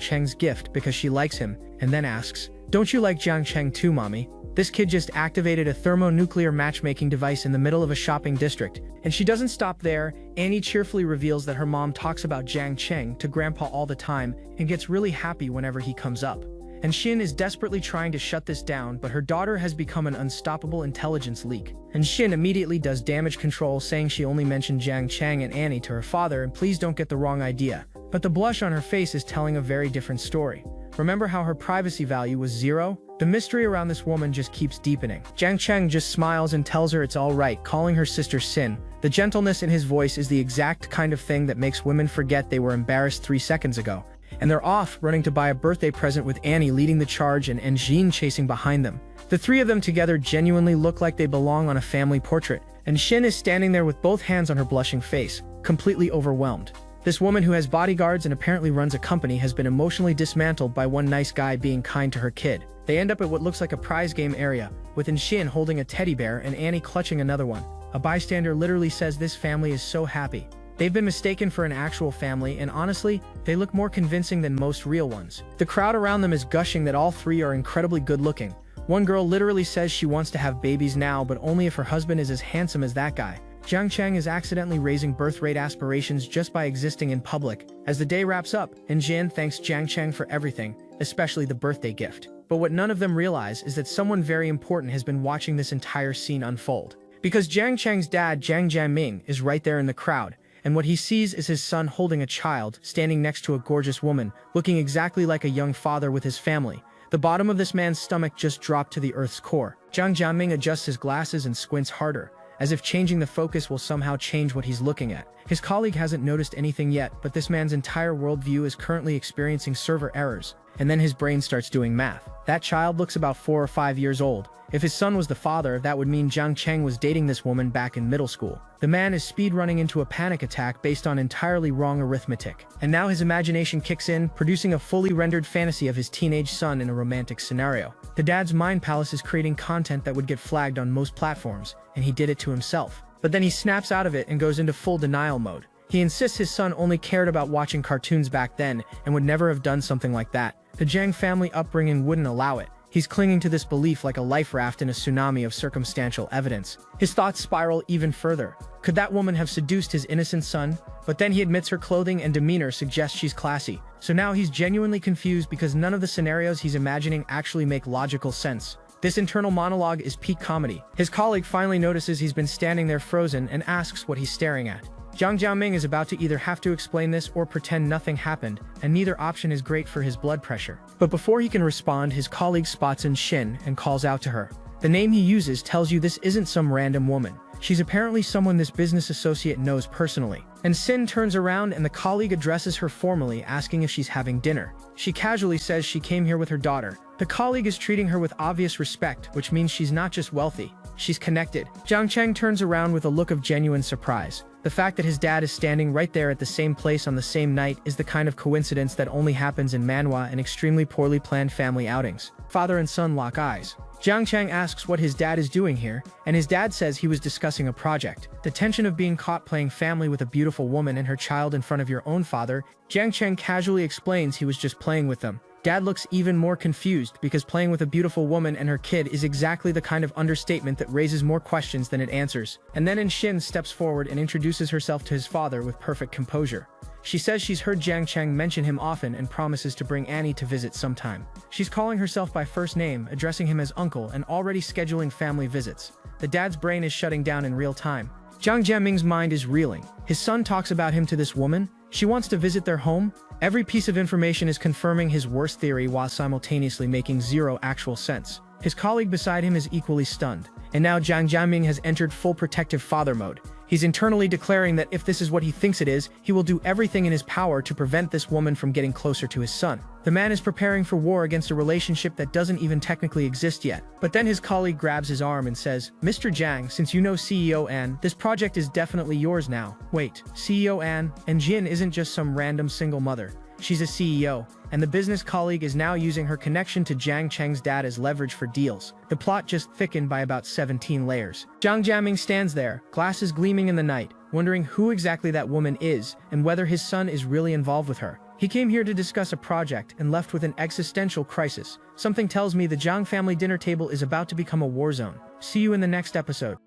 Cheng's gift because she likes him, and then asks, "Don't you like Jiang Cheng too, mommy?" This kid just activated a thermonuclear matchmaking device in the middle of a shopping district. And she doesn't stop there. Annie cheerfully reveals that her mom talks about Jiang Cheng to Grandpa all the time and gets really happy whenever he comes up. And Shin is desperately trying to shut this down, but her daughter has become an unstoppable intelligence leak. And Shin immediately does damage control, saying she only mentioned Jiang Cheng and Annie to her father, and please don't get the wrong idea. But the blush on her face is telling a very different story. Remember how her privacy value was 0? The mystery around this woman just keeps deepening. Jiang Cheng just smiles and tells her it's all right, calling her sister Sin. The gentleness in his voice is the exact kind of thing that makes women forget they were embarrassed 3 seconds ago. And they're off, running to buy a birthday present with Annie leading the charge and Jin chasing behind them. The three of them together genuinely look like they belong on a family portrait, and Shin is standing there with both hands on her blushing face, completely overwhelmed. This woman, who has bodyguards and apparently runs a company, has been emotionally dismantled by one nice guy being kind to her kid. They end up at what looks like a prize game area, with Shin holding a teddy bear and Annie clutching another one. A bystander literally says this family is so happy. They've been mistaken for an actual family, and honestly, they look more convincing than most real ones. The crowd around them is gushing that all three are incredibly good looking. One girl literally says she wants to have babies now, but only if her husband is as handsome as that guy. Jiang Cheng is accidentally raising birth rate aspirations just by existing in public. As the day wraps up, Jin thanks Jiang Cheng for everything, especially the birthday gift. But what none of them realize is that someone very important has been watching this entire scene unfold. Because Jiang Cheng's dad, Jiang Jiaming, is right there in the crowd, and what he sees is his son holding a child, standing next to a gorgeous woman, looking exactly like a young father with his family. The bottom of this man's stomach just dropped to the earth's core. Jiang Jiaming adjusts his glasses and squints harder, as if changing the focus will somehow change what he's looking at. His colleague hasn't noticed anything yet, but this man's entire worldview is currently experiencing server errors, and then his brain starts doing math. That child looks about 4 or 5 years old. If his son was the father, that would mean Jiang Cheng was dating this woman back in middle school. The man is speed-running into a panic attack based on entirely wrong arithmetic. And now his imagination kicks in, producing a fully rendered fantasy of his teenage son in a romantic scenario. The dad's mind palace is creating content that would get flagged on most platforms, and he did it to himself. But then he snaps out of it and goes into full denial mode. He insists his son only cared about watching cartoons back then and would never have done something like that. The Jiang family upbringing wouldn't allow it. He's clinging to this belief like a life raft in a tsunami of circumstantial evidence. His thoughts spiral even further. Could that woman have seduced his innocent son? But then he admits her clothing and demeanor suggest she's classy. So now he's genuinely confused because none of the scenarios he's imagining actually make logical sense. This internal monologue is peak comedy. His colleague finally notices he's been standing there frozen and asks what he's staring at. Jiang Jiaming is about to either have to explain this or pretend nothing happened, and neither option is great for his blood pressure. But before he can respond, his colleague spots Shin and calls out to her. The name he uses tells you this isn't some random woman. She's apparently someone this business associate knows personally. And Sin turns around and the colleague addresses her formally, asking if she's having dinner. She casually says she came here with her daughter. The colleague is treating her with obvious respect, which means she's not just wealthy, she's connected. Jiang Cheng turns around with a look of genuine surprise. The fact that his dad is standing right there at the same place on the same night is the kind of coincidence that only happens in manhwa and extremely poorly planned family outings. Father and son lock eyes. Jiang Cheng asks what his dad is doing here, and his dad says he was discussing a project. The tension of being caught playing family with a beautiful woman and her child in front of your own father, Jiang Cheng casually explains he was just playing with them. Dad looks even more confused because playing with a beautiful woman and her kid is exactly the kind of understatement that raises more questions than it answers. And then Shin steps forward and introduces herself to his father with perfect composure. She says she's heard Jiang Cheng mention him often and promises to bring Annie to visit sometime. She's calling herself by first name, addressing him as uncle, and already scheduling family visits. The dad's brain is shutting down in real time. Jiang Jiaming's mind is reeling. His son talks about him to this woman? She wants to visit their home? Every piece of information is confirming his worst theory while simultaneously making zero actual sense. His colleague beside him is equally stunned. And now Jiang Jiaming has entered full protective father mode. He's internally declaring that if this is what he thinks it is, he will do everything in his power to prevent this woman from getting closer to his son. The man is preparing for war against a relationship that doesn't even technically exist yet. But then his colleague grabs his arm and says, "Mr. Jiang, since you know CEO An, this project is definitely yours now." Wait, CEO An? And Jin isn't just some random single mother. She's a CEO, and the business colleague is now using her connection to Jiang Cheng's dad as leverage for deals. The plot just thickened by about 17 layers. Jiang Jiaming stands there, glasses gleaming in the night, wondering who exactly that woman is and whether his son is really involved with her. He came here to discuss a project and left with an existential crisis. Something tells me the Jiang family dinner table is about to become a war zone. See you in the next episode.